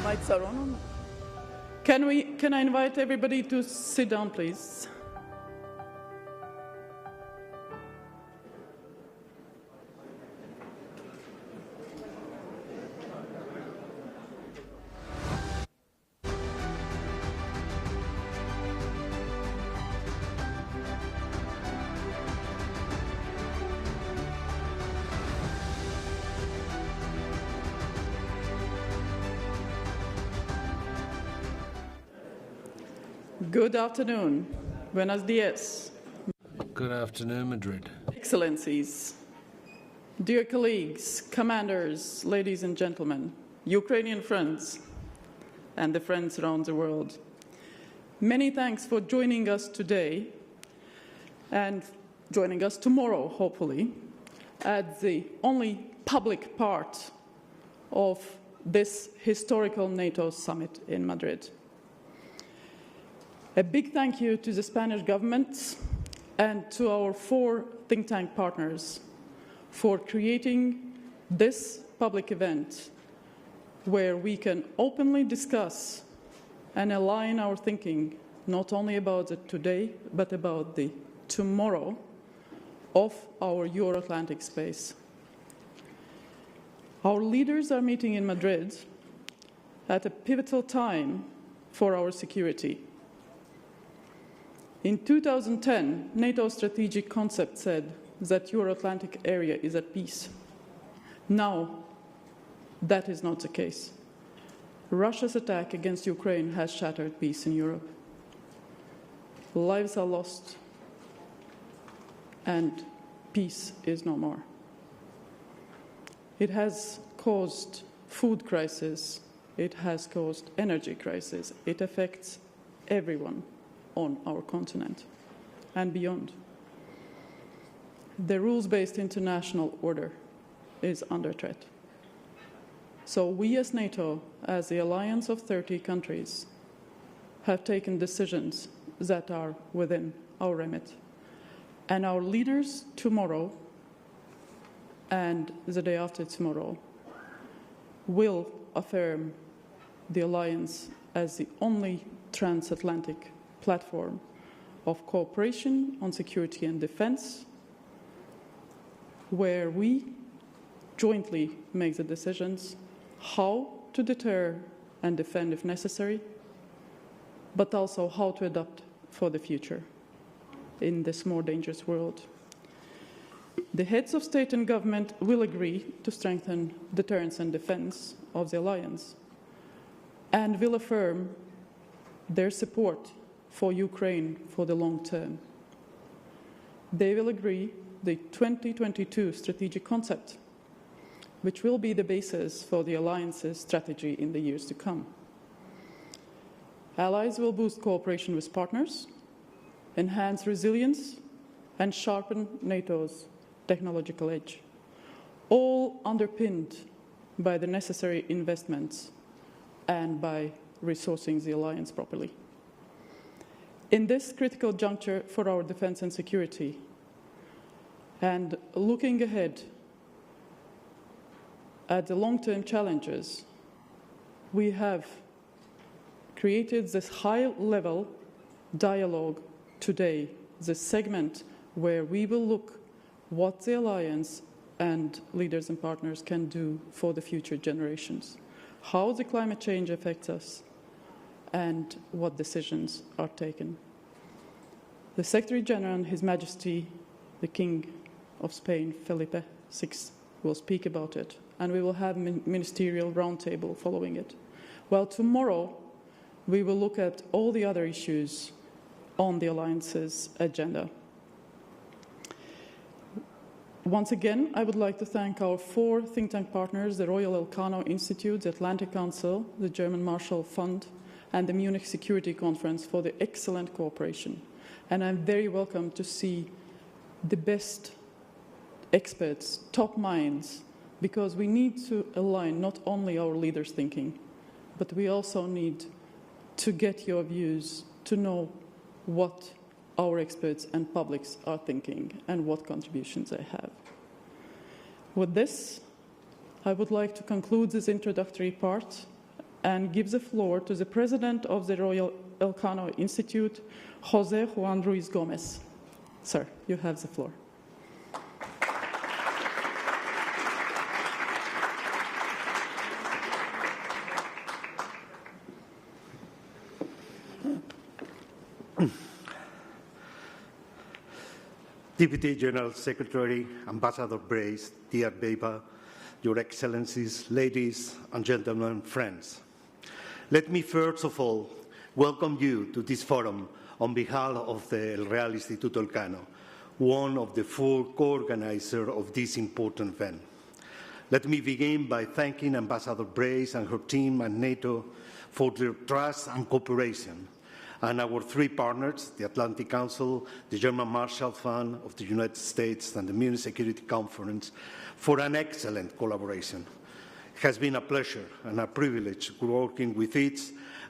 Lights are on. Can I invite everybody to sit down, please? Good afternoon. Buenos dias. Good afternoon, Madrid. Excellencies, dear colleagues, commanders, ladies and gentlemen, Ukrainian friends, and the friends around the world. Many thanks for joining us today and joining us tomorrow, hopefully, at the only public part of this historical NATO summit in Madrid. A big thank you to the Spanish government and to our 4 think tank partners for creating this public event where we can openly discuss and align our thinking not only about the today but about the tomorrow of our Euro-Atlantic space. Our leaders are meeting in Madrid at a pivotal time for our security. In 2010, NATO's strategic concept said that Euro-Atlantic area is at peace. Now, that is not the case. Russia's attack against Ukraine has shattered peace in Europe. Lives are lost, and peace is no more. It has caused food crisis. It has caused energy crisis. It affects everyone on our continent and beyond. The rules-based international order is under threat. So we as NATO, as the alliance of 30 countries, have taken decisions that are within our remit. And our leaders tomorrow and the day after tomorrow will affirm the alliance as the only transatlantic platform of cooperation on security and defense, where we jointly make the decisions how to deter and defend if necessary, but also how to adapt for the future in this more dangerous world. The heads of state and government will agree to strengthen deterrence and defense of the alliance and will affirm their support for Ukraine for the long term. They will agree the 2022 strategic concept, which will be the basis for the alliance's strategy in the years to come. Allies will boost cooperation with partners, enhance resilience, and sharpen NATO's technological edge, all underpinned by the necessary investments and by resourcing the alliance properly. In this critical juncture for our defense and security, and looking ahead at the long-term challenges, we have created this high-level dialogue today, this segment where we will look what the alliance and leaders and partners can do for the future generations, how the climate change affects us, and what decisions are taken. The Secretary General and His Majesty, the King of Spain, Felipe VI, will speak about it, and we will have a ministerial roundtable following it. Well, tomorrow we will look at all the other issues on the Alliance's agenda. Once again, I would like to thank our 4 think tank partners, the Royal Elcano Institute, the Atlantic Council, the German Marshall Fund, and the Munich Security Conference for the excellent cooperation. And I'm very welcome to see the best experts, top minds, because we need to align not only our leaders' thinking, but we also need to get your views, to know what our experts and publics are thinking and what contributions they have. With this, I would like to conclude this introductory part and give the floor to the President of the Royal Elcano Institute, José Juan Ruiz Gómez. Sir, you have the floor. Deputy General Secretary, Ambassador Braže, dear Baiba, Your Excellencies, ladies and gentlemen, friends. Let me first of all welcome you to this forum on behalf of the Real Instituto Elcano, one of the 4 co-organizers of this important event. Let me begin by thanking Ambassador Braže and her team and NATO for their trust and cooperation, and our 3 partners, the Atlantic Council, the German Marshall Fund of the United States, and the Munich Security Conference, for an excellent collaboration. It has been a pleasure and a privilege working with each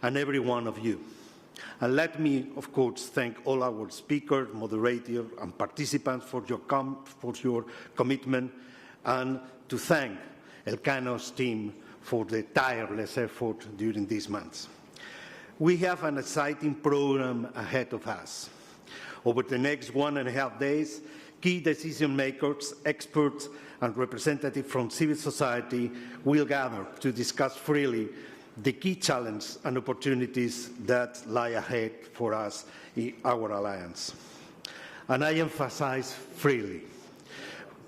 and every one of you. And let me, of course, thank all our speakers, moderators, and participants for your commitment, and to thank Elcano's team for the tireless effort during these months. We have an exciting program ahead of us. Over the next 1.5 days, key decision makers, experts, and representatives from civil society will gather to discuss freely the key challenges and opportunities that lie ahead for us in our alliance. And I emphasize freely.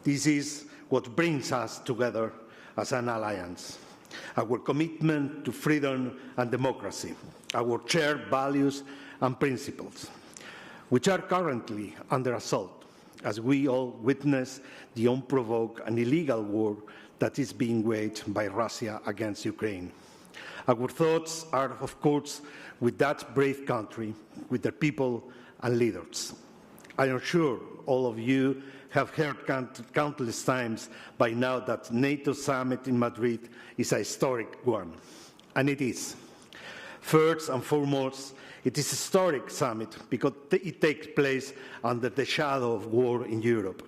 This is what brings us together as an alliance. Our commitment to freedom and democracy, our shared values and principles, which are currently under assault as we all witness the unprovoked and illegal war that is being waged by Russia against Ukraine. Our thoughts are, of course, with that brave country, with their people and leaders. I am sure all of you have heard countless times by now that NATO summit in Madrid is a historic one, and it is. First and foremost, it is a historic summit because it takes place under the shadow of war in Europe.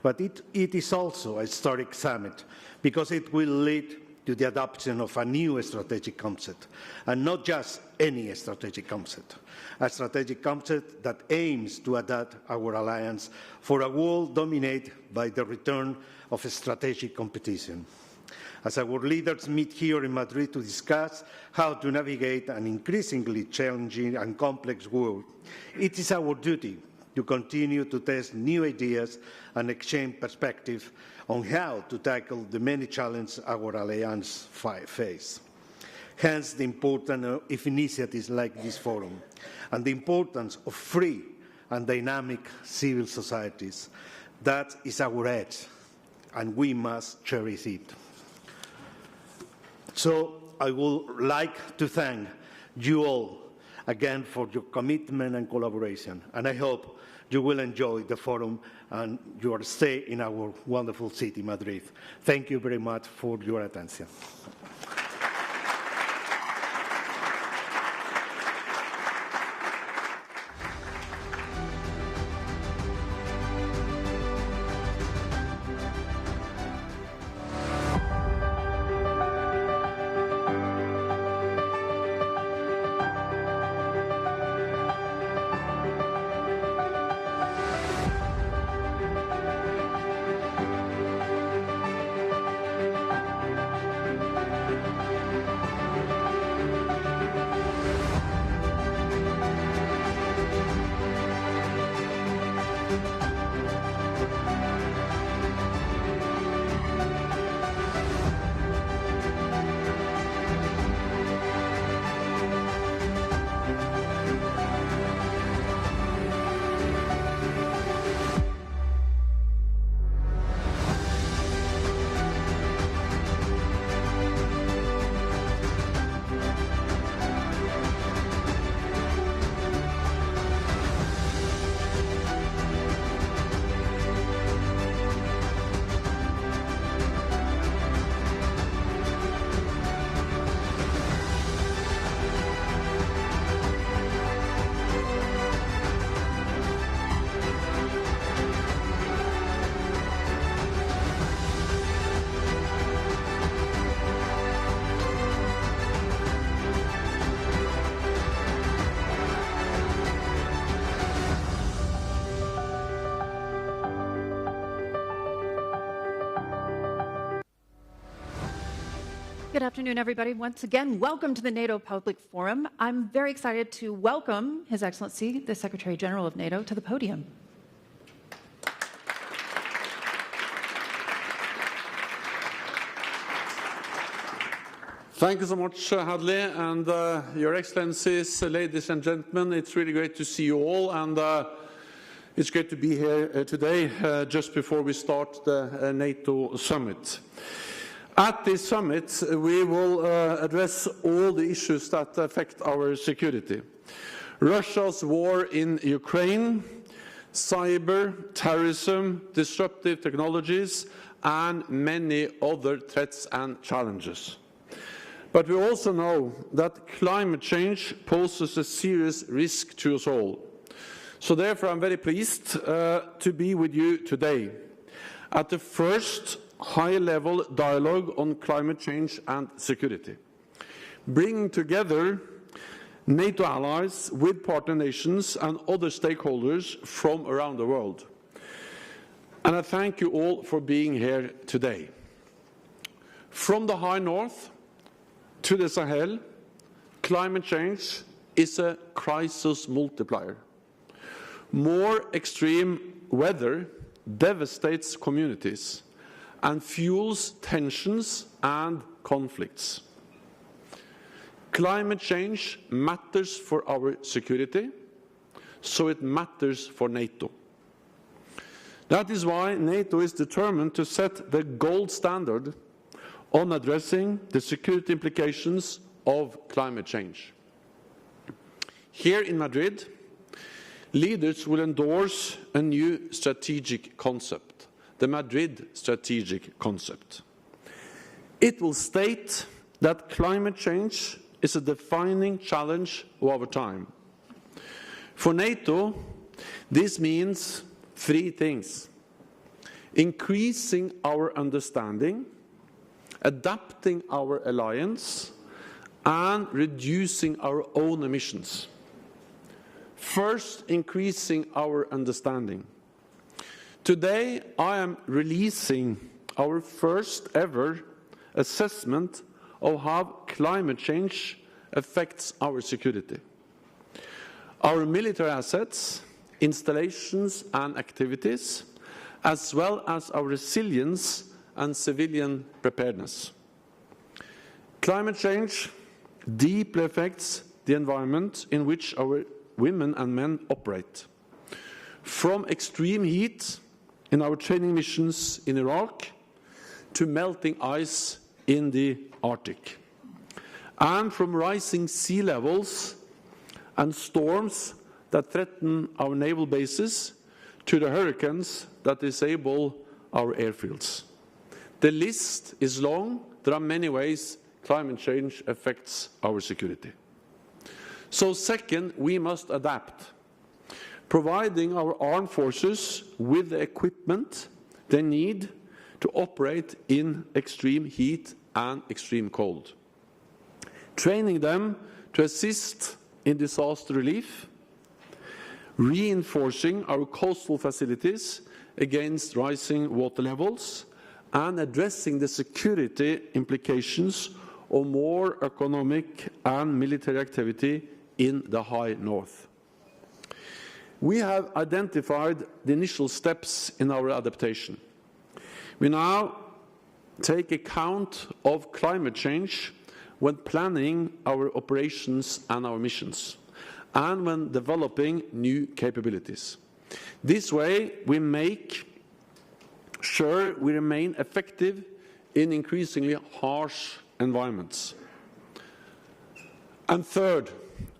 But it is also a historic summit because it will lead to the adoption of a new strategic concept, and not just any strategic concept, a strategic concept that aims to adapt our alliance for a world dominated by the return of strategic competition. As our leaders meet here in Madrid to discuss how to navigate an increasingly challenging and complex world, it is our duty to continue to test new ideas and exchange perspectives on how to tackle the many challenges our alliance faces. Hence the importance of initiatives like this forum, and the importance of free and dynamic civil societies. That is our edge, and we must cherish it. So I would like to thank you all again for your commitment and collaboration, and I hope you will enjoy the forum and your stay in our wonderful city, Madrid. Thank you very much for your attention. Good afternoon, everybody. Once again, welcome to the NATO Public Forum. I'm very excited to welcome His Excellency, the Secretary General of NATO, to the podium. Thank you so much, Hadley, and Your Excellencies, ladies and gentlemen. It's really great to see you all, and it's great to be here today, just before we start the NATO summit. At this summit, we will address all the issues that affect our security. Russia's war in Ukraine, cyber, terrorism, disruptive technologies, and many other threats and challenges. But we also know that climate change poses a serious risk to us all. So therefore, I'm very pleased to be with you today at the first high-level dialogue on climate change and security, bringing together NATO allies with partner nations and other stakeholders from around the world. And I thank you all for being here today. From the high north to the Sahel, climate change is a crisis multiplier. More extreme weather devastates communities and fuels tensions and conflicts. Climate change matters for our security, so it matters for NATO. That is why NATO is determined to set the gold standard on addressing the security implications of climate change. Here in Madrid, leaders will endorse a new strategic concept, the Madrid Strategic Concept. It will state that climate change is a defining challenge of our time. For NATO, this means three things: increasing our understanding, adapting our alliance, and reducing our own emissions. First, increasing our understanding. Today, I am releasing our first ever assessment of how climate change affects our security. Our military assets, installations and activities, as well as our resilience and civilian preparedness. Climate change deeply affects the environment in which our women and men operate. From extreme heat in our training missions in Iraq to melting ice in the Arctic. And from rising sea levels and storms that threaten our naval bases to the hurricanes that disable our airfields. The list is long. There are many ways climate change affects our security. So second, we must adapt, providing our armed forces with the equipment they need to operate in extreme heat and extreme cold. Training them to assist in disaster relief, reinforcing our coastal facilities against rising water levels, and addressing the security implications of more economic and military activity in the high north. We have identified the initial steps in our adaptation. We now take account of climate change when planning our operations and our missions, and when developing new capabilities. This way, we make sure we remain effective in increasingly harsh environments. And third,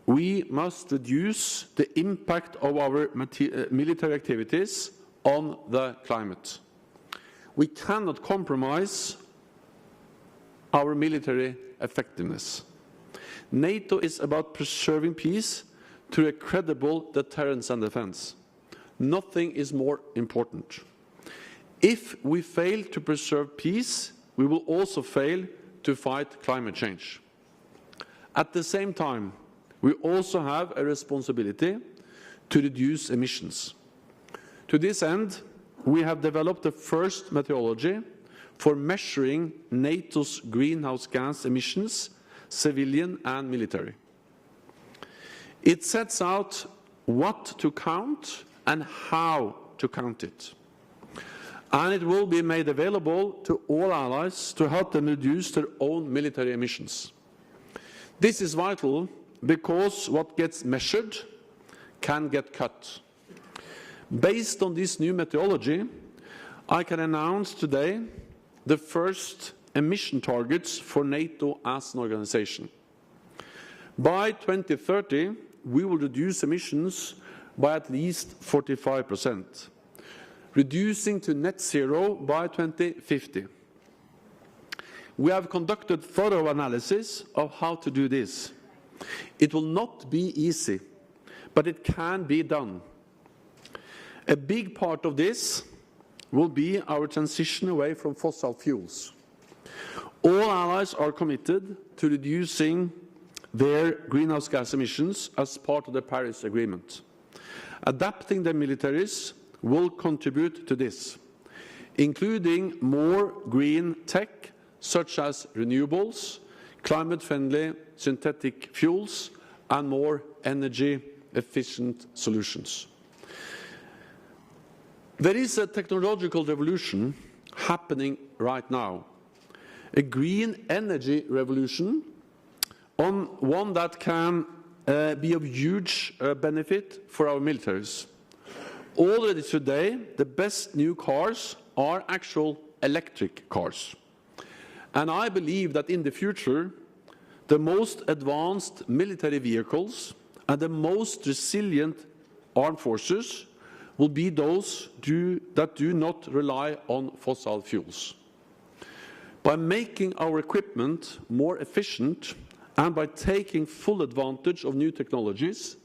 we must reduce the impact of our military activities on the climate. We cannot compromise our military effectiveness. NATO is about preserving peace through a credible deterrence and defense. Nothing is more important. If we fail to preserve peace, we will also fail to fight climate change. At the same time, we also have a responsibility to reduce emissions. To this end, we have developed the first methodology for measuring NATO's greenhouse gas emissions, civilian and military. It sets out what to count and how to count it. And it will be made available to all allies to help them reduce their own military emissions. This is vital because what gets measured can get cut. Based on this new methodology, I can announce today the first emission targets for NATO as an organization. By 2030, we will reduce emissions by at least 45%, reducing to net zero by 2050. We have conducted thorough analysis of how to do this. It will not be easy, but it can be done. A big part of this will be our transition away from fossil fuels. All allies are committed to reducing their greenhouse gas emissions as part of the Paris Agreement. Adapting their militaries will contribute to this, including more green tech such as renewables, climate-friendly synthetic fuels, and more energy-efficient solutions. There is a technological revolution happening right now, a green energy revolution, one that can be of huge benefit for our militaries. Already today, the best new cars are actual electric cars. And I believe that in the future, the most advanced military vehicles and the most resilient armed forces will be those that do not rely on fossil fuels. By making our equipment more efficient and by taking full advantage of new technologies,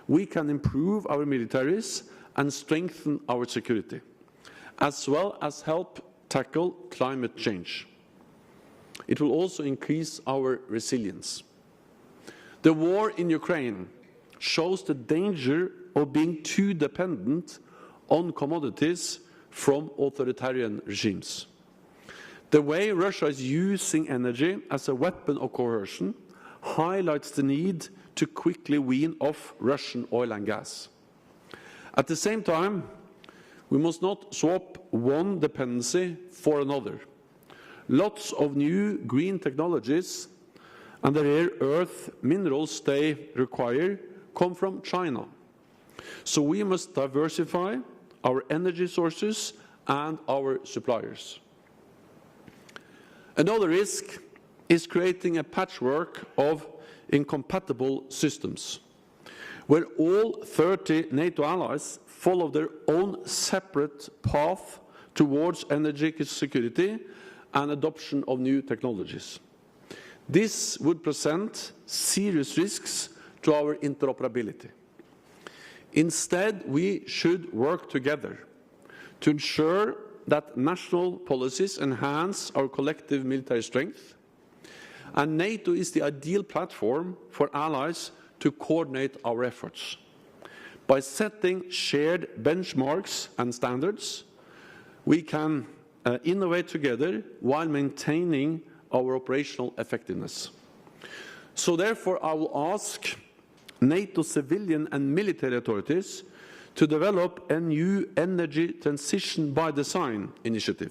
we can improve our militaries and strengthen our security, as well as help tackle climate change. It will also increase our resilience. The war in Ukraine shows the danger of being too dependent on commodities from authoritarian regimes. The way Russia is using energy as a weapon of coercion highlights the need to quickly wean off Russian oil and gas. At the same time, we must not swap one dependency for another. Lots of new green technologies and the rare earth minerals they require come from China. So we must diversify our energy sources and our suppliers. Another risk is creating a patchwork of incompatible systems, where all 30 NATO allies follow their own separate path towards energy security and adoption of new technologies. This would present serious risks to our interoperability. Instead, we should work together to ensure that national policies enhance our collective military strength, and NATO is the ideal platform for allies to coordinate our efforts. By setting shared benchmarks and standards, we can innovate together while maintaining our operational effectiveness. So therefore, I will ask NATO civilian and military authorities to develop a new energy transition by design initiative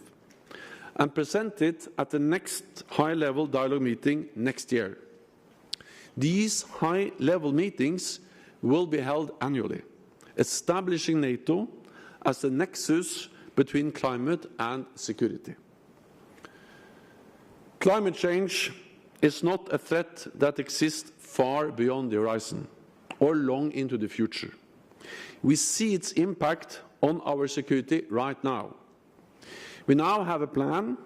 and present it at the next high-level dialogue meeting next year. These high-level meetings will be held annually, establishing NATO as the nexus between climate and security. Climate change is not a threat that exists far beyond the horizon or long into the future. We see its impact on our security right now. We now have a plan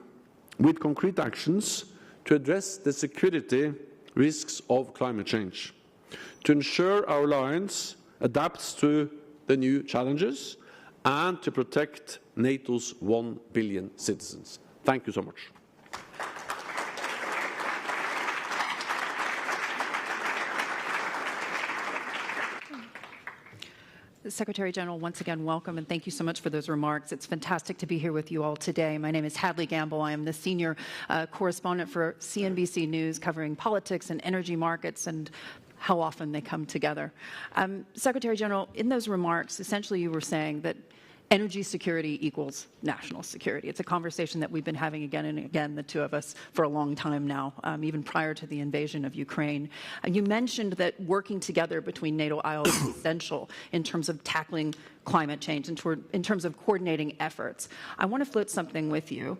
with concrete actions to address the security risks of climate change, to ensure our alliance adapts to the new challenges, and to protect NATO's 1 billion citizens. Thank you so much. Secretary General, once again, welcome, and thank you so much for those remarks. It's fantastic to be here with you all today. My name is Hadley Gamble. I am the senior correspondent for CNBC News, covering politics and energy markets and how often they come together. Secretary General, in those remarks, essentially you were saying that energy security equals national security. It's a conversation that we've been having again and again, the two of us, for a long time now, even prior to the invasion of Ukraine. You mentioned that working together between NATO allies is essential in terms of tackling climate change and in terms of coordinating efforts. I want to float something with you.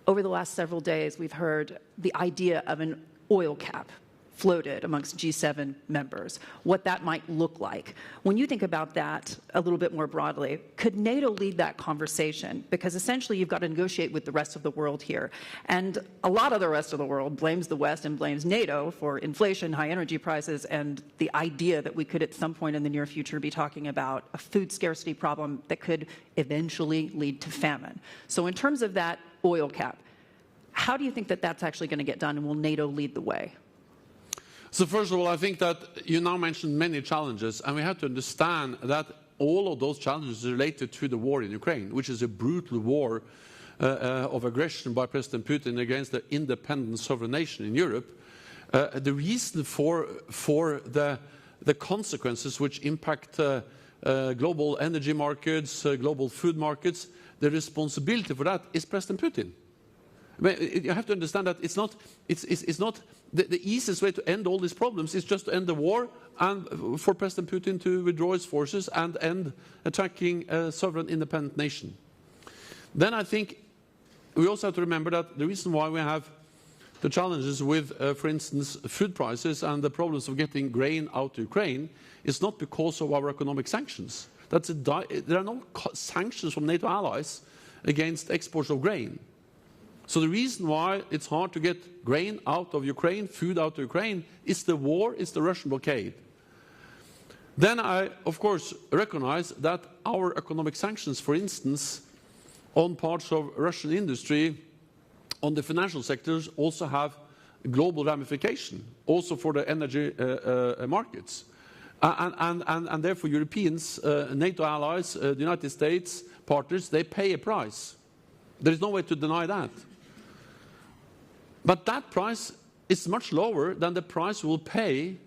Over the last several days, we've heard the idea of an oil cap floated amongst G7 members, what that might look like. When you think about that a little bit more broadly, could NATO lead that conversation? Because essentially you've got to negotiate with the rest of the world here. And a lot of the rest of the world blames the West and blames NATO for inflation, high energy prices, and the idea that we could at some point in the near future be talking about a food scarcity problem that could eventually lead to famine. So in terms of that oil cap, how do you think that that's actually going to get done, and will NATO lead the way? So first of all, I think that you now mentioned many challenges, and we have to understand that all of those challenges are related to the war in Ukraine, which is a brutal war of aggression by President Putin against the independent sovereign nation in Europe. The reason for the consequences which impact global energy markets, global food markets, the responsibility for that is President Putin. I mean, you have to understand that it's not the easiest way to end all these problems is just to end the war and for President Putin to withdraw his forces and end attacking a sovereign independent nation. Then I think we also have to remember that the reason why we have the challenges with, for instance, food prices and the problems of getting grain out to Ukraine is not because of our economic sanctions. There are no sanctions from NATO allies against exports of grain. So the reason why it's hard to get grain out of Ukraine, food out of Ukraine, is the war, is the Russian blockade. Then I, of course, recognize that our economic sanctions, for instance, on parts of Russian industry, on the financial sectors, also have global ramification, also for the energy markets. And therefore Europeans, NATO allies, the United States partners, they pay a price. There is no way to deny that. But that price is much lower than the price we'll pay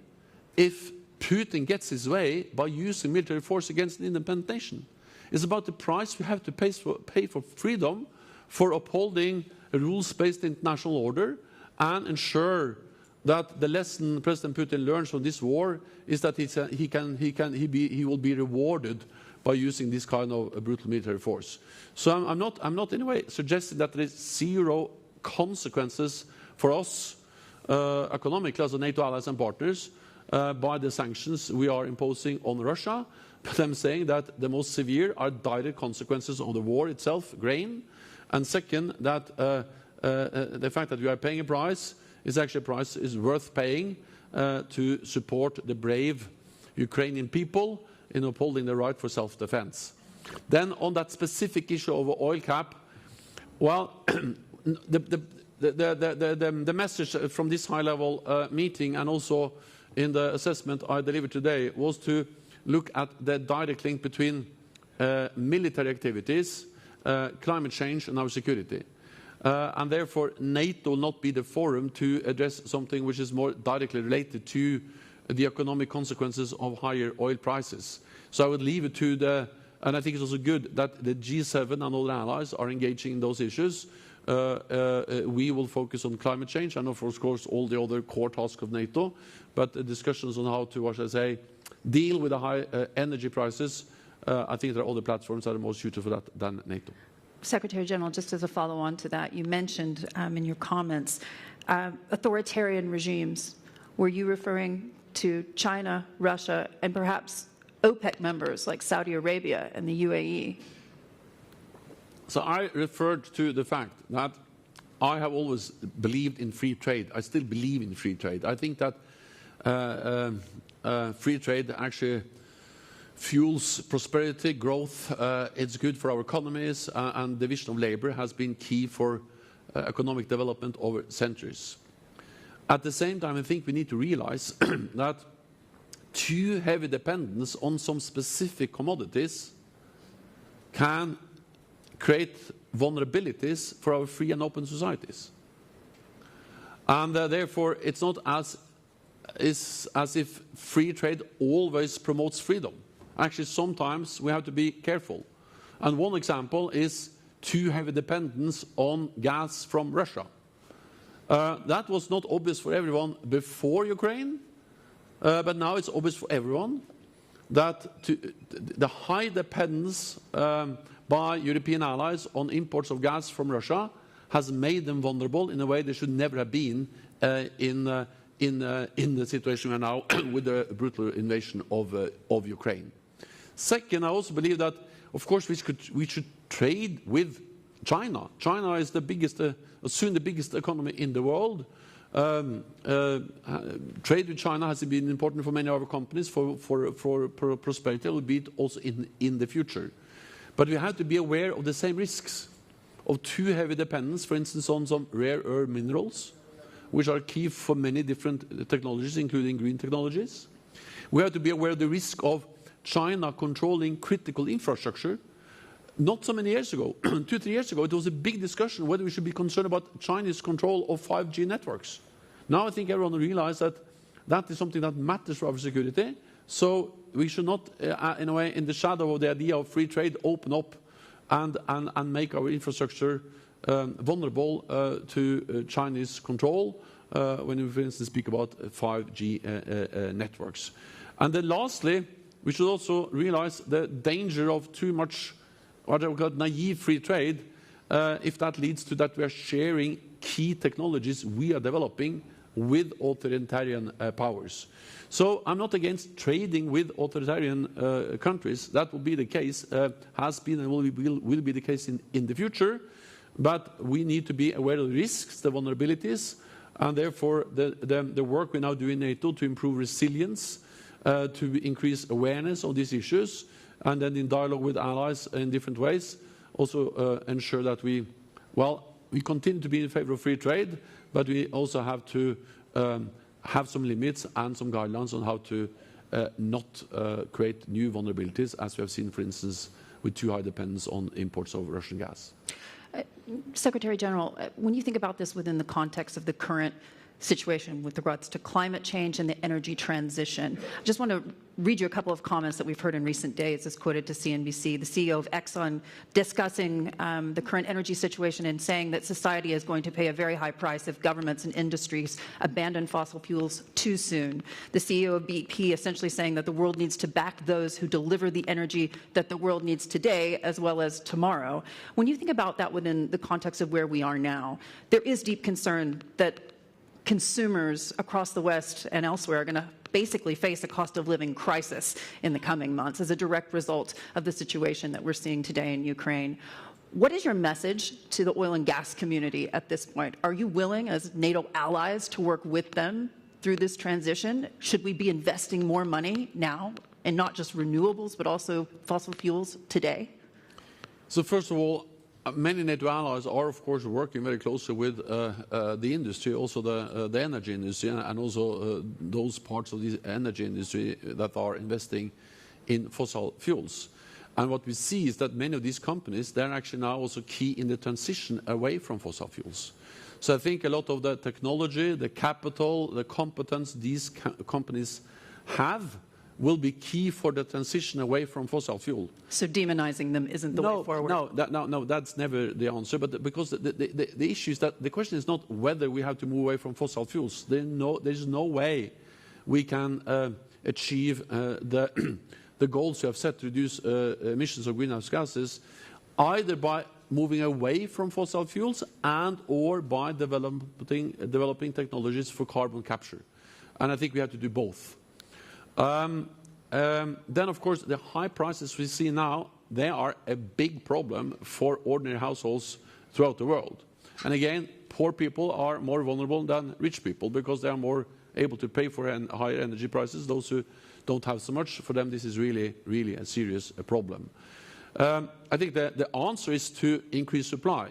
if Putin gets his way by using military force against an independent nation. It's about the price we have to pay for freedom, for upholding a rules-based international order, and ensure that the lesson President Putin learns from this war is that he will be rewarded by using this kind of brutal military force. So I'm not in a way suggesting that there is zero consequences for us economically as a NATO allies and partners by the sanctions we are imposing on Russia. But I'm saying that the most severe are direct consequences of the war itself, grain, and second, that the fact that we are paying a price is actually a price is worth paying to support the brave Ukrainian people in upholding the right for self-defense. Then on that specific issue of oil cap, well, the message from this high-level meeting and also in the assessment I delivered today was to look at the direct link between military activities, climate change and our security. And therefore NATO will not be the forum to address something which is more directly related to the economic consequences of higher oil prices. So I would leave it to and I think it's also good that the G7 and all the allies are engaging in those issues. We will focus on climate change and of course all the other core tasks of NATO, but the discussions on how to, what should I say, deal with the high energy prices, I think there are other platforms that are more suited for that than NATO. Secretary General, just as a follow-on to that, you mentioned in your comments authoritarian regimes. Were you referring to China, Russia, and perhaps OPEC members like Saudi Arabia and the UAE? So I referred to the fact that I have always believed in free trade. I still believe in free trade. I think that free trade actually fuels prosperity, growth. It's good for our economies, and division of labor has been key for economic development over centuries. At the same time, I think we need to realize that too heavy dependence on some specific commodities can create vulnerabilities for our free and open societies. And therefore, it's not as if free trade always promotes freedom. Actually, sometimes we have to be careful. And one example is too heavy dependence on gas from Russia. That was not obvious for everyone before Ukraine, but now it's obvious for everyone that the high dependence by European allies on imports of gas from Russia has made them vulnerable in a way they should never have been in the situation we are now with the brutal invasion of Ukraine. Second, I also believe that, of course, we should trade with China. China is the biggest, soon the biggest economy in the world. Trade with China has been important for many of our companies for prosperity, albeit also in the future. But we have to be aware of the same risks of too heavy dependence, for instance, on some rare earth minerals, which are key for many different technologies, including green technologies. We have to be aware of the risk of China controlling critical infrastructure. Not so many years ago, 2-3 years ago, it was a big discussion whether we should be concerned about Chinese control of 5G networks. Now I think everyone realizes that that is something that matters for our security. So we should not, in a way, in the shadow of the idea of free trade, open up and make our infrastructure vulnerable to Chinese control when we, for instance, speak about 5G networks. And then lastly, we should also realize the danger of too much what I would call naive free trade, if that leads to that we are sharing key technologies we are developing with authoritarian powers. So I'm not against trading with authoritarian countries. That will be the case, has been and will be the case in the future. But we need to be aware of the risks, the vulnerabilities, and therefore the work we now do in NATO to improve resilience, to increase awareness of these issues, and then in dialogue with allies in different ways, also ensure that we continue to be in favor of free trade, but we also have to have some limits and some guidelines on how to not create new vulnerabilities, as we have seen, for instance, with too high dependence on imports of Russian gas. Secretary General, when you think about this within the context of the current situation with regards to climate change and the energy transition, I just want to read you a couple of comments that we've heard in recent days, as quoted to CNBC. The CEO of Exxon discussing the current energy situation and saying that society is going to pay a very high price if governments and industries abandon fossil fuels too soon. The CEO of BP essentially saying that the world needs to back those who deliver the energy that the world needs today as well as tomorrow. When you think about that within the context of where we are now, there is deep concern that consumers across the West and elsewhere are going to basically face a cost of living crisis in the coming months as a direct result of the situation that we're seeing today in Ukraine. What is your message to the oil and gas community at this point? Are you willing, as NATO allies, to work with them through this transition? Should we be investing more money now, and not just renewables, but also fossil fuels today? So first of all, many NATO allies are, of course, working very closely with the industry, also the energy industry, and also those parts of the energy industry that are investing in fossil fuels. And what we see is that many of these companies, they're actually now also key in the transition away from fossil fuels. So I think a lot of the technology, the capital, the competence these companies have will be key for the transition away from fossil fuel. So demonizing them isn't the way forward? No, that's never the answer. But because the issue is that the question is not whether we have to move away from fossil fuels. There's no way we can achieve the goals we have set to reduce emissions of greenhouse gases, either by moving away from fossil fuels and or by developing technologies for carbon capture. And I think we have to do both. Then, of course, the high prices we see now, they are a big problem for ordinary households throughout the world. And again, poor people are more vulnerable than rich people because they are more able to pay for higher energy prices. Those who don't have so much, for them this is really, really a serious problem. I think the answer is to increase supply.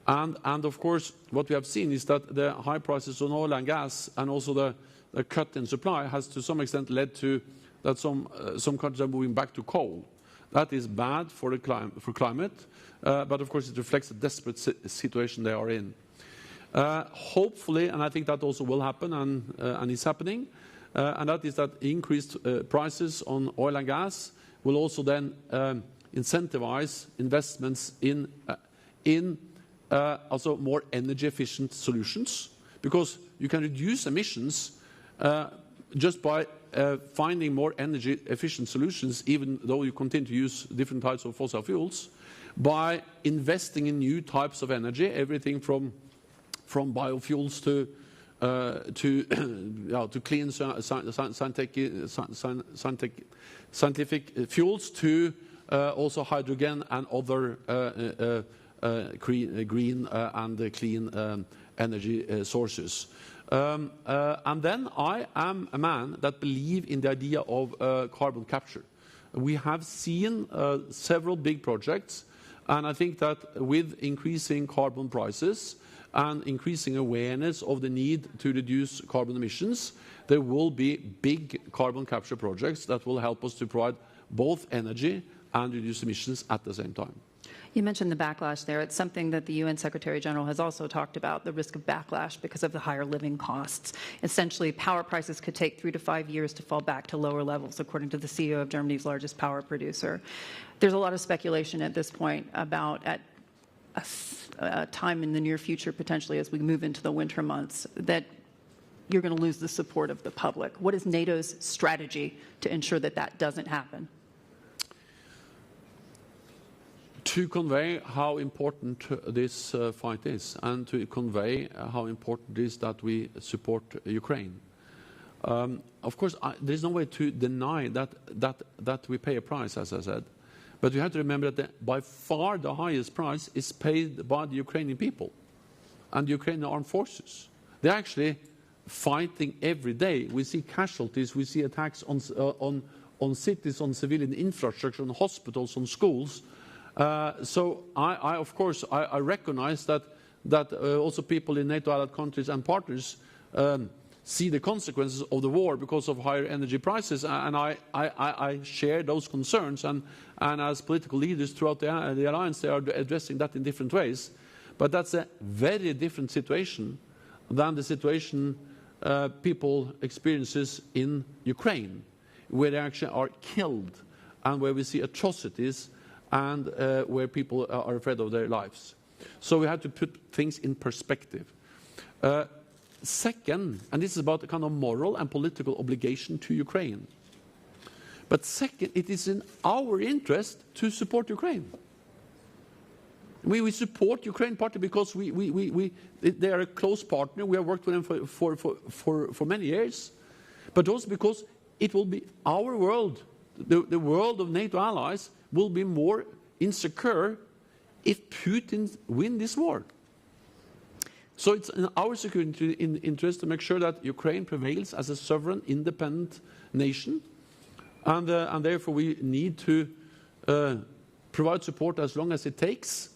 And of course, what we have seen is that the high prices on oil and gas and also the cut in supply has to some extent led to that some countries are moving back to coal. That is bad for the climate, but of course it reflects the desperate situation they are in. Hopefully, and I think that also will happen and is happening, and that is that increased prices on oil and gas will also then incentivize investments in also more energy efficient solutions, because you can reduce emissions just by finding more energy efficient solutions, even though you continue to use different types of fossil fuels, by investing in new types of energy, everything from biofuels to clean scientific fuels to also hydrogen and other green and clean energy sources. And then I am a man that believes in the idea of carbon capture. We have seen several big projects, and I think that with increasing carbon prices and increasing awareness of the need to reduce carbon emissions, there will be big carbon capture projects that will help us to provide both energy and reduce emissions at the same time. You mentioned the backlash there. It's something that the UN Secretary General has also talked about, the risk of backlash because of the higher living costs. Essentially, power prices could take 3 to 5 years to fall back to lower levels, according to the CEO of Germany's largest power producer. There's a lot of speculation at this point about at a time in the near future, potentially as we move into the winter months, that you're going to lose the support of the public. What is NATO's strategy to ensure that that doesn't happen? To convey how important this fight is, and to convey how important it is that we support Ukraine. Of course, there's no way to deny that we pay a price, as I said. But you have to remember that by far the highest price is paid by the Ukrainian people and the Ukrainian armed forces. They're actually fighting every day. We see casualties, we see attacks on cities, on civilian infrastructure, on hospitals, on schools. So of course, I recognize that also people in NATO allied countries and partners see the consequences of the war because of higher energy prices, and I share those concerns, and as political leaders throughout the alliance, they are addressing that in different ways. But that's a very different situation than the situation people experiences in Ukraine, where they actually are killed and where we see atrocities and where people are afraid of their lives. So we have to put things in perspective. Second, and this is about a kind of moral and political obligation to Ukraine. But second, it is in our interest to support Ukraine. We support Ukraine partly because they are a close partner. We have worked with them for many years. But also because it will be our world, the world of NATO allies, will be more insecure if Putin wins this war. So it's in our security interest to make sure that Ukraine prevails as a sovereign, independent nation, and therefore we need to provide support as long as it takes,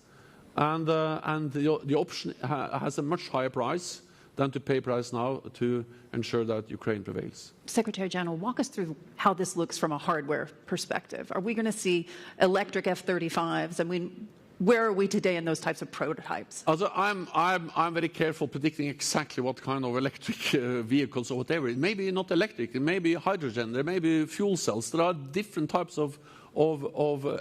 and the option has a much higher price than to pay price now to ensure that Ukraine prevails. Secretary General, walk us through how this looks from a hardware perspective. Are we going to see electric F-35s? I mean, where are we today in those types of prototypes? Also, I'm very careful predicting exactly what kind of electric vehicles or whatever. It may be not electric, it may be hydrogen, there may be fuel cells. There are different types of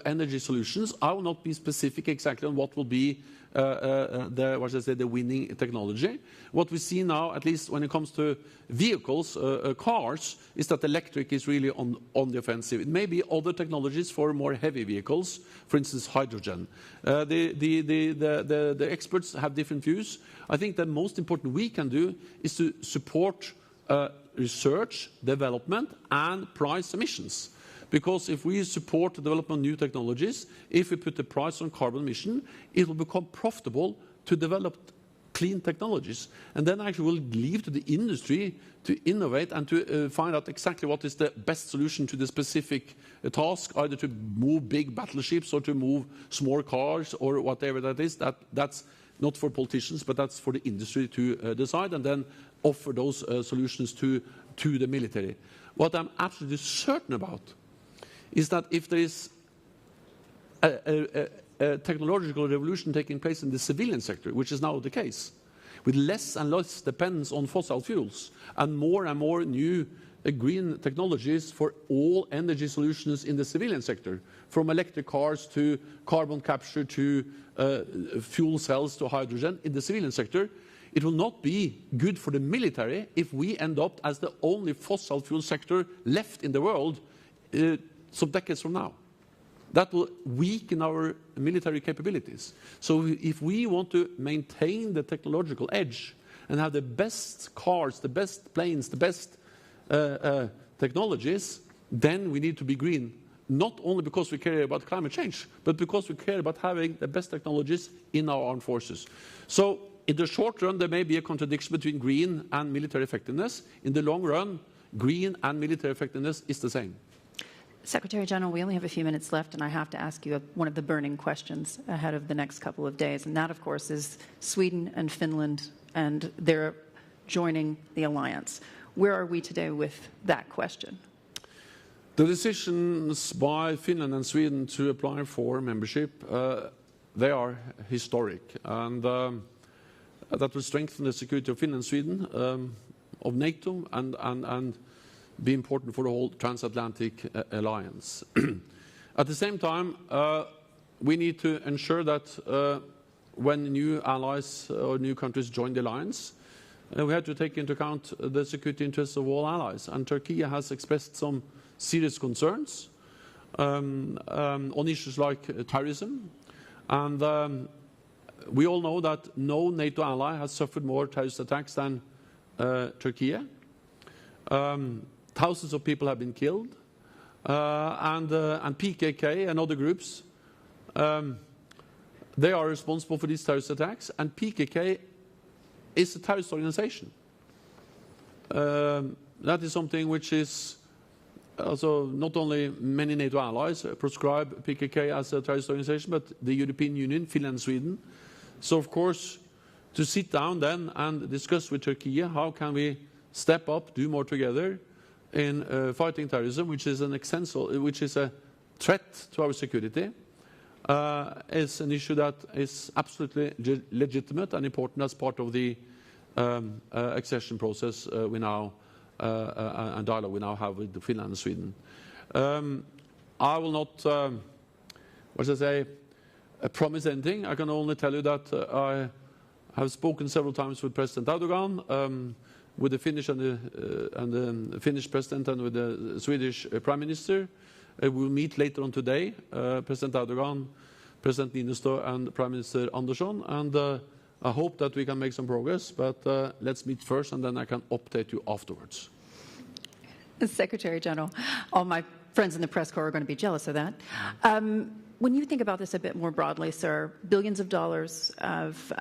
energy solutions. I will not be specific exactly on what will be the winning technology. What we see now, at least when it comes to vehicles, cars, is that electric is really on the offensive. It may be other technologies for more heavy vehicles, for instance, hydrogen. The experts have different views. I think the most important we can do is to support research, development, and price emissions. Because if we support the development of new technologies, if we put the price on carbon emission, it will become profitable to develop clean technologies. And then actually we'll leave to the industry to innovate and to find out exactly what is the best solution to the specific task, either to move big battleships or to move small cars or whatever that is. That's not for politicians, but that's for the industry to decide and then offer those solutions to the military. What I'm absolutely certain about is that if there is a technological revolution taking place in the civilian sector, which is now the case, with less and less dependence on fossil fuels and more new green technologies for all energy solutions in the civilian sector, from electric cars to carbon capture to fuel cells to hydrogen in the civilian sector, it will not be good for the military if we end up as the only fossil fuel sector left in the world some decades from now. That will weaken our military capabilities. So if we want to maintain the technological edge and have the best cars, the best planes, the best technologies, then we need to be green, not only because we care about climate change, but because we care about having the best technologies in our armed forces. So in the short run, there may be a contradiction between green and military effectiveness. In the long run, green and military effectiveness is the same. Secretary General, we only have a few minutes left, and I have to ask you one of the burning questions ahead of the next couple of days, and that, of course, is Sweden and Finland and their joining the alliance. Where are we today with that question? The decisions by Finland and Sweden to apply for membership, they are historic, and that will strengthen the security of Finland and Sweden, of NATO, and be important for the whole transatlantic alliance. At the same time, we need to ensure that when new allies or new countries join the alliance, we have to take into account the security interests of all allies. And Turkey has expressed some serious concerns on issues like terrorism. And we all know that no NATO ally has suffered more terrorist attacks than Turkey. Thousands of people have been killed, and PKK and other groups, they are responsible for these terrorist attacks, and PKK is a terrorist organization. That is something which is also not only many NATO allies proscribe PKK as a terrorist organization, but the European Union, Finland and Sweden. So of course, to sit down then and discuss with Turkey how can we step up, do more together in fighting terrorism, which is a threat to our security, is an issue that is absolutely legitimate and important as part of the accession process we now and dialogue we now have with Finland and Sweden. I will not, promise anything. I can only tell you that I have spoken several times with President Erdogan, with the Finnish and the Finnish president and with the Swedish prime minister. We will meet later on today, President Erdogan, President Niinistö and Prime Minister Andersson, and I hope that we can make some progress, but let's meet first and then I can update you afterwards. Secretary General, all my friends in the press corps are going to be jealous of that. When you think about this a bit more broadly, sir, billions of dollars of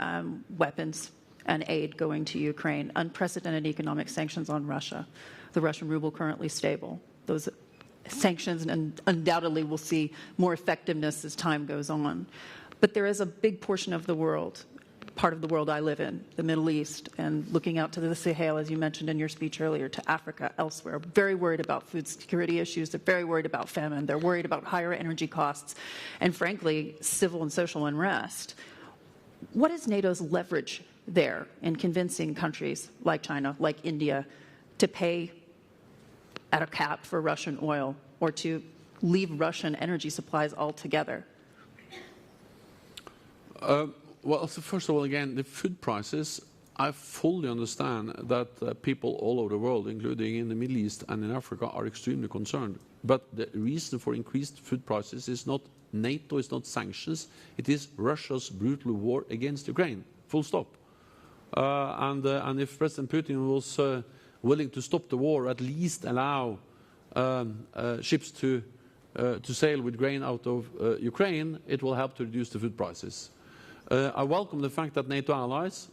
weapons and aid going to Ukraine, unprecedented economic sanctions on Russia, the Russian ruble currently stable. Those sanctions and undoubtedly will see more effectiveness as time goes on. But there is a big portion of the world, part of the world I live in, the Middle East, and looking out to the Sahel, as you mentioned in your speech earlier, to Africa, elsewhere, very worried about food security issues. They're very worried about famine. They're worried about higher energy costs and, frankly, civil and social unrest. What is NATO's leverage there in convincing countries like China, like India, to pay at a cap for Russian oil or to leave Russian energy supplies altogether? Well, so first of all, again, the food prices, I fully understand that people all over the world, including in the Middle East and in Africa, are extremely concerned. But the reason for increased food prices is not NATO, it's not sanctions, it is Russia's brutal war against Ukraine, full stop. And if President Putin was willing to stop the war, at least allow ships to sail with grain out of Ukraine, it will help to reduce the food prices. I welcome the fact that NATO allies,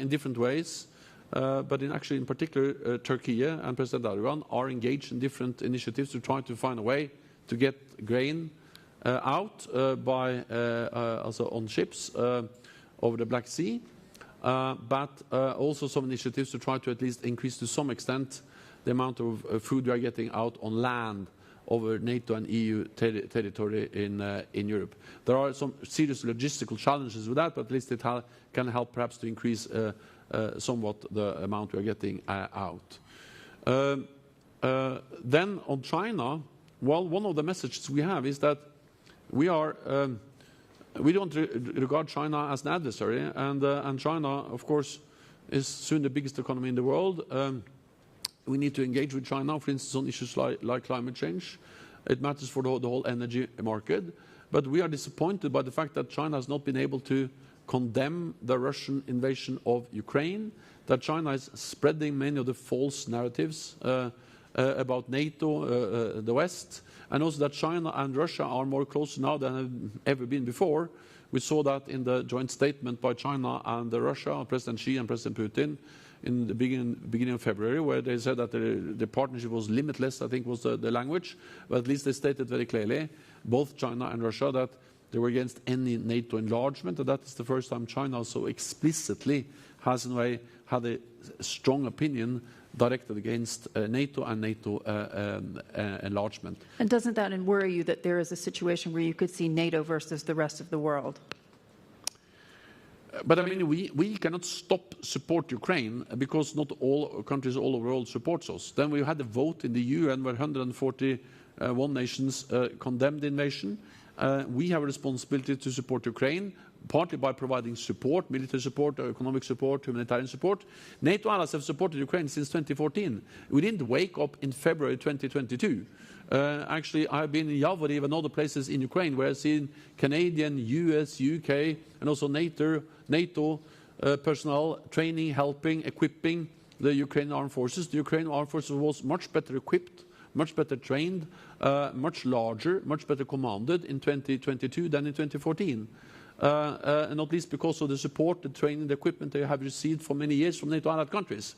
in different ways, but in particular Turkey and President Erdogan, are engaged in different initiatives to try to find a way to get grain out also on ships over the Black Sea, but also some initiatives to try to at least increase to some extent the amount of food we are getting out on land over NATO and EU territory in Europe. There are some serious logistical challenges with that, but at least it can help perhaps to increase somewhat the amount we are getting out. Then on China, well, one of the messages we have is that we don't regard China as an adversary, and China, of course, is soon the biggest economy in the world. We need to engage with China, for instance, on issues like climate change. It matters for the whole energy market. But we are disappointed by the fact that China has not been able to condemn the Russian invasion of Ukraine, that China is spreading many of the false narratives about NATO, the West, and also that China and Russia are more close now than have ever been before. We saw that in the joint statement by China and Russia, President Xi and President Putin, in the beginning of February, where they said that the partnership was limitless, I think was the language, but at least they stated very clearly, both China and Russia, that they were against any NATO enlargement, and that is the first time China so explicitly has in a way had a strong opinion directed against NATO and NATO enlargement. And doesn't that worry you that there is a situation where you could see NATO versus the rest of the world? But I mean, we cannot stop support Ukraine because not all countries all over the world support us. Then we had a vote in the UN where 141 nations condemned the invasion. We have a responsibility to support Ukraine, partly by providing support, military support, economic support, humanitarian support. NATO allies have supported Ukraine since 2014. We didn't wake up in February 2022. Actually, I've been in Yavoriv and other places in Ukraine where I've seen Canadian, US, UK, and also NATO personnel training, helping, equipping the Ukrainian armed forces. The Ukrainian armed forces was much better equipped, much better trained, much larger, much better commanded in 2022 than in 2014. And not least because of the support, the training, the equipment they have received for many years from NATO allied countries.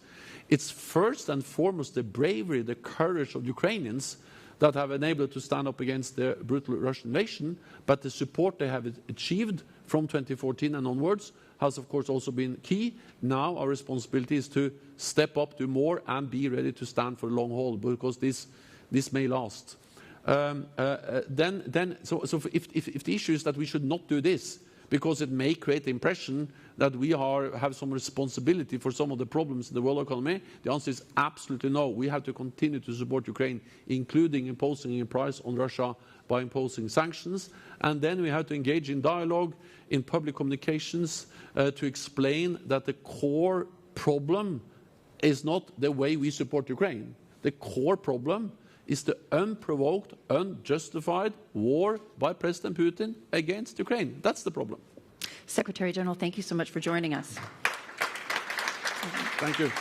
It's first and foremost the bravery, the courage of the Ukrainians that have enabled to stand up against the brutal Russian invasion, but the support they have achieved from 2014 and onwards has of course also been key. Now our responsibility is to step up, do more, and be ready to stand for the long haul, because this may last. So if the issue is that we should not do this, because it may create the impression that we have some responsibility for some of the problems in the world economy, the answer is absolutely no. We have to continue to support Ukraine, including imposing a price on Russia by imposing sanctions. And then we have to engage in dialogue, in public communications, to explain that the core problem is not the way we support Ukraine. The core problem is the unprovoked, unjustified war by President Putin against Ukraine. That's the problem. Secretary General, thank you so much for joining us. Thank you.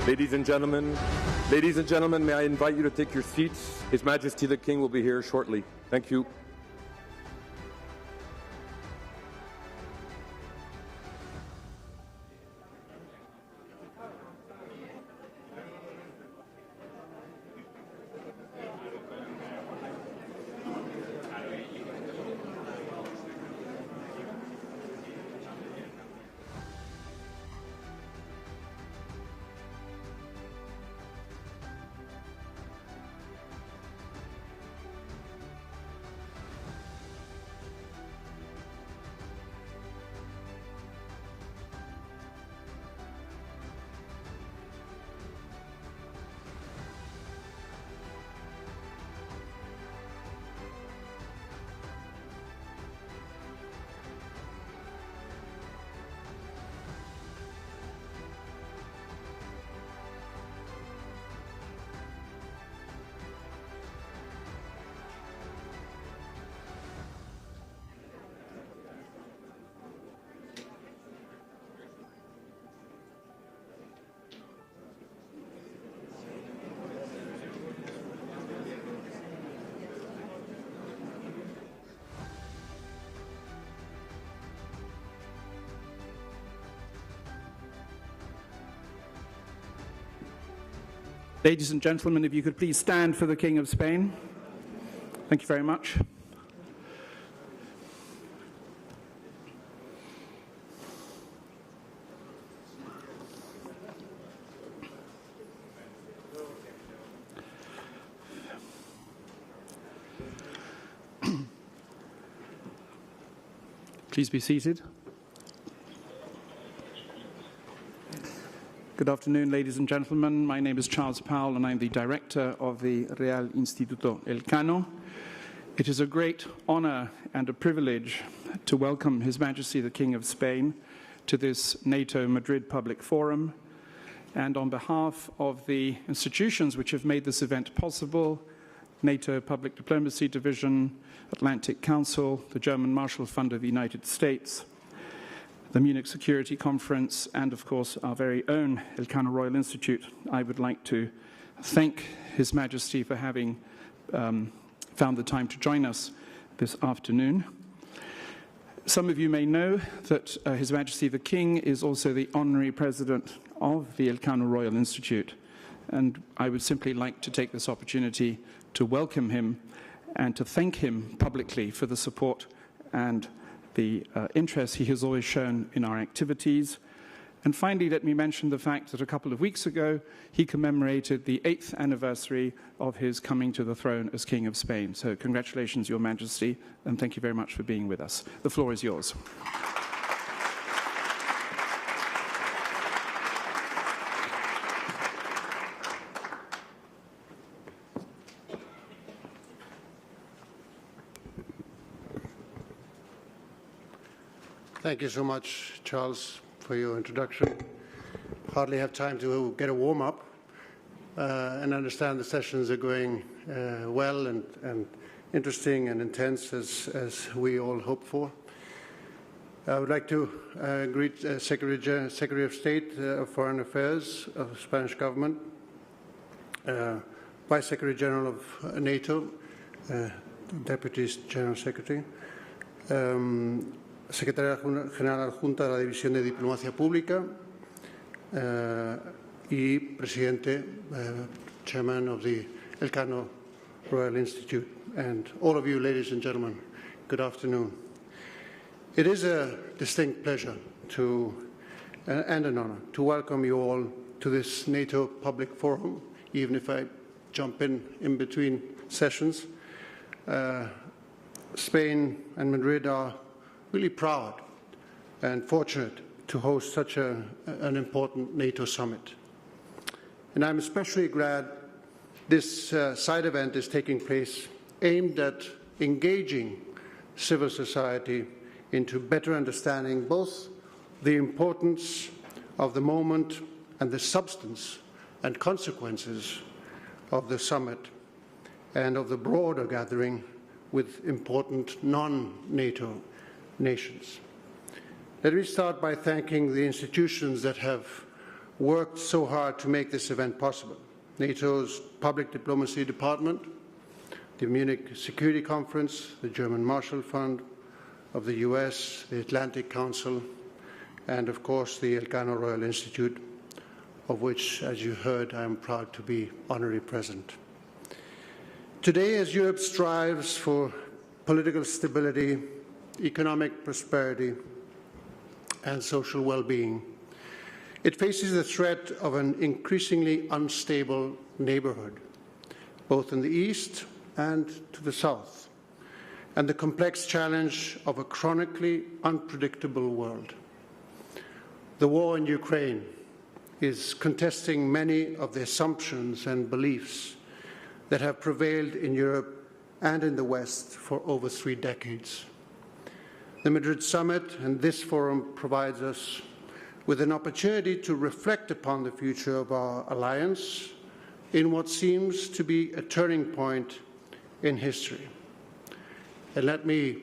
Ladies and gentlemen, may I invite you to take your seats? His Majesty the King will be here shortly. Thank you. Ladies and gentlemen, if you could please stand for the King of Spain. Thank you very much. Please be seated. Good afternoon, ladies and gentlemen. My name is Charles Powell, and I'm the director of the Real Instituto Elcano. It is a great honor and a privilege to welcome His Majesty the King of Spain to this NATO Madrid Public Forum. And on behalf of the institutions which have made this event possible, NATO Public Diplomacy Division, Atlantic Council, the German Marshall Fund of the United States, the Munich Security Conference, and of course our very own Elcano Royal Institute, I would like to thank His Majesty for having found the time to join us this afternoon. Some of you may know that His Majesty the King is also the honorary president of the Elcano Royal Institute, and I would simply like to take this opportunity to welcome him and to thank him publicly for the support and the interest he has always shown in our activities. And finally, let me mention the fact that a couple of weeks ago, he commemorated the 8th anniversary of his coming to the throne as King of Spain. So congratulations, Your Majesty, and thank you very much for being with us. The floor is yours. Thank you so much, Charles, for your introduction. Hardly have time to get a warm-up and understand the sessions are going well and interesting and intense as we all hope for. I would like to greet Secretary of State of Foreign Affairs of the Spanish government, Vice Secretary General of NATO, Deputy General Secretary, Secretaria General Adjunta de la División de Diplomacia Pública y Presidente, Chairman of the Elcano Royal Institute, and all of you, ladies and gentlemen, good afternoon. It is a distinct pleasure and an honor to welcome you all to this NATO Public Forum, even if I jump in between sessions. Spain and Madrid are really proud and fortunate to host such an important NATO summit. And I'm especially glad this side event is taking place aimed at engaging civil society into better understanding both the importance of the moment and the substance and consequences of the summit and of the broader gathering with important non-NATO nations. Let me start by thanking the institutions that have worked so hard to make this event possible. NATO's Public Diplomacy Department, the Munich Security Conference, the German Marshall Fund of the US, the Atlantic Council, and of course the Elcano Royal Institute, of which, as you heard, I am proud to be honorary president. Today, as Europe strives for political stability, economic prosperity, and social well-being, it faces the threat of an increasingly unstable neighborhood, both in the east and to the south, and the complex challenge of a chronically unpredictable world. The war in Ukraine is contesting many of the assumptions and beliefs that have prevailed in Europe and in the West for over 3 decades. The Madrid summit and this forum provides us with an opportunity to reflect upon the future of our alliance in what seems to be a turning point in history. And let me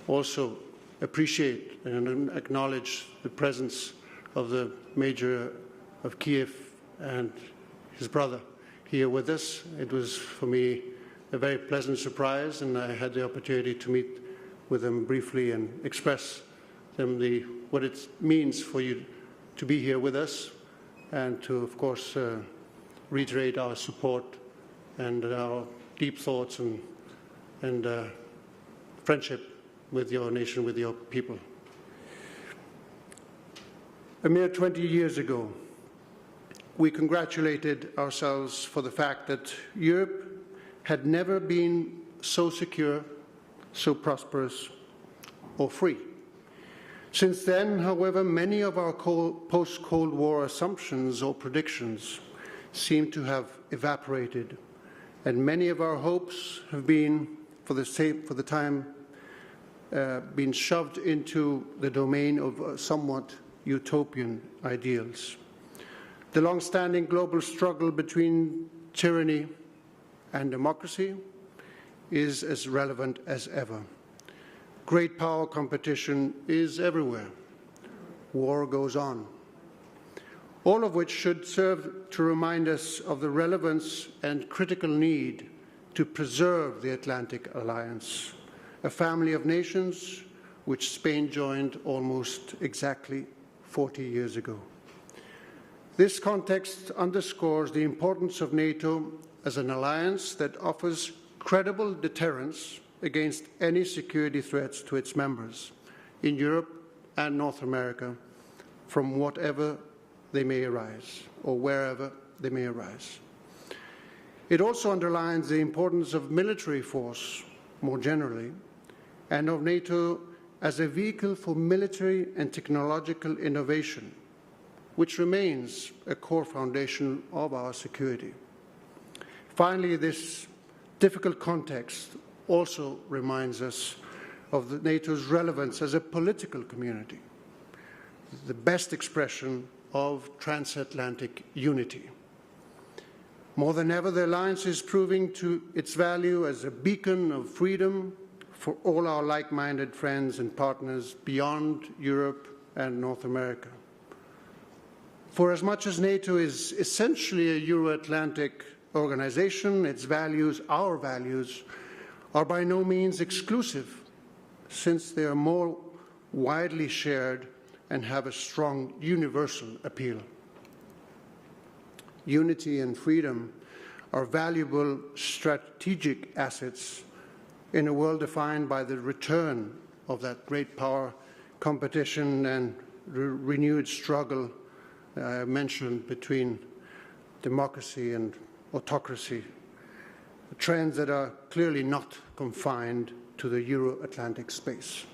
also appreciate and acknowledge the presence of the Major of Kiev and his brother here with us. It was, for me, a very pleasant surprise, and I had the opportunity to meet with them briefly and express them what it means for you to be here with us, and to, of course, reiterate our support and our deep thoughts and friendship with your nation, with your people. A mere 20 years ago, we congratulated ourselves for the fact that Europe had never been so secure, so prosperous, or free. Since then, however, many of our post-Cold War assumptions or predictions seem to have evaporated, and many of our hopes have been, for the time, been shoved into the domain of somewhat utopian ideals. The long-standing global struggle between tyranny and democracy is as relevant as ever. Great power competition is everywhere. War goes on. All of which should serve to remind us of the relevance and critical need to preserve the Atlantic Alliance, a family of nations which Spain joined almost exactly 40 years ago. This context underscores the importance of NATO as an alliance that offers credible deterrence against any security threats to its members in Europe and North America, from whatever they may arise, or wherever they may arise. It also underlines the importance of military force more generally, and of NATO as a vehicle for military and technological innovation, which remains a core foundation of our security. Finally, this difficult context also reminds us of NATO's relevance as a political community, the best expression of transatlantic unity. More than ever, the alliance is proving to its value as a beacon of freedom for all our like-minded friends and partners beyond Europe and North America. For as much as NATO is essentially a Euro-Atlantic organization, its values, our values, are by no means exclusive, since they are more widely shared and have a strong universal appeal. Unity and freedom are valuable strategic assets in a world defined by the return of that great power competition and renewed struggle I mentioned between democracy and autocracy, trends that are clearly not confined to the Euro-Atlantic space.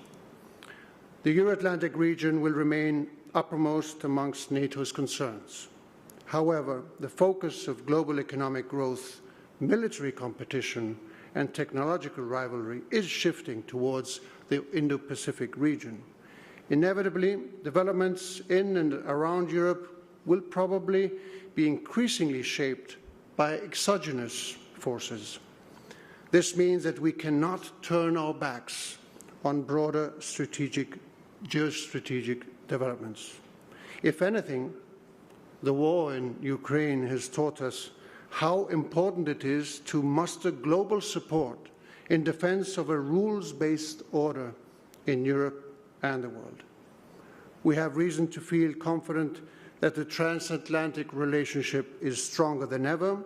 The Euro-Atlantic region will remain uppermost amongst NATO's concerns. However, the focus of global economic growth, military competition, and technological rivalry is shifting towards the Indo-Pacific region. Inevitably, developments in and around Europe will probably be increasingly shaped by exogenous forces. This means that we cannot turn our backs on broader geostrategic developments. If anything, the war in Ukraine has taught us how important it is to muster global support in defense of a rules-based order in Europe and the world. We have reason to feel confident that the transatlantic relationship is stronger than ever,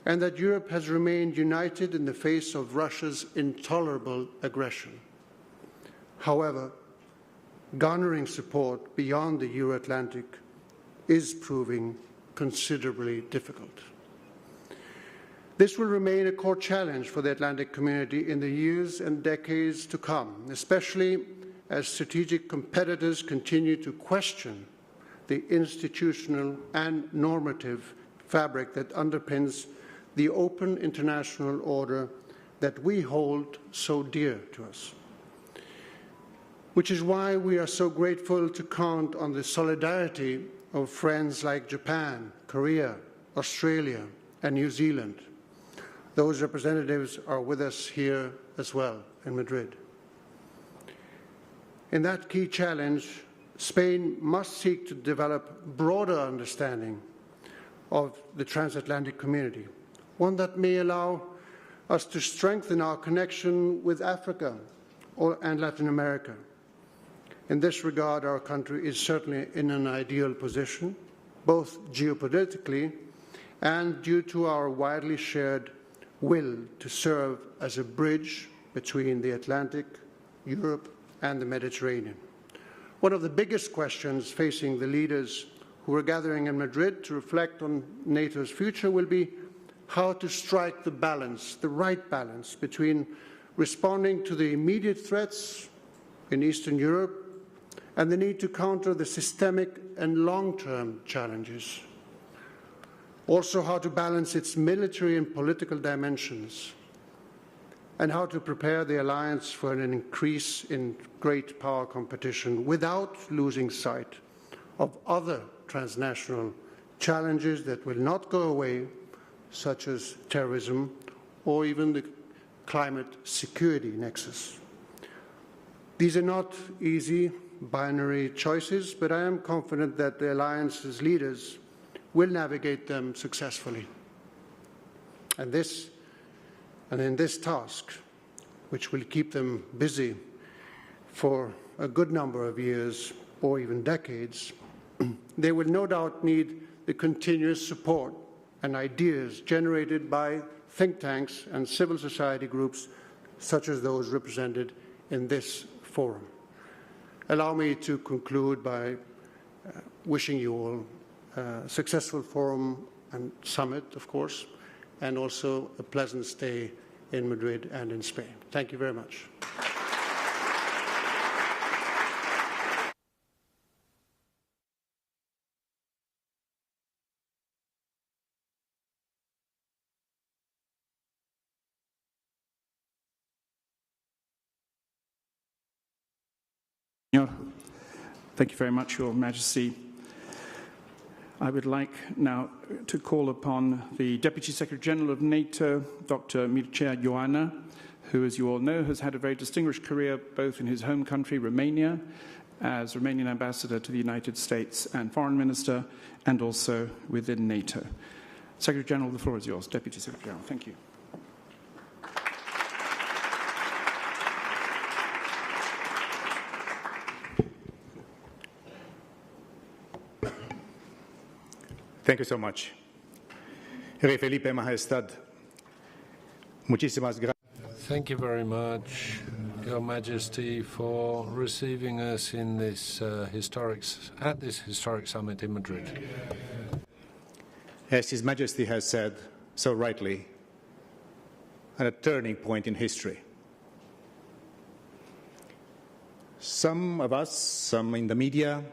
and that Europe has remained united in the face of Russia's intolerable aggression. However, garnering support beyond the Euro-Atlantic is proving considerably difficult. This will remain a core challenge for the Atlantic community in the years and decades to come, especially as strategic competitors continue to question the institutional and normative fabric that underpins the open international order that we hold so dear to us. Which is why we are so grateful to count on the solidarity of friends like Japan, Korea, Australia, and New Zealand. Those representatives are with us here as well in Madrid. In that key challenge, Spain must seek to develop broader understanding of the transatlantic community, one that may allow us to strengthen our connection with Africa and Latin America. In this regard, our country is certainly in an ideal position, both geopolitically and due to our widely shared will to serve as a bridge between the Atlantic, Europe, and the Mediterranean. One of the biggest questions facing the leaders who are gathering in Madrid to reflect on NATO's future will be how to strike the balance, the right balance, between responding to the immediate threats in Eastern Europe and the need to counter the systemic and long-term challenges. Also, how to balance its military and political dimensions, and how to prepare the alliance for an increase in great power competition without losing sight of other transnational challenges that will not go away, such as terrorism or even the climate security nexus. These are not easy binary choices, but I am confident that the alliance's leaders will navigate them successfully. And in this task, which will keep them busy for a good number of years or even decades, they will no doubt need the continuous support and ideas generated by think tanks and civil society groups such as those represented in this forum. Allow me to conclude by wishing you all a successful forum and summit, of course, and also a pleasant stay in Madrid and in Spain. Thank you very much. Thank you very much, Your Majesty. I would like now to call upon the Deputy Secretary-General of NATO, Dr. Mircea Geoană, who, as you all know, has had a very distinguished career both in his home country, Romania, as Romanian Ambassador to the United States and Foreign Minister, and also within NATO. Secretary-General, the floor is yours. Deputy Secretary-General, thank you. Thank you so much. Rey Felipe, Majestad, muchísimas gracias. Thank you very much, Your Majesty, for receiving us in this historic summit in Madrid. As His Majesty has said so rightly, at a turning point in history. Some of us, some in the media,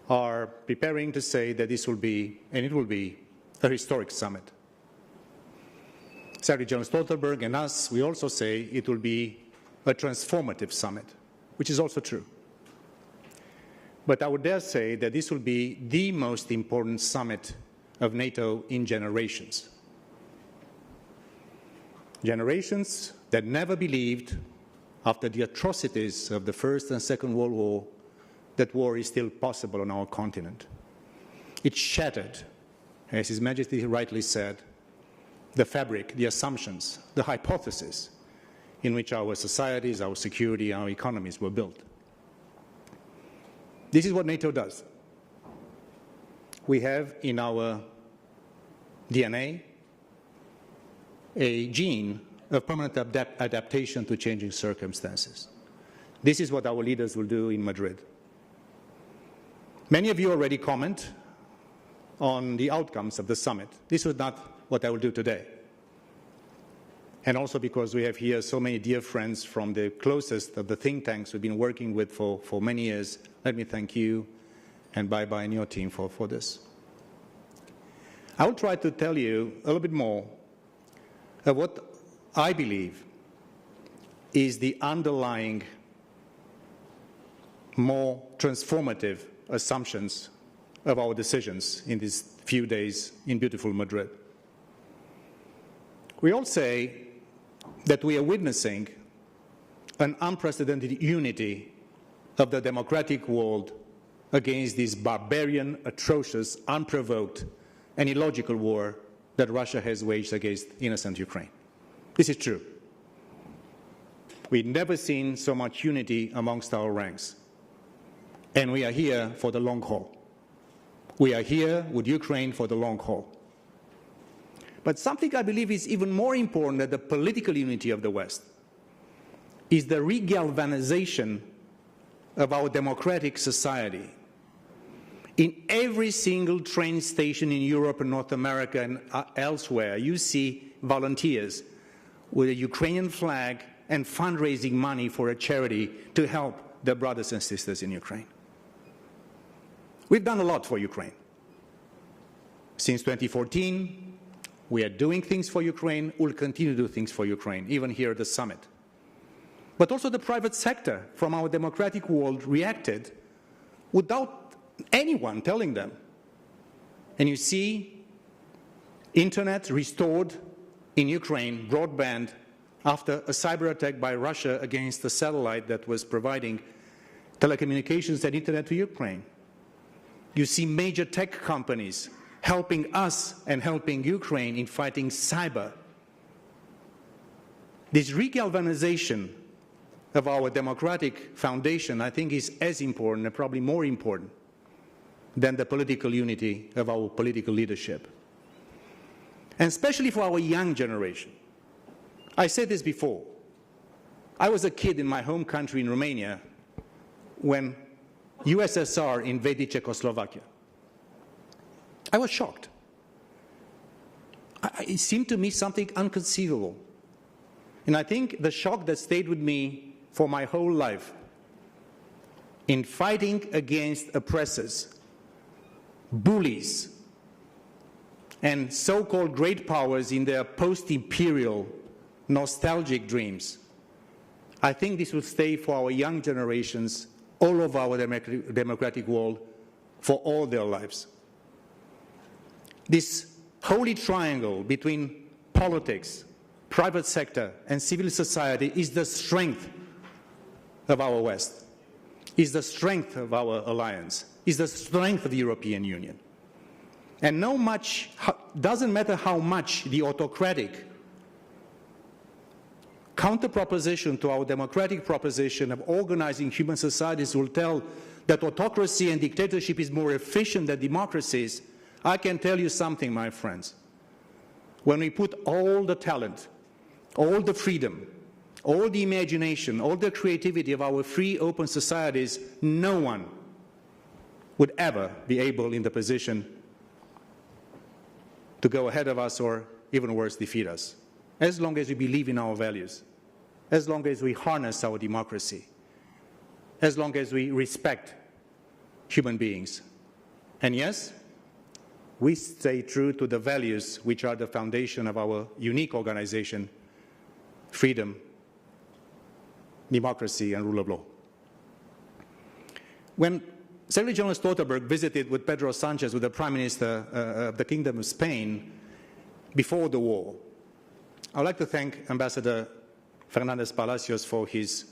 are preparing to say that this will be, and it will be, a historic summit. Secretary General Stoltenberg and us, we also say it will be a transformative summit, which is also true. But I would dare say that this will be the most important summit of NATO in generations. Generations that never believed, after the atrocities of the First and Second World War, that war is still possible on our continent. It shattered, as His Majesty rightly said, the fabric, the assumptions, the hypothesis in which our societies, our security, our economies were built. This is what NATO does. We have in our DNA a gene of permanent adaptation to changing circumstances. This is what our leaders will do in Madrid. Many of you already comment on the outcomes of the summit. This is not what I will do today. And also because we have here so many dear friends from the closest of the think tanks we've been working with for many years, let me thank you and Baiba and your team for this. I will try to tell you a little bit more of what I believe is the underlying, more transformative assumptions of our decisions in these few days in beautiful Madrid. We all say that we are witnessing an unprecedented unity of the democratic world against this barbarian, atrocious, unprovoked, and illogical war that Russia has waged against innocent Ukraine. This is true. We've never seen so much unity amongst our ranks. And we are here for the long haul. We are here with Ukraine for the long haul. But something I believe is even more important than the political unity of the West is the regalvanization of our democratic society. In every single train station in Europe and North America and elsewhere, you see volunteers with a Ukrainian flag and fundraising money for a charity to help their brothers and sisters in Ukraine. We've done a lot for Ukraine. Since 2014, we are doing things for Ukraine. We'll continue to do things for Ukraine, even here at the summit. But also the private sector from our democratic world reacted without anyone telling them. And you see internet restored in Ukraine, broadband, after a cyber attack by Russia against a satellite that was providing telecommunications and internet to Ukraine. You see major tech companies helping us and helping Ukraine in fighting cyber. This regalvanization of our democratic foundation, I think, is as important and probably more important than the political unity of our political leadership. And especially for our young generation. I said this before. I was a kid in my home country in Romania when USSR invaded Czechoslovakia. I was shocked. It seemed to me something inconceivable. And I think the shock that stayed with me for my whole life in fighting against oppressors, bullies, and so-called great powers in their post-imperial nostalgic dreams. I think this will stay for our young generations all over our democratic world for all their lives. This holy triangle between politics, private sector, and civil society is the strength of our West, is the strength of our alliance, is the strength of the European Union. And doesn't matter how much the autocratic counter-proposition to our democratic proposition of organizing human societies will tell that autocracy and dictatorship is more efficient than democracies. I can tell you something, my friends. When we put all the talent, all the freedom, all the imagination, all the creativity of our free, open societies, no one would ever be able in the position to go ahead of us or, even worse, defeat us. As long as we believe in our values, as long as we harness our democracy, as long as we respect human beings. And yes, we stay true to the values which are the foundation of our unique organization: freedom, democracy, and rule of law. When Secretary General Stoltenberg visited with Pedro Sanchez, with the Prime Minister of the Kingdom of Spain, before the war, I would like to thank Ambassador Fernandez Palacios for his,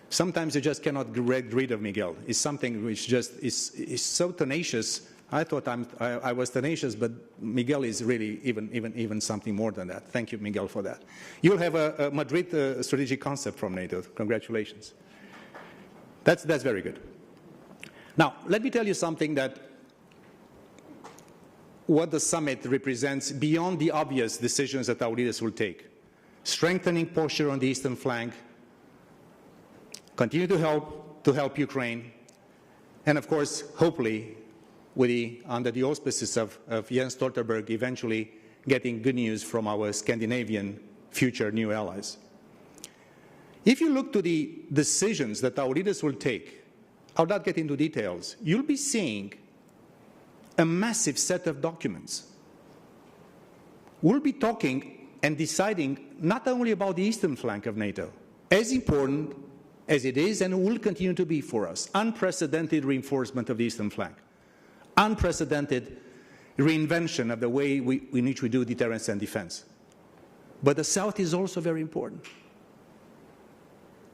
sometimes you just cannot get rid of Miguel. It's something which just is so tenacious I thought I was tenacious, but Miguel is really even something more than that. Thank you, Miguel, for that. You'll have a Madrid strategic concept from NATO. Congratulations. That's very good. Now, let me tell you something that what the summit represents beyond the obvious decisions that our leaders will take. Strengthening posture on the eastern flank, continue to help Ukraine, and of course, hopefully, under the auspices of Jens Stoltenberg, eventually getting good news from our Scandinavian future new allies. If you look to the decisions that our leaders will take, I'll not get into details, you'll be seeing a massive set of documents. We'll be talking and deciding not only about the eastern flank of NATO, as important as it is and will continue to be for us, unprecedented reinforcement of the eastern flank, unprecedented reinvention of the way in which we do deterrence and defense. But the south is also very important.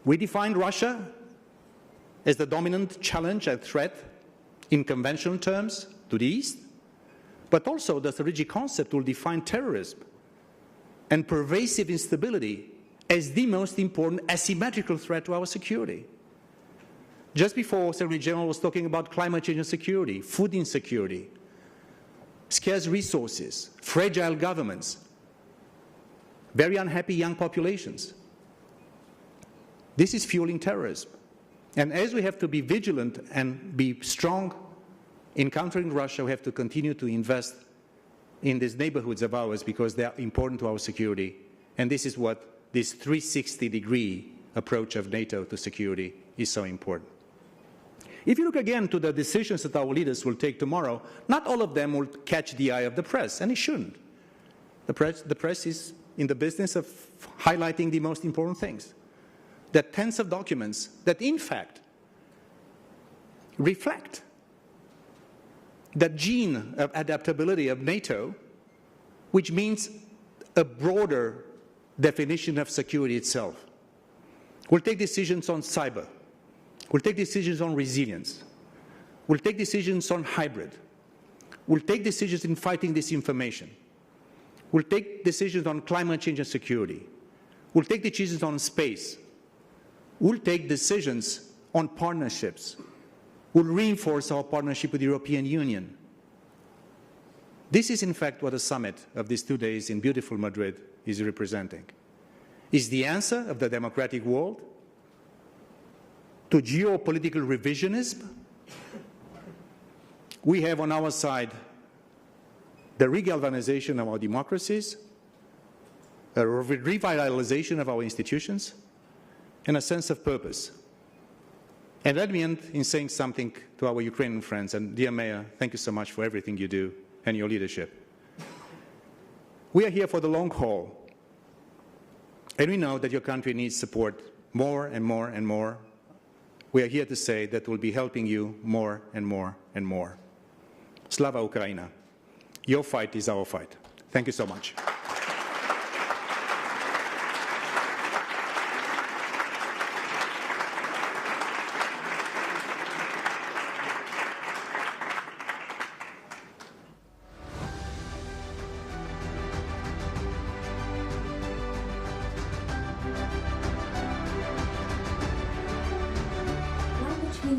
We defined Russia as the dominant challenge and threat in conventional terms to the east, but also the strategic concept will define terrorism and pervasive instability as the most important asymmetrical threat to our security. Just before, Secretary General was talking about climate change and security, food insecurity, scarce resources, fragile governments, very unhappy young populations. This is fueling terrorism. And as we have to be vigilant and be strong in countering Russia, we have to continue to invest in these neighborhoods of ours because they are important to our security. And this is what this 360-degree approach of NATO to security is so important. If you look again to the decisions that our leaders will take tomorrow, not all of them will catch the eye of the press, and it shouldn't. The press is in the business of highlighting the most important things. There are tens of documents that, in fact, reflect the gene of adaptability of NATO, which means a broader definition of security itself. We'll take decisions on cyber. We'll take decisions on resilience. We'll take decisions on hybrid. We'll take decisions in fighting disinformation. We'll take decisions on climate change and security. We'll take decisions on space. We'll take decisions on partnerships. We'll reinforce our partnership with the European Union. This is, in fact, what the summit of these 2 days in beautiful Madrid is representing. Is the answer of the democratic world to geopolitical revisionism. We have on our side the regalvanization of our democracies, a revitalization of our institutions, and a sense of purpose. And let me end in saying something to our Ukrainian friends. And dear Mayor, thank you so much for everything you do and your leadership. We are here for the long haul. And we know that your country needs support more and more and more. We are here to say that we'll be helping you more and more and more. Slava Ukraina. Your fight is our fight. Thank you so much.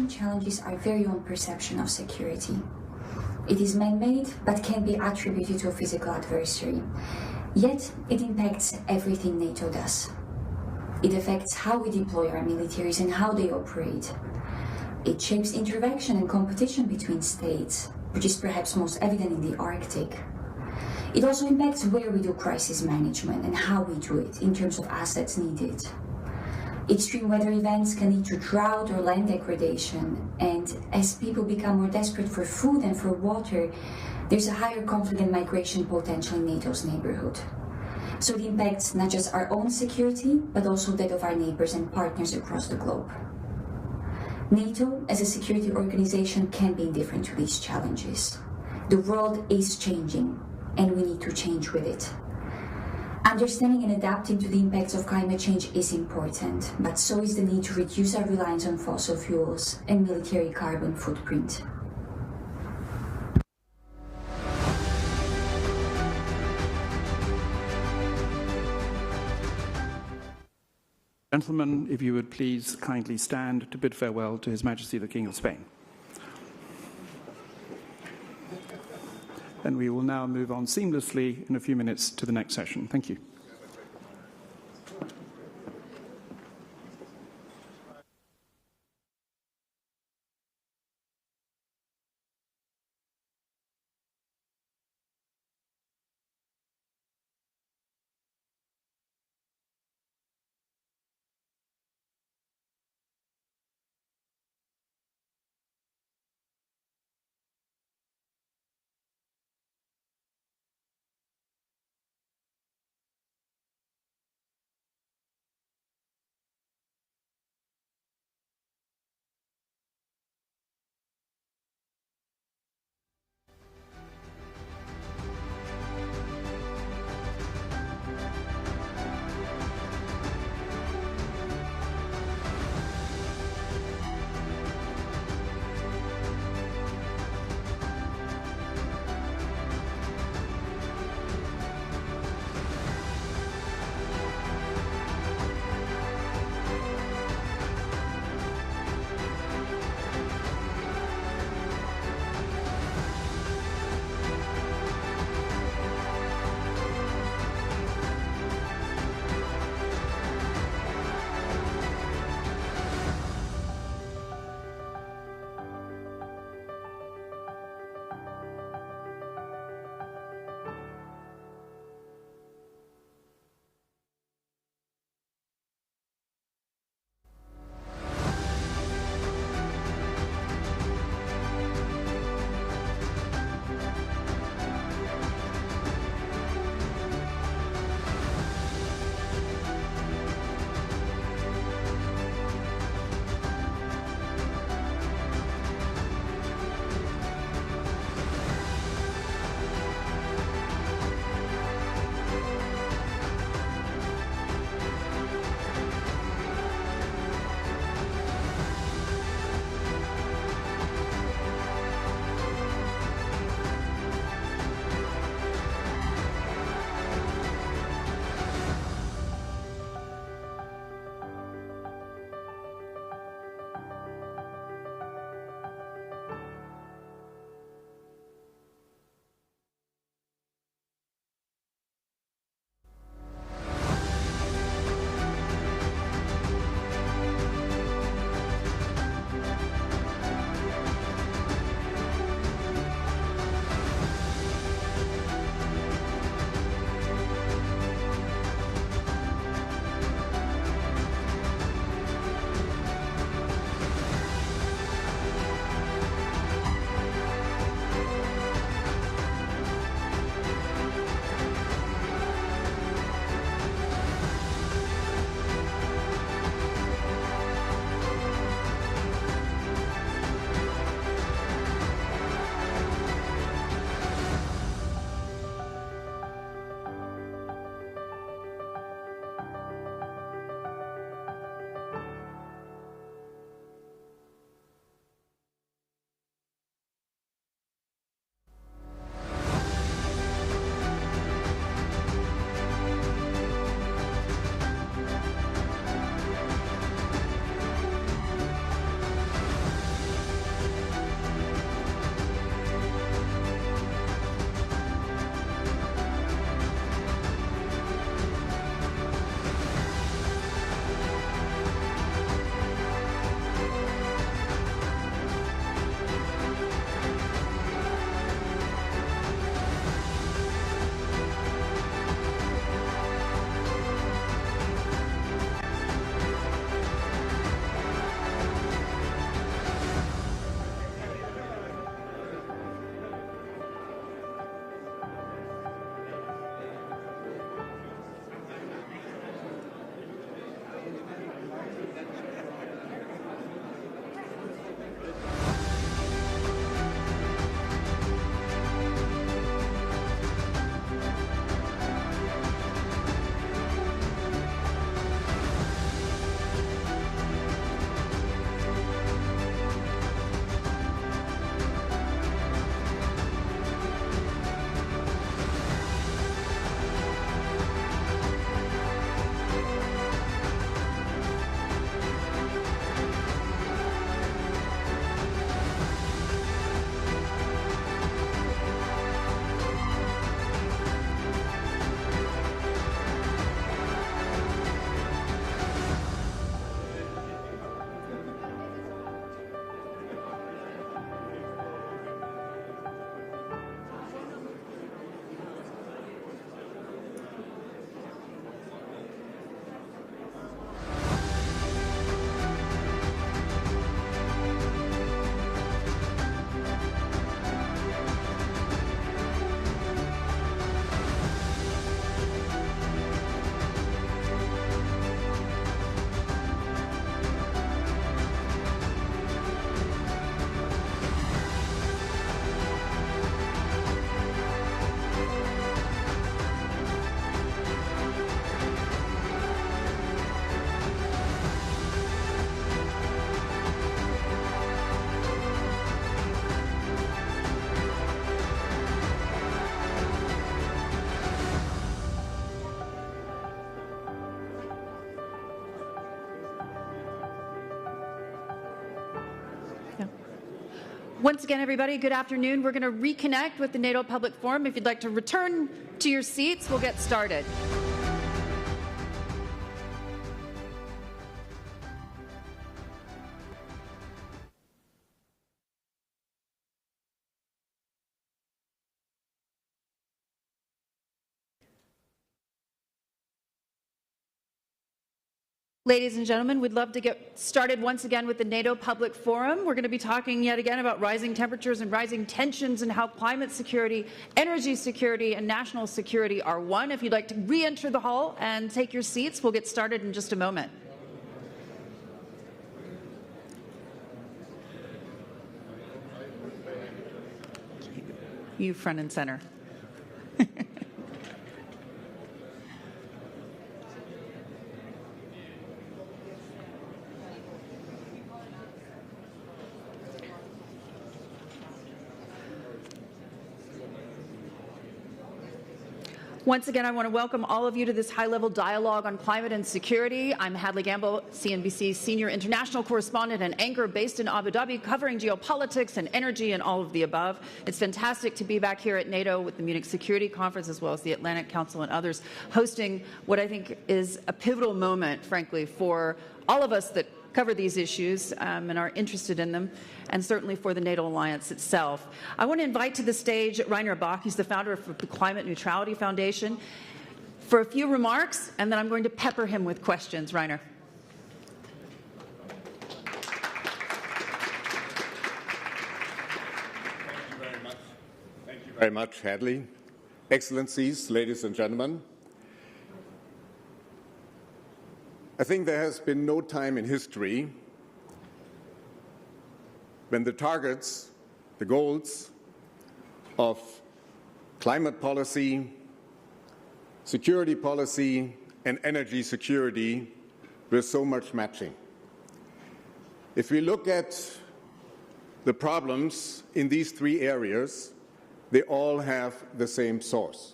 Challenges our very own perception of security. It is man-made, but can be attributed to a physical adversary. Yet, it impacts everything NATO does. It affects how we deploy our militaries and how they operate. It shapes interaction and competition between states, which is perhaps most evident in the Arctic. It also impacts where we do crisis management and how we do it in terms of assets needed. Extreme weather events can lead to drought or land degradation, and as people become more desperate for food and for water, there's a higher conflict and migration potential in NATO's neighborhood. So it impacts not just our own security, but also that of our neighbors and partners across the globe. NATO, as a security organization, can be indifferent to these challenges. The world is changing, and we need to change with it. Understanding and adapting to the impacts of climate change is important, but so is the need to reduce our reliance on fossil fuels and military carbon footprint. Gentlemen, if you would please kindly stand to bid farewell to His Majesty the King of Spain. And we will now move on seamlessly in a few minutes to the next session. Thank you. Once again, everybody, good afternoon. We're going to reconnect with the NATO Public Forum. If you'd like to return to your seats, we'll get started. Ladies and gentlemen, we'd love to get started once again with the NATO Public Forum. We're going to be talking yet again about rising temperatures and rising tensions and how climate security, energy security, and national security are one. If you'd like to re-enter the hall and take your seats, we'll get started in just a moment. You front and center. Once again, I want to welcome all of you to this high-level dialogue on climate and security. I'm Hadley Gamble, CNBC's senior international correspondent and anchor based in Abu Dhabi, covering geopolitics and energy and all of the above. It's fantastic to be back here at NATO with the Munich Security Conference, as well as the Atlantic Council and others, hosting what I think is a pivotal moment, frankly, for all of us that cover these issues and are interested in them, and certainly for the NATO alliance itself. I want to invite to the stage Rainer Baake. He's the founder of the Climate Neutrality Foundation, for a few remarks, and then I'm going to pepper him with questions. Rainer. Thank you very much. Thank you very much, Hadley. Excellencies, ladies and gentlemen. I think there has been no time in history when the targets, the goals of climate policy, security policy, and energy security were so much matching. If we look at the problems in these three areas, they all have the same source.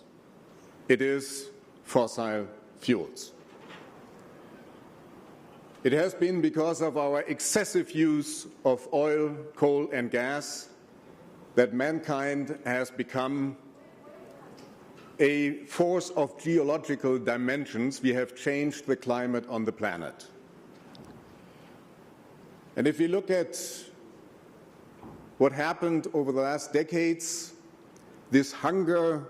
It is fossil fuels. It has been because of our excessive use of oil, coal, and gas that mankind has become a force of geological dimensions. We have changed the climate on the planet. And if we look at what happened over the last decades, this hunger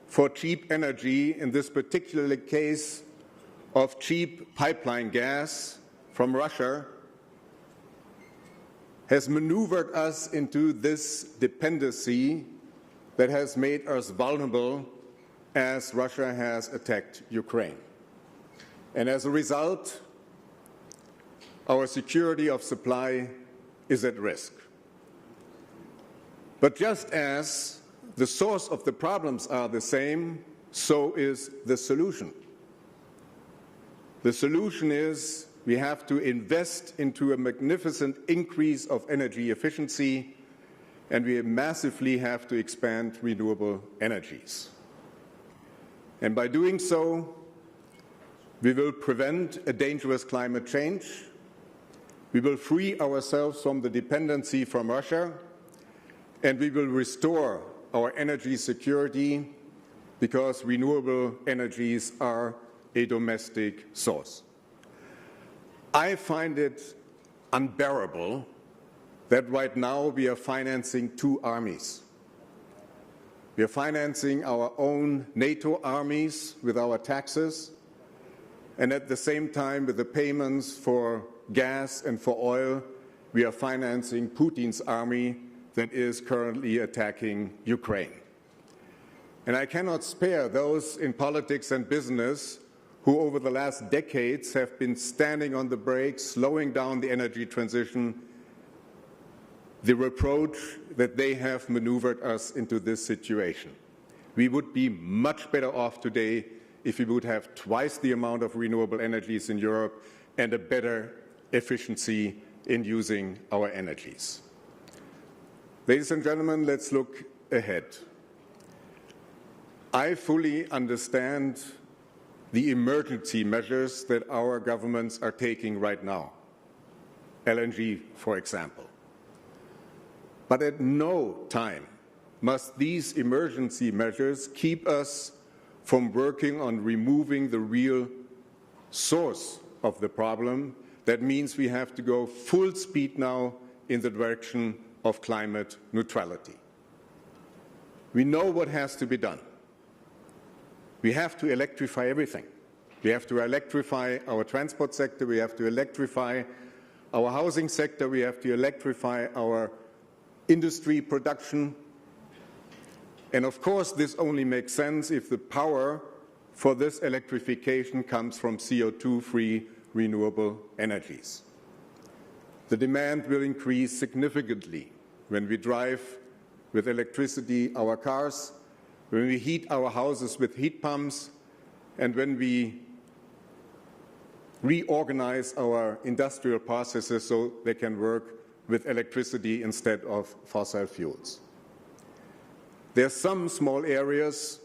for cheap energy, in this particular case of cheap pipeline gas from Russia, has maneuvered us into this dependency that has made us vulnerable as Russia has attacked Ukraine. And as a result, our security of supply is at risk. But just as the source of the problems are the same, so is the solution. The solution is we have to invest into a magnificent increase of energy efficiency, and we massively have to expand renewable energies. And by doing so, we will prevent a dangerous climate change, we will free ourselves from the dependency from Russia, and we will restore our energy security because renewable energies are a domestic source. I find it unbearable that right now we are financing two armies. We are financing our own NATO armies with our taxes, and at the same time, with the payments for gas and for oil, we are financing Putin's army that is currently attacking Ukraine. And I cannot spare those in politics and business who over the last decades have been standing on the brakes, slowing down the energy transition, the reproach that they have maneuvered us into this situation. We would be much better off today if we would have twice the amount of renewable energies in Europe and a better efficiency in using our energies. Ladies and gentlemen, let's look ahead. I fully understand the emergency measures that our governments are taking right now, LNG, for example. But at no time must these emergency measures keep us from working on removing the real source of the problem. That means we have to go full speed now in the direction of climate neutrality. We know what has to be done. We have to electrify everything. We have to electrify our transport sector, we have to electrify our housing sector, we have to electrify our industry production. And of course, this only makes sense if the power for this electrification comes from CO2-free renewable energies. The demand will increase significantly when we drive with electricity our cars, when we heat our houses with heat pumps, and when we reorganize our industrial processes so they can work with electricity instead of fossil fuels. There are some small areas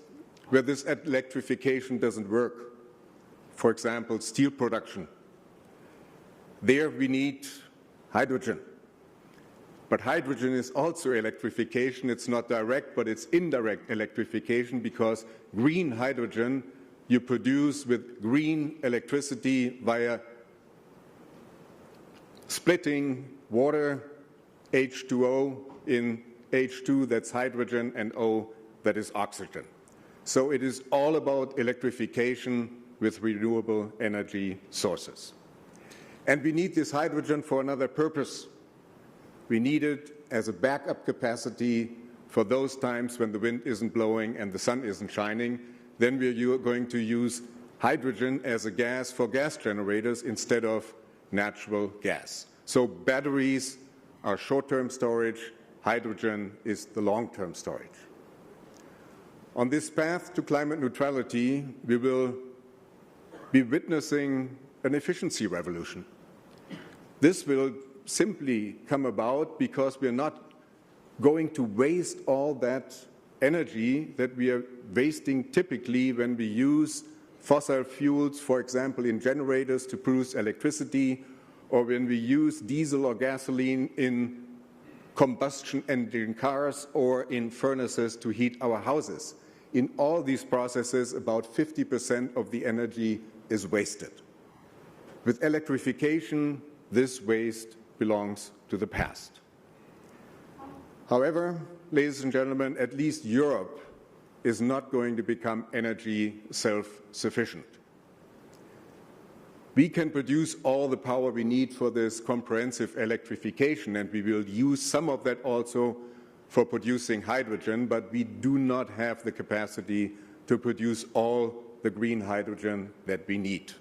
where this electrification doesn't work. For example, steel production. There we need hydrogen. But hydrogen is also electrification. It's not direct, but it's indirect electrification, because green hydrogen you produce with green electricity via splitting water, H2O, in H2, that's hydrogen, and O, that is oxygen. So it is all about electrification with renewable energy sources. And we need this hydrogen for another purpose. We need it as a backup capacity for those times when the wind isn't blowing and the sun isn't shining. Then we're going to use hydrogen as a gas for gas generators instead of natural gas. So batteries are short-term storage, hydrogen is the long-term storage. On this path to climate neutrality, we will be witnessing an efficiency revolution. This will simply come about because we are not going to waste all that energy that we are wasting typically when we use fossil fuels, for example, in generators to produce electricity, or when we use diesel or gasoline in combustion engine cars or in furnaces to heat our houses. In all these processes, about 50% of the energy is wasted. With electrification, this waste belongs to the past. However, ladies and gentlemen, at least Europe is not going to become energy self-sufficient. We can produce all the power we need for this comprehensive electrification, and we will use some of that also for producing hydrogen, but we do not have the capacity to produce all the green hydrogen that we need.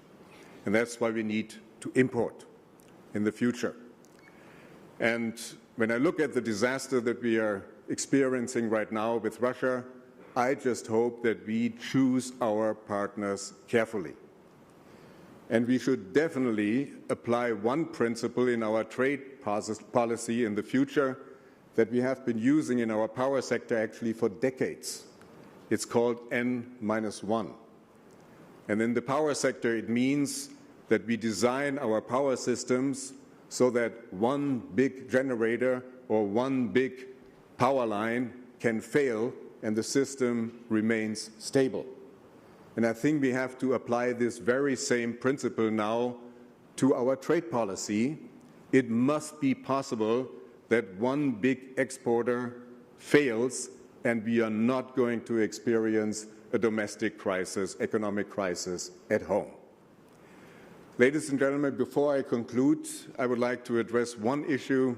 And that's why we need to import in the future. And when I look at the disaster that we are experiencing right now with Russia, I just hope that we choose our partners carefully. And we should definitely apply one principle in our trade policy in the future that we have been using in our power sector actually for decades. It's called N-1. And in the power sector, it means that we design our power systems so that one big generator or one big power line can fail and the system remains stable. And I think we have to apply this very same principle now to our trade policy. It must be possible that one big exporter fails and we are not going to experience a domestic crisis, economic crisis at home. Ladies and gentlemen, before I conclude, I would like to address one issue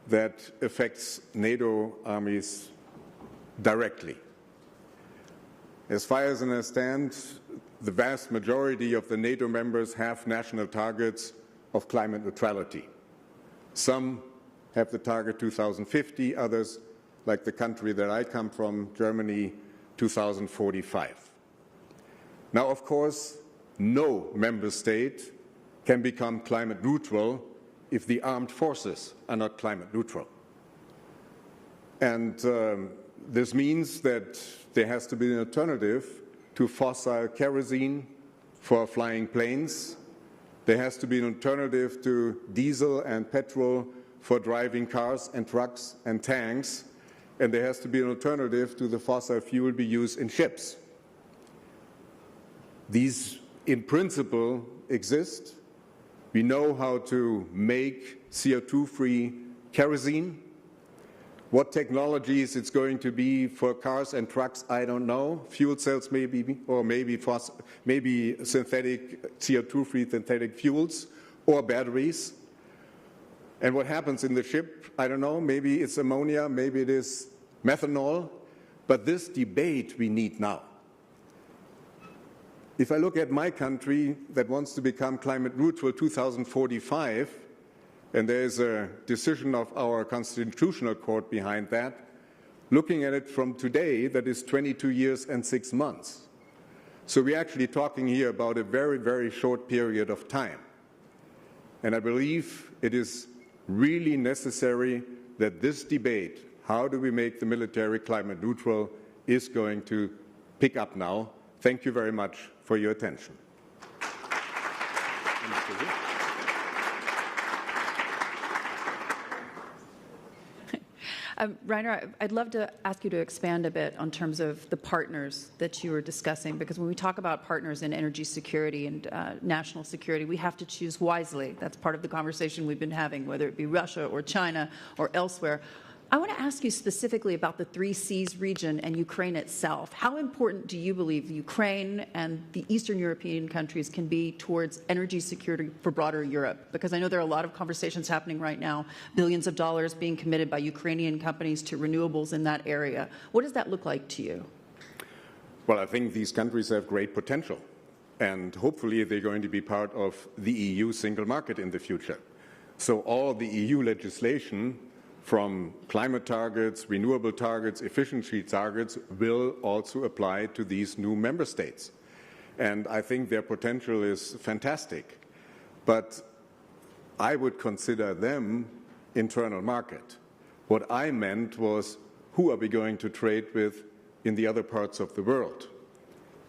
that affects NATO armies directly. As far as I understand, the vast majority of the NATO members have national targets of climate neutrality. Some have the target 2050, others, like the country that I come from, Germany, 2045. Now, of course, no member state can become climate neutral if the armed forces are not climate neutral. And this means that there has to be an alternative to fossil kerosene for flying planes. There has to be an alternative to diesel and petrol for driving cars and trucks and tanks, and there has to be an alternative to the fossil fuel we use in ships. These, in principle, exist. We know how to make CO2-free kerosene. What technologies it's going to be for cars and trucks, I don't know. Fuel cells maybe, or maybe synthetic, CO2-free synthetic fuels, or batteries. And what happens in the ship, I don't know. Maybe it's ammonia, maybe it is methanol. But this debate we need now. If I look at my country that wants to become climate neutral 2045, and there is a decision of our Constitutional Court behind that, looking at it from today, that is 22 years and 6 months. So we're actually talking here about a very, very short period of time. And I believe it is really necessary that this debate, how do we make the military climate neutral, is going to pick up now. Thank you very much for your attention. Rainer, I'd love to ask you to expand a bit on terms of the partners that you were discussing, because when we talk about partners in energy security and national security, we have to choose wisely. That's part of the conversation we've been having, whether it be Russia or China or elsewhere. I want to ask you specifically about the 3 Seas region and Ukraine itself. How important do you believe Ukraine and the Eastern European countries can be towards energy security for broader Europe? Because I know there are a lot of conversations happening right now, billions of dollars being committed by Ukrainian companies to renewables in that area. What does that look like to you? Well, I think these countries have great potential, and hopefully they're going to be part of the EU single market in the future. So all the EU legislation, from climate targets, renewable targets, efficiency targets, will also apply to these new member states. And I think their potential is fantastic. But I would consider them internal market. What I meant was, who are we going to trade with in the other parts of the world?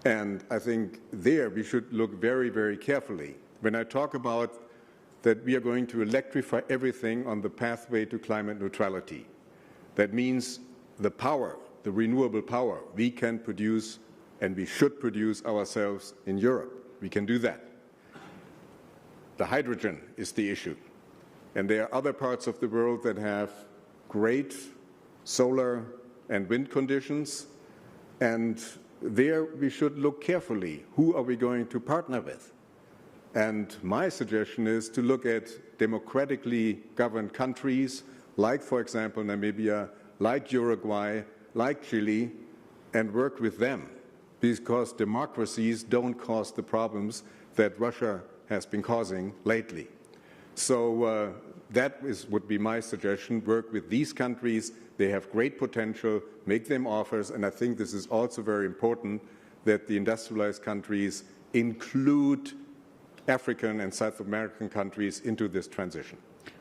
And I think there we should look very, very carefully. When I talk about that we are going to electrify everything on the pathway to climate neutrality. That means the power, the renewable power, we can produce and we should produce ourselves in Europe. We can do that. The hydrogen is the issue. And there are other parts of the world that have great solar and wind conditions. And there we should look carefully. Who are we going to partner with? And my suggestion is to look at democratically governed countries, like, for example, Namibia, like Uruguay, like Chile, and work with them, because democracies don't cause the problems that Russia has been causing lately. So that would be my suggestion. Work with these countries. They have great potential. Make them offers. And I think this is also very important that the industrialized countries include African and South American countries into this transition.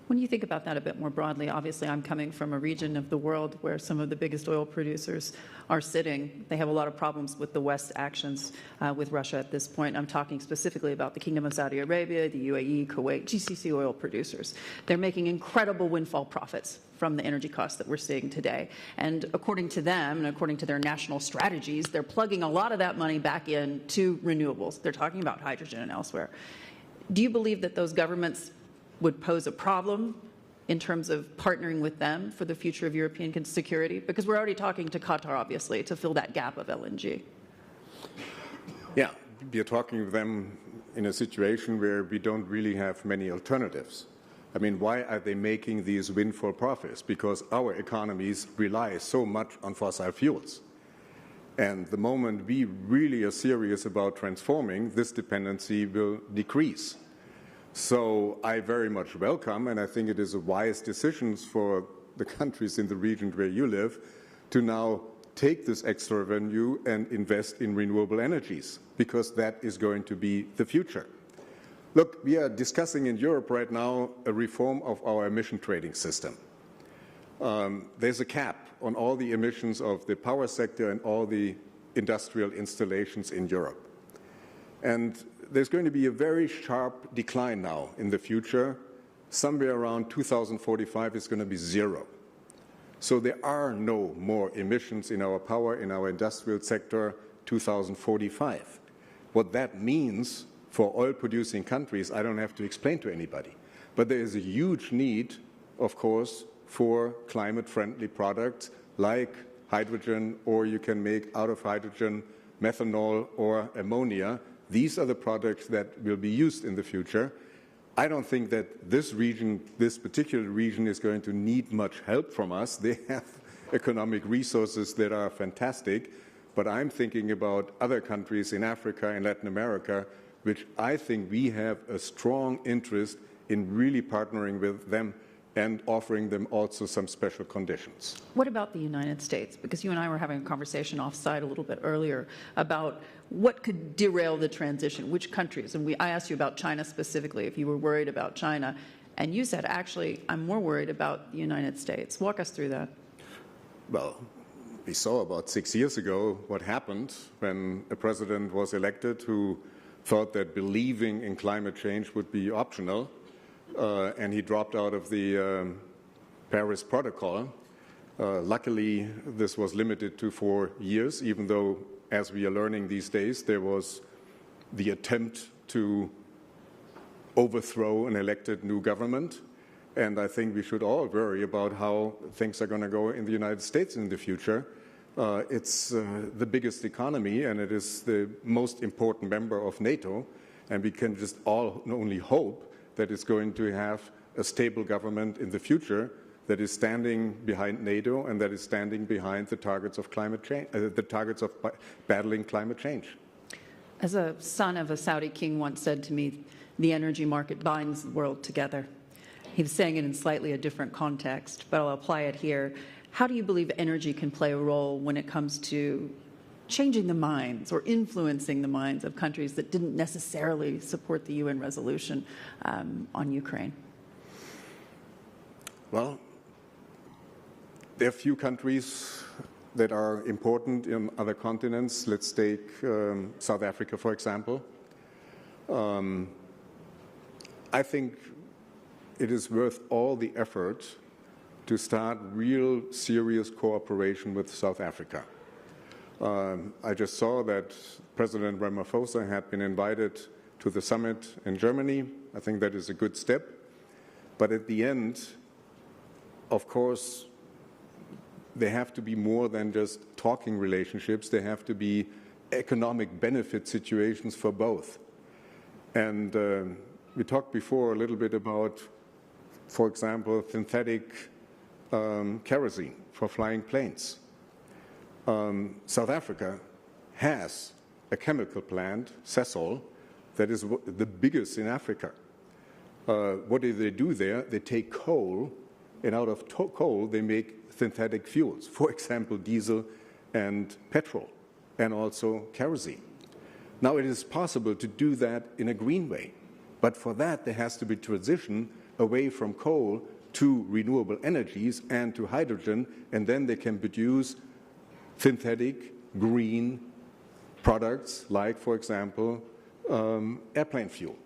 When you think about that a bit more broadly, obviously I'm coming from a region of the world where some of the biggest oil producers are sitting. They have a lot of problems with the West's actions with Russia at this point. I'm talking specifically about the Kingdom of Saudi Arabia, the UAE, Kuwait, GCC oil producers. They're making incredible windfall profits from the energy costs that we're seeing today. And according to them, and according to their national strategies, they're plugging a lot of that money back into renewables. They're talking about hydrogen and elsewhere. Do you believe that those governments would pose a problem in terms of partnering with them for the future of European security? Because we're already talking to Qatar, obviously, to fill that gap of LNG. Yeah, we are talking with them in a situation where we don't really have many alternatives. I mean, why are they making these windfall profits? Because our economies rely so much on fossil fuels. And the moment we really are serious about transforming, this dependency will decrease. So I very much welcome, and I think it is a wise decision for the countries in the region where you live, to now take this extra revenue and invest in renewable energies, because that is going to be the future. Look, we are discussing in Europe right now a reform of our emission trading system. There's a cap on all the emissions of the power sector and all the industrial installations in Europe. And there's going to be a very sharp decline now in the future somewhere around 2045 is going to be zero. So there are no more emissions in our power, in our industrial sector, 2045. What that means for oil-producing countries, I don't have to explain to anybody. But there is a huge need, of course, for climate-friendly products like hydrogen, or you can make out of hydrogen methanol or ammonia. These are the products that will be used in the future. I don't think that this region, this particular region, is going to need much help from us. They have economic resources that are fantastic, but I'm thinking about other countries in Africa and Latin America, which I think we have a strong interest in really partnering with them and offering them also some special conditions. What about the United States? Because you and I were having a conversation offsite a little bit earlier about what could derail the transition, which countries, and I asked you about China specifically, if you were worried about China, and you said, actually, I'm more worried about the United States. Walk us through that. Well, we saw about 6 years ago what happened when a president was elected who thought that believing in climate change would be optional, and he dropped out of the Paris Protocol. Luckily, this was limited to 4 years, even though, as we are learning these days, there was the attempt to overthrow an elected new government. And I think we should all worry about how things are going to go in the United States in the future. It's the biggest economy, and it is the most important member of NATO, and we can just all only hope that it's going to have a stable government in the future that is standing behind NATO and that is standing behind the targets of climate change, the targets of battling climate change. As a son of a Saudi king once said to me, the energy market binds the world together. He was saying it in slightly a different context, but I'll apply it here. How do you believe energy can play a role when it comes to changing the minds or influencing the minds of countries that didn't necessarily support the UN resolution on Ukraine? Well, there are few countries that are important in other continents. Let's take South Africa, for example. I think it is worth all the effort to start real serious cooperation with South Africa. I just saw that President Ramaphosa had been invited to the summit in Germany. I think that is a good step. But at the end, of course, there have to be more than just talking relationships. There have to be economic benefit situations for both. And we talked before a little bit about, for example, synthetic kerosene for flying planes. South Africa has a chemical plant, Sasol, that is the biggest in Africa. What do they do there? They take coal, and out of coal they make synthetic fuels, for example, diesel and petrol, and also kerosene. Now, it is possible to do that in a green way, but for that there has to be transition away from coal to renewable energies and to hydrogen, and then they can produce synthetic green products like, for example, airplane fuel.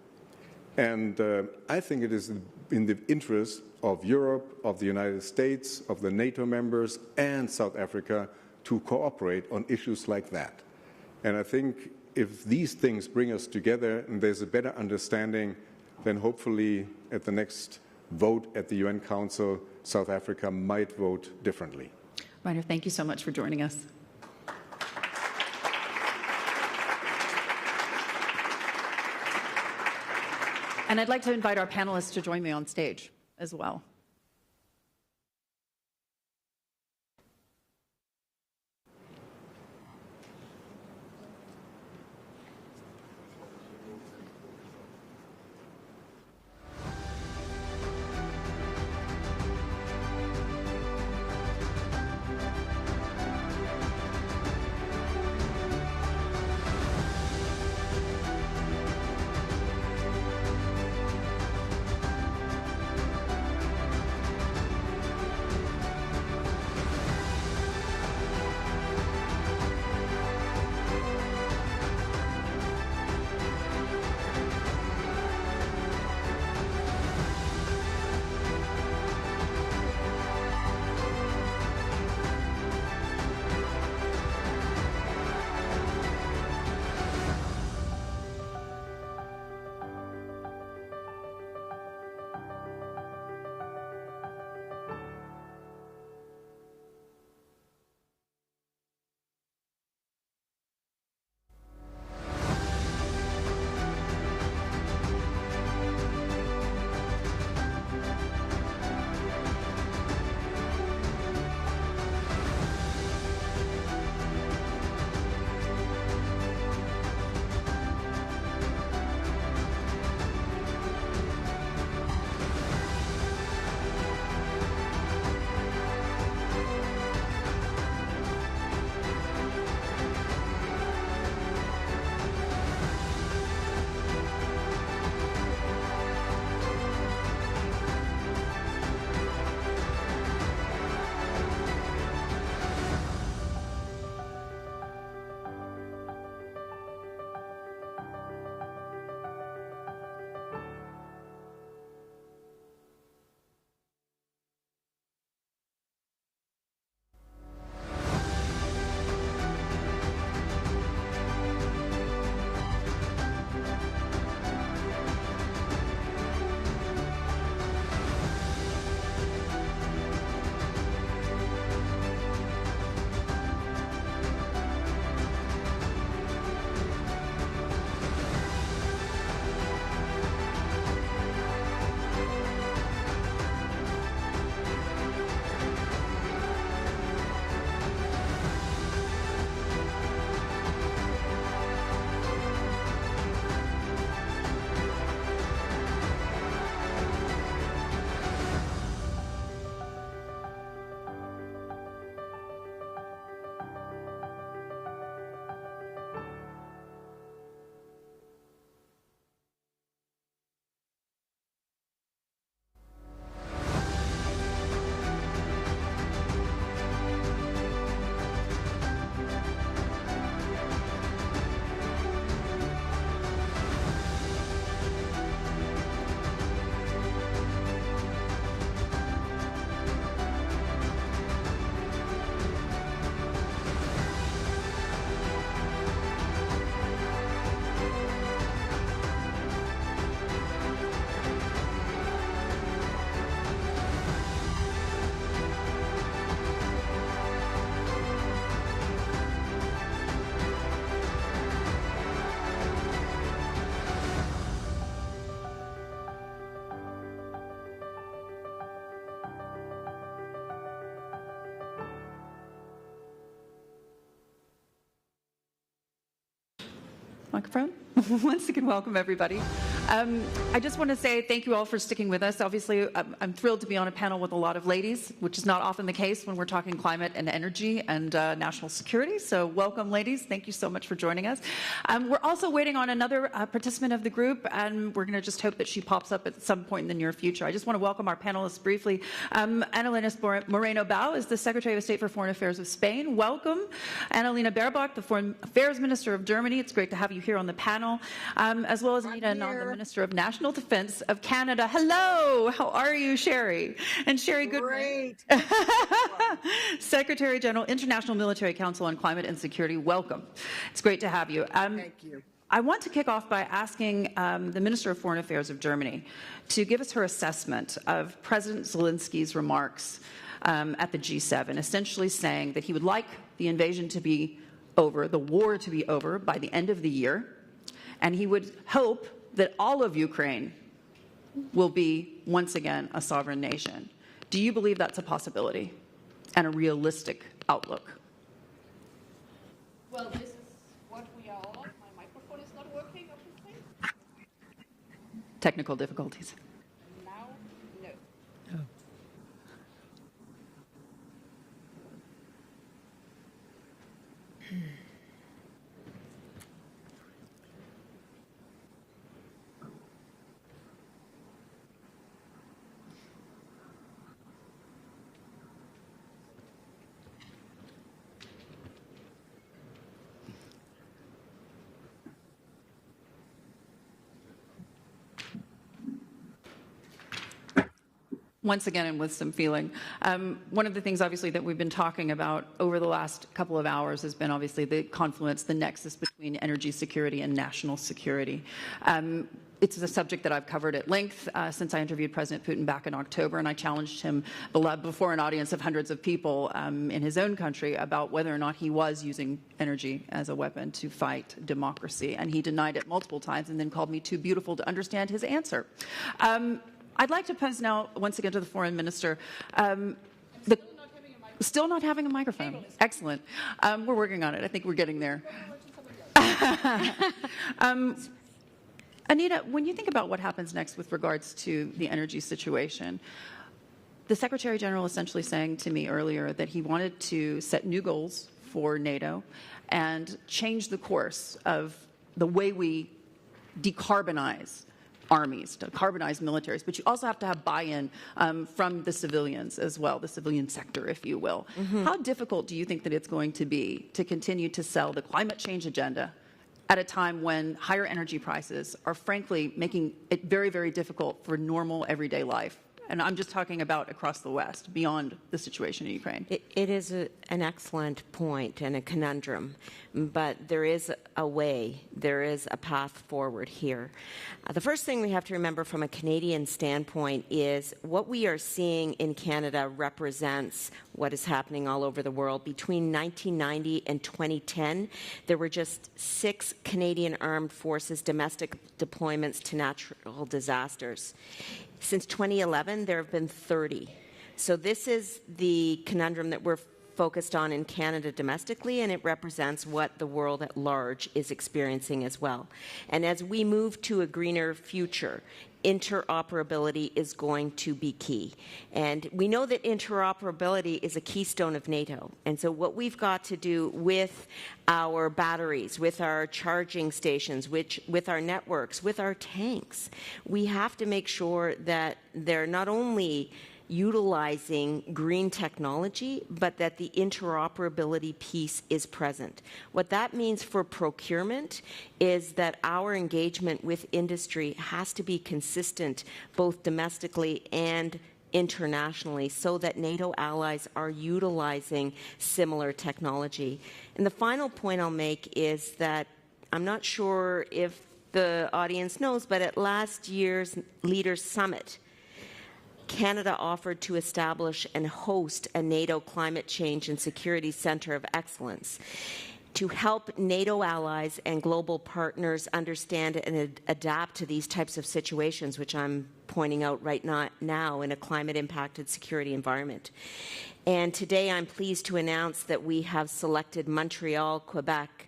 And I think it is in the interest of Europe, of the United States, of the NATO members, and South Africa to cooperate on issues like that. And I think if these things bring us together and there's a better understanding, then hopefully at the next vote at the UN Council, South Africa might vote differently. Reiner, thank you so much for joining us. And I'd like to invite our panelists to join me on stage as well. Microphone. Once again, welcome everybody. I just want to say thank you all for sticking with us. Obviously, I'm thrilled to be on a panel with a lot of ladies, which is not often the case when we're talking climate and energy and national security. So welcome, ladies. Thank you so much for joining us. We're also waiting on another participant of the group, and we're going to just hope that she pops up at some point in the near future. I just want to welcome our panelists briefly. Annalena Moreno-Bau is the Secretary of State for Foreign Affairs of Spain. Welcome. Annalena Baerbock, the Foreign Affairs Minister of Germany. It's great to have you here on the panel. As well as Anita Anand, the Minister of National Defense of Canada. Hello, how are you, Sherry? And Sherry Goodman, Secretary General, International Military Council on Climate and Security. Welcome. It's great to have you. Thank you. I want to kick off by asking the Minister of Foreign Affairs of Germany to give us her assessment of President Zelensky's remarks at the G7, essentially saying that he would like the invasion to be over, the war to be over by the end of the year, and he would hope that all of Ukraine will be, once again, a sovereign nation. Do you believe that's a possibility and a realistic outlook? Well, this is what we are all. My microphone is not working, obviously. Technical difficulties. Now, no. Oh. Once again, and with some feeling. One of the things, obviously, that we've been talking about over the last couple of hours has been, obviously, the confluence, the nexus between energy security and national security. It's a subject that I've covered at length since I interviewed President Putin back in October, and I challenged him before an audience of hundreds of people in his own country about whether or not he was using energy as a weapon to fight democracy. And he denied it multiple times and then called me too beautiful to understand his answer. I'd like to pose now, once again, to the Foreign Minister. Still not having a microphone. Excellent. We're working on it. I think we're getting there. Anita, when you think about what happens next with regards to the energy situation, the Secretary General essentially saying to me earlier that he wanted to set new goals for NATO and change the course of the way we decarbonize armies, to carbonize militaries, but you also have to have buy-in from the civilians as well, the civilian sector, if you will. Mm-hmm. How difficult do you think that it's going to be to continue to sell the climate change agenda at a time when higher energy prices are frankly making it very, very difficult for normal everyday life? And I'm just talking about across the West, beyond the situation in Ukraine. It is an excellent point and a conundrum, but there is a way, there is a path forward here. The first thing we have to remember from a Canadian standpoint is what we are seeing in Canada represents what is happening all over the world. Between 1990 and 2010, there were just 6 Canadian Armed Forces domestic deployments to natural disasters. Since 2011, there have been 30. So this is the conundrum that we're focused on in Canada domestically, and it represents what the world at large is experiencing as well. And as we move to a greener future, interoperability is going to be key. And we know that interoperability is a keystone of NATO. And so what we've got to do with our batteries, with our charging stations, with our networks, with our tanks, we have to make sure that they're not only utilizing green technology, but that the interoperability piece is present. What that means for procurement is that our engagement with industry has to be consistent both domestically and internationally so that NATO allies are utilizing similar technology. And the final point I'll make is that I'm not sure if the audience knows, but at last year's Leaders Summit, Canada offered to establish and host a NATO Climate Change and Security Centre of Excellence to help NATO allies and global partners understand and adapt to these types of situations, which I'm pointing out right now in a climate-impacted security environment. And today I'm pleased to announce that we have selected Montreal, Quebec,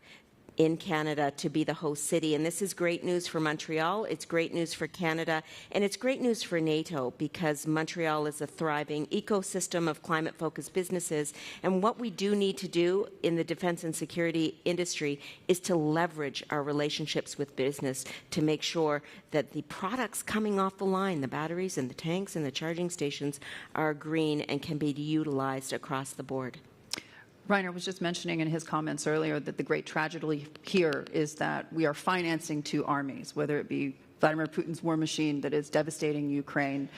in Canada to be the host city. And this is great news for Montreal, it's great news for Canada, and it's great news for NATO because Montreal is a thriving ecosystem of climate-focused businesses. And what we do need to do in the defense and security industry is to leverage our relationships with business to make sure that the products coming off the line, the batteries and the tanks and the charging stations, are green and can be utilized across the board. Reiner was just mentioning in his comments earlier that the great tragedy here is that we are financing two armies, whether it be Vladimir Putin's war machine that is devastating Ukraine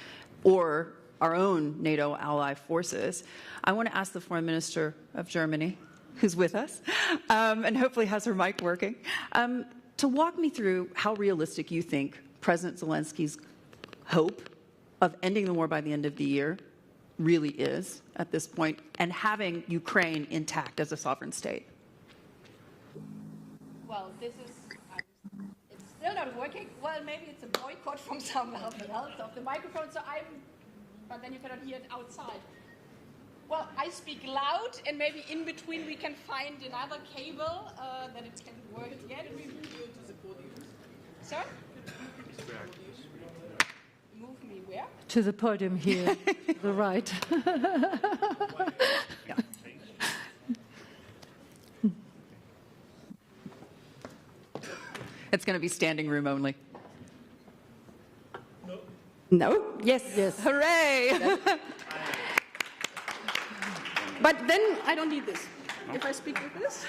or our own NATO ally forces. I want to ask the Foreign Minister of Germany, who's with us, and hopefully has her mic working, to walk me through how realistic you think President Zelensky's hope of ending the war by the end of the year really is at this point, and having Ukraine intact as a sovereign state? Well, this is, it's still not working. Well, maybe it's a boycott from someone else of the microphone, but then you cannot hear it outside. Well, I speak loud, and maybe in between we can find another cable that it can work again. Sir? Move me where? To the podium here, the right. Yeah. It's going to be standing room only. No? No? Yes. Yes. Hooray! But then I don't need this. If I speak with this?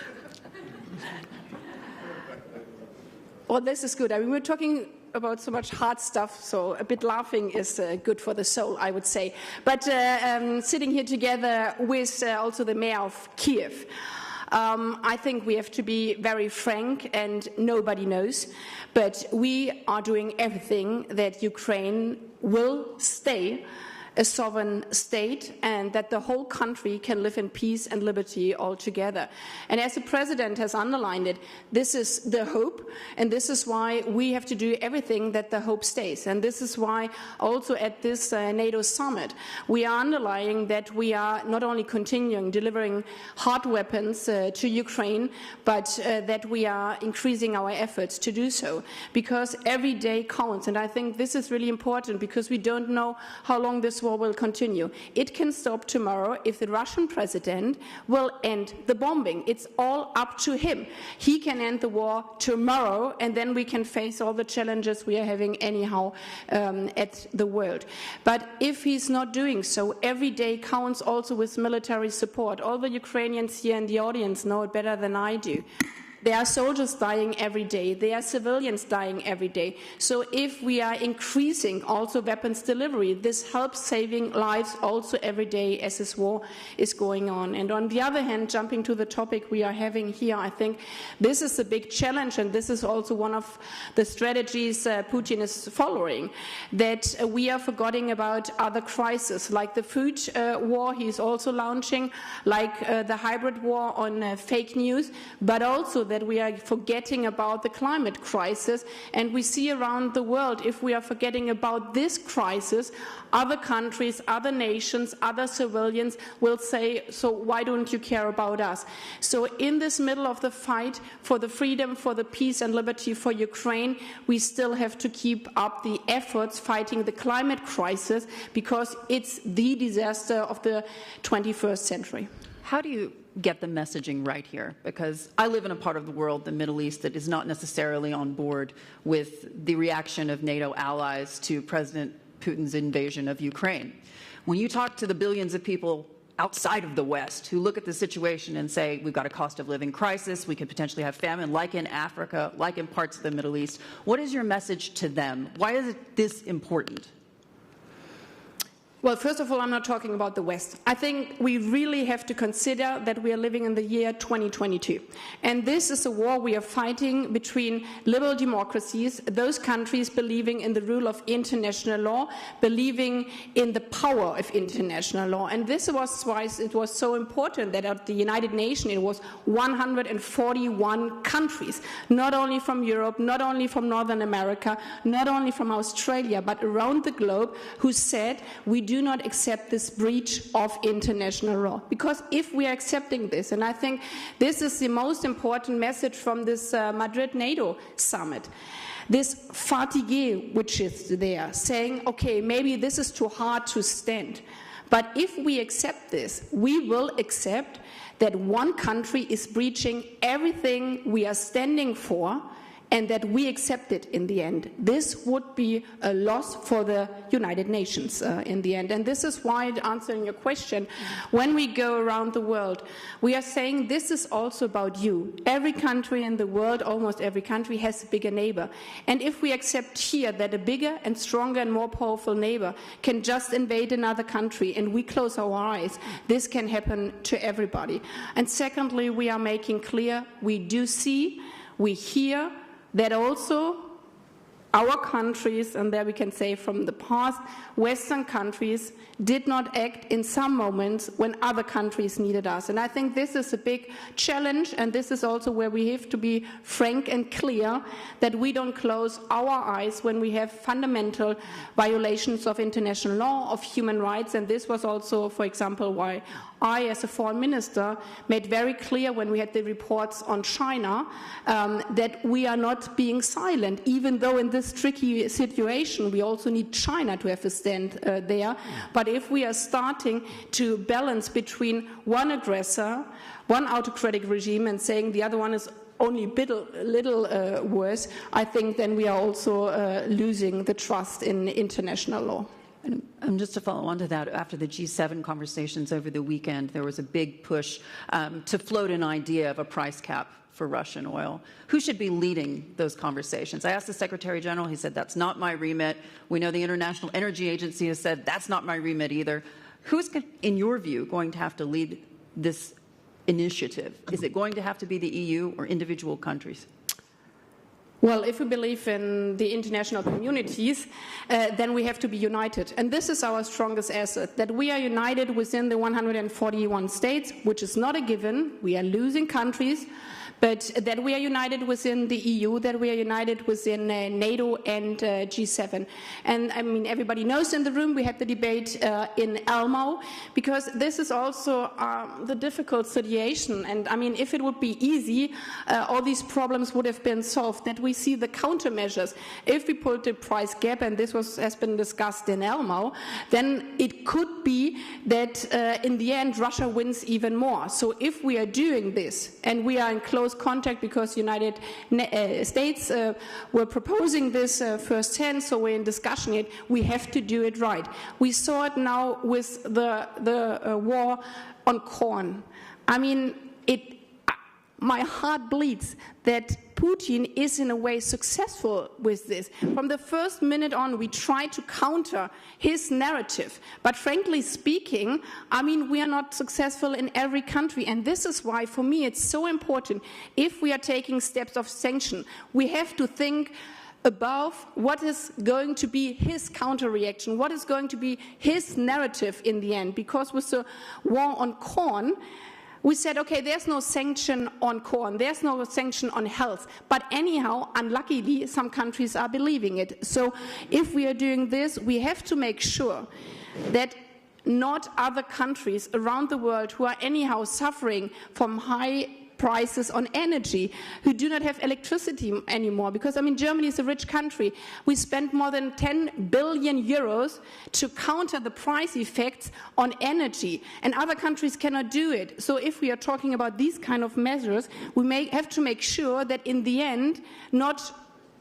Well, this is good. I mean, we're talking about so much hard stuff, so a bit laughing is good for the soul, I would say. But sitting here together with also the mayor of Kiev, I think we have to be very frank, and nobody knows, but we are doing everything that Ukraine will stay a sovereign state and that the whole country can live in peace and liberty all together. And as the President has underlined it, this is the hope, and this is why we have to do everything that the hope stays. And this is why also at this NATO summit, we are underlining that we are not only continuing delivering hard weapons to Ukraine, but that we are increasing our efforts to do so, because every day counts. And I think this is really important, because we don't know how long this war will continue. It can stop tomorrow if the Russian president will end the bombing. It's all up to him. He can end the war tomorrow, and then we can face all the challenges we are having anyhow at the world. But if he's not doing so, every day counts also with military support. All the Ukrainians here in the audience know it better than I do. There are soldiers dying every day. There are civilians dying every day. So if we are increasing also weapons delivery, this helps saving lives also every day as this war is going on. And on the other hand, jumping to the topic we are having here, I think this is a big challenge, and this is also one of the strategies Putin is following, that we are forgetting about other crises, like the food war he's also launching, like the hybrid war on fake news, but also that we are forgetting about the climate crisis. And we see around the world, if we are forgetting about this crisis, other countries, other nations, other civilians will say, so why don't you care about us? So in this middle of the fight for the freedom, for the peace and liberty for Ukraine, we still have to keep up the efforts fighting the climate crisis, because it's the disaster of the 21st century. How do you get the messaging right here? Because I live in a part of the world, the Middle East, that is not necessarily on board with the reaction of NATO allies to President Putin's invasion of Ukraine. When you talk to the billions of people outside of the West who look at the situation and say, we've got a cost of living crisis, we could potentially have famine, like in Africa, like in parts of the Middle East, what is your message to them? Why is this important? Well, first of all, I'm not talking about the West. I think we really have to consider that we are living in the year 2022. And this is a war we are fighting between liberal democracies, those countries believing in the rule of international law, believing in the power of international law. And this was why it was so important that at the United Nations it was 141 countries, not only from Europe, not only from Northern America, not only from Australia, but around the globe, who said we do do not accept this breach of international law. Because if we are accepting this, and I think this is the most important message from this Madrid NATO summit, this fatigue which is there, saying, okay, maybe this is too hard to stand. But if we accept this, we will accept that one country is breaching everything we are standing for, and that we accept it in the end. This would be a loss for the United Nations in the end. And this is why, answering your question, when we go around the world, we are saying this is also about you. Every country in the world, almost every country, has a bigger neighbor. And if we accept here that a bigger and stronger and more powerful neighbor can just invade another country and we close our eyes, this can happen to everybody. And secondly, we are making clear, we do see, we hear, that also our countries, and there we can say from the past, Western countries did not act in some moments when other countries needed us. And I think this is a big challenge, and this is also where we have to be frank and clear that we don't close our eyes when we have fundamental violations of international law, of human rights. And this was also, for example, why I, as a foreign minister, made very clear when we had the reports on China that we are not being silent, even though in this tricky situation we also need China to have a stand there. But if we are starting to balance between one aggressor, one autocratic regime, and saying the other one is only a little worse, I think then we are also losing the trust in international law. And just to follow on to that, after the G7 conversations over the weekend, there was a big push to float an idea of a price cap for Russian oil. Who should be leading those conversations? I asked the Secretary General, he said, that's not my remit. We know the International Energy Agency has said, that's not my remit either. Who's, in your view, going to have to lead this initiative? Is it going to have to be the EU or individual countries? Well, if we believe in the international communities, then we have to be united. And this is our strongest asset, that we are united within the 141 states, which is not a given. We are losing countries, but that we are united within the EU, that we are united within NATO and G7. And I mean, everybody knows in the room we had the debate in Elcano, because this is also the difficult situation. And I mean, if it would be easy, all these problems would have been solved. That we see the countermeasures. If we put the price gap, and this has been discussed in Elcano, then it could be that in the end Russia wins even more. So if we are doing this, and we are in close contact, because United States were proposing this firsthand, so we're in discussion it, we have to do it right. We saw it now with the war on corn. I mean, my heart bleeds that Putin is in a way successful with this. From the first minute on, we try to counter his narrative. But frankly speaking, I mean, we are not successful in every country. And this is why, for me, it's so important. If we are taking steps of sanction, we have to think above what is going to be his counter-reaction, what is going to be his narrative in the end. Because with the war on corn, we said, okay, there's no sanction on corn, there's no sanction on health, but anyhow, unluckily, some countries are believing it. So if we are doing this, we have to make sure that not other countries around the world who are anyhow suffering from high prices on energy, who do not have electricity anymore, because I mean Germany is a rich country. We spent more than 10 billion euros to counter the price effects on energy, and other countries cannot do it. So if we are talking about these kind of measures, we have to make sure that in the end, not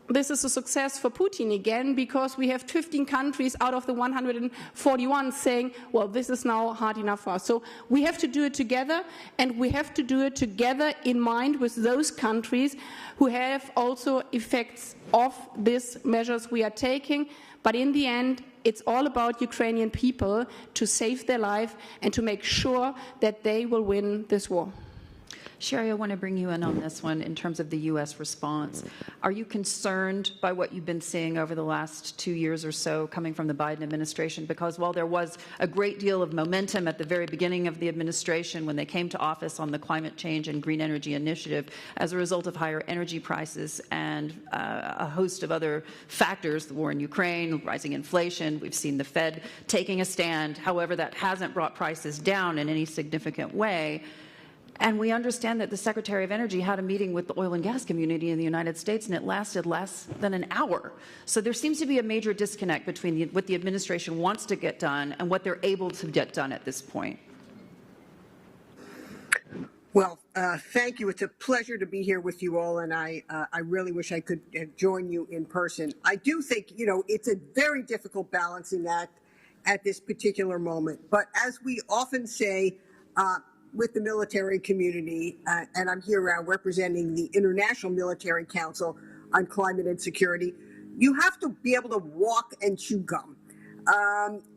this is a success for Putin again, because we have 15 countries out of the 141 saying, well, this is now hard enough for us. So we have to do it together, and we have to do it together in mind with those countries who have also effects of these measures we are taking. But in the end, it's all about Ukrainian people to save their life and to make sure that they will win this war. Sherry, I want to bring you in on this one in terms of the U.S. response. Are you concerned by what you've been seeing over the last 2 years or so coming from the Biden administration? Because while there was a great deal of momentum at the very beginning of the administration when they came to office on the climate change and green energy initiative, as a result of higher energy prices and a host of other factors, the war in Ukraine, rising inflation, we've seen the Fed taking a stand. However, that hasn't brought prices down in any significant way. And we understand that the Secretary of Energy had a meeting with the oil and gas community in the United States, and it lasted less than an hour. So there seems to be a major disconnect between what the administration wants to get done and what they're able to get done at this point. Well, thank you. It's a pleasure to be here with you all, and I really wish I could join you in person. I do think, it's a very difficult balancing act at this particular moment. But as we often say, with the military community, and I'm here representing the International Military Council on Climate and Security, you have to be able to walk and chew gum.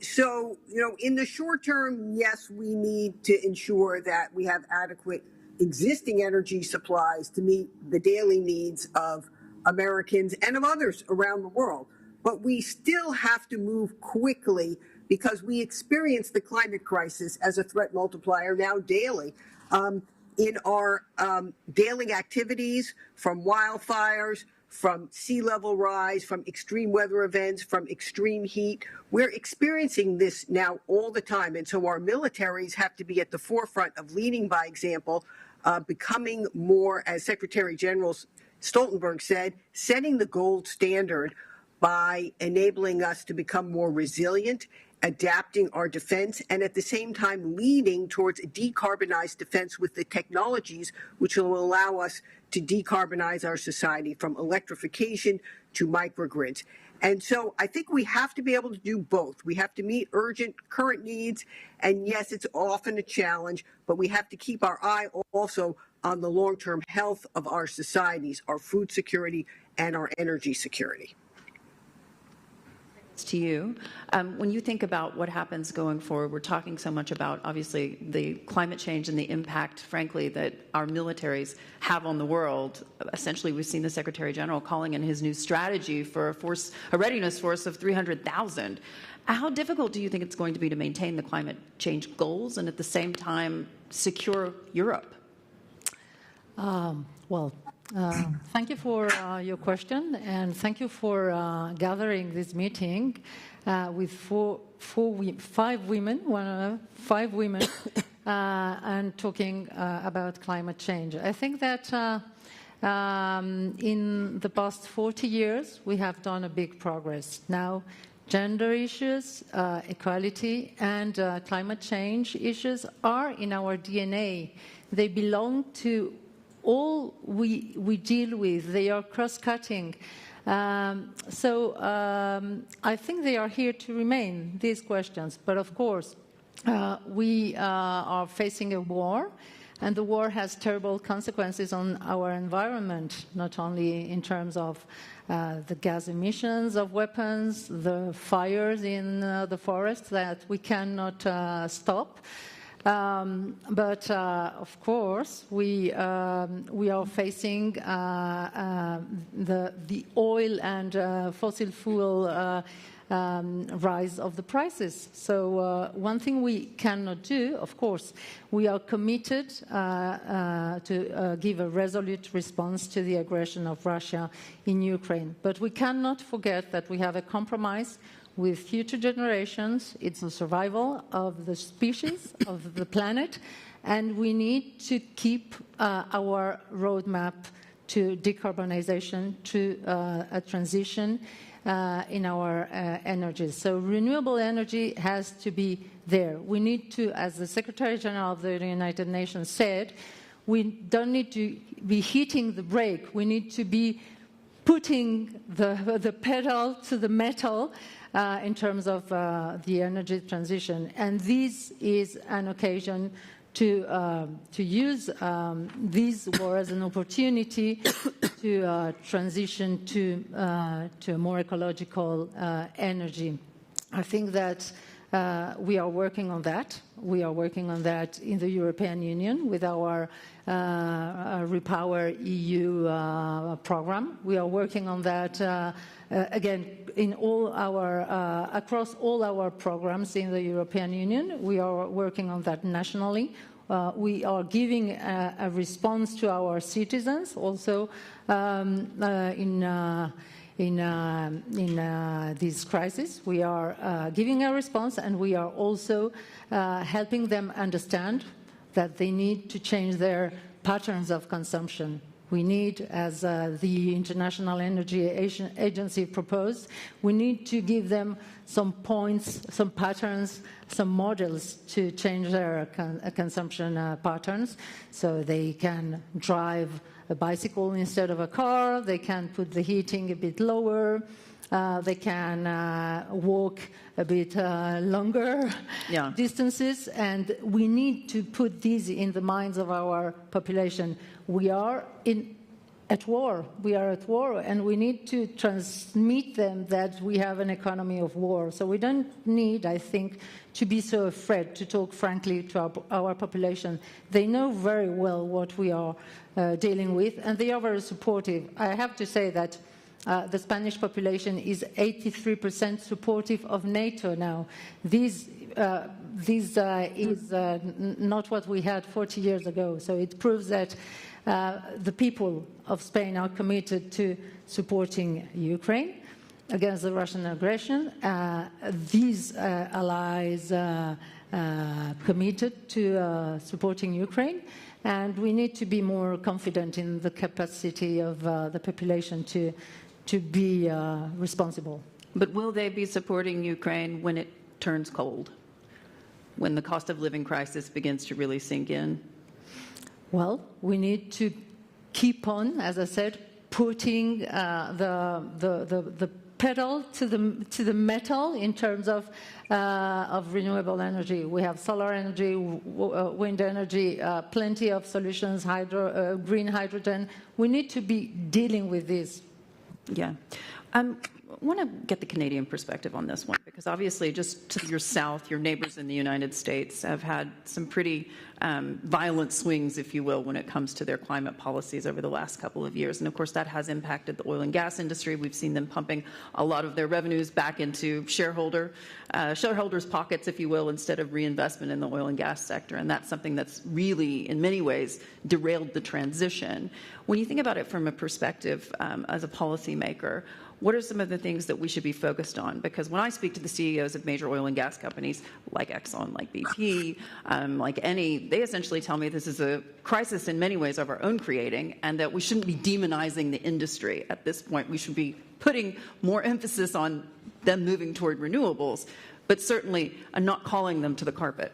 So, in the short term, yes, we need to ensure that we have adequate existing energy supplies to meet the daily needs of Americans and of others around the world. But we still have to move quickly because we experience the climate crisis as a threat multiplier now daily in our daily activities, from wildfires, from sea level rise, from extreme weather events, from extreme heat. We're experiencing this now all the time. And so our militaries have to be at the forefront of leading by example, becoming more, as Secretary General Stoltenberg said, setting the gold standard by enabling us to become more resilient, adapting our defense, and at the same time leading towards a decarbonized defense with the technologies which will allow us to decarbonize our society, from electrification to microgrids. And so I think we have to be able to do both. We have to meet urgent current needs, and yes, it's often a challenge, but we have to keep our eye also on the long-term health of our societies, our food security, and our energy security. To you. When you think about what happens going forward, we're talking so much about, obviously, the climate change and the impact, frankly, that our militaries have on the world. Essentially, we've seen the Secretary General calling in his new strategy for a readiness force of 300,000. How difficult do you think it's going to be to maintain the climate change goals and at the same time secure Europe? Thank you for your question, and thank you for gathering this meeting with five women, and talking about climate change. I think that in the past 40 years, we have done a big progress. Now, gender issues, equality, and climate change issues are in our DNA. They belong to all we deal with. They are cross-cutting. So I think they are here to remain, these questions. But of course, we are facing a war, and the war has terrible consequences on our environment, not only in terms of the gas emissions of weapons, the fires in the forests that we cannot stop, but of course, we are facing the oil and fossil fuel rise of the prices. So one thing we cannot do, of course, we are committed to give a resolute response to the aggression of Russia in Ukraine. But we cannot forget that we have a compromise with future generations. It's the survival of the species, of the planet, and we need to keep our roadmap to decarbonization, to a transition in our energies. So renewable energy has to be there. We need to, as the Secretary General of the United Nations said, we don't need to be hitting the brake. We need to be putting the pedal to the metal in terms of the energy transition. And this is an occasion to use this war as an opportunity to transition to a more ecological energy. I think that We are working on that. We are working on that in the European Union with our Repower EU program. We are working on that again in all our across all our programs in the European Union. We are working on that nationally. We are giving a response to our citizens also in this crisis. We are giving a response, and we are also helping them understand that they need to change their patterns of consumption. We need, as the International Energy Agency proposed, we need to give them some points, some patterns, some models to change their consumption patterns, so they can drive a bicycle instead of a car, they can put the heating a bit lower, they can walk a bit longer distances, and we need to put these in the minds of our population. We are at war. We are at war, and we need to transmit them that we have an economy of war. So we don't need, I think, to be so afraid to talk frankly to our population. They know very well what we are dealing with, and they are very supportive. I have to say that the Spanish population is 83% supportive of NATO now. This is not what we had 40 years ago. So it proves that the people of Spain are committed to supporting Ukraine against the Russian aggression. These allies committed to supporting Ukraine, and we need to be more confident in the capacity of the population to be responsible. But will they be supporting Ukraine when it turns cold? When the cost of living crisis begins to really sink in? Well, we need to keep on, as I said, putting the pedal to the metal in terms of renewable energy. We have solar energy, wind energy, plenty of solutions, green hydrogen. We need to be dealing with this. Yeah. I want to get the Canadian perspective on this one, because obviously just to your south, your neighbors in the United States have had some pretty violent swings, if you will, when it comes to their climate policies over the last couple of years. And of course, that has impacted the oil and gas industry. We've seen them pumping a lot of their revenues back into shareholders' pockets, if you will, instead of reinvestment in the oil and gas sector. And that's something that's really, in many ways, derailed the transition. When you think about it from a perspective as a policymaker, what are some of the things that we should be focused on? Because when I speak to the CEOs of major oil and gas companies, like Exxon, like BP, like Eni, they essentially tell me this is a crisis in many ways of our own creating, and that we shouldn't be demonizing the industry at this point. We should be putting more emphasis on them moving toward renewables, but certainly not calling them to the carpet.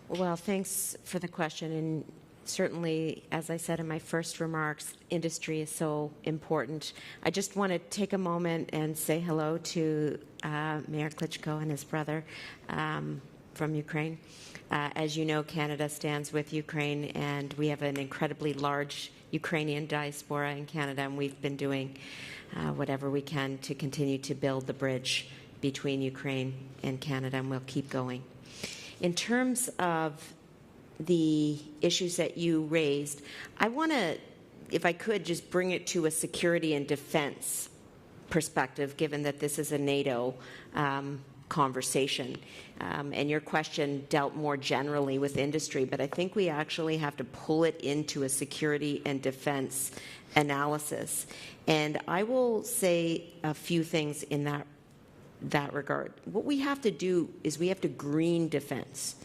Well, thanks for the question. And certainly, as I said in my first remarks, industry is so important. I just want to take a moment and say hello to Mayor Klitschko and his brother from Ukraine. As you know, Canada stands with Ukraine, and we have an incredibly large Ukrainian diaspora in Canada, and we've been doing whatever we can to continue to build the bridge between Ukraine and Canada, and we'll keep going. In terms of the issues that you raised, I want to, if I could, just bring it to a security and defense perspective, given that this is a NATO conversation. And your question dealt more generally with industry, but I think we actually have to pull it into a security and defense analysis. And I will say a few things in that regard. What we have to do is we have to green defense.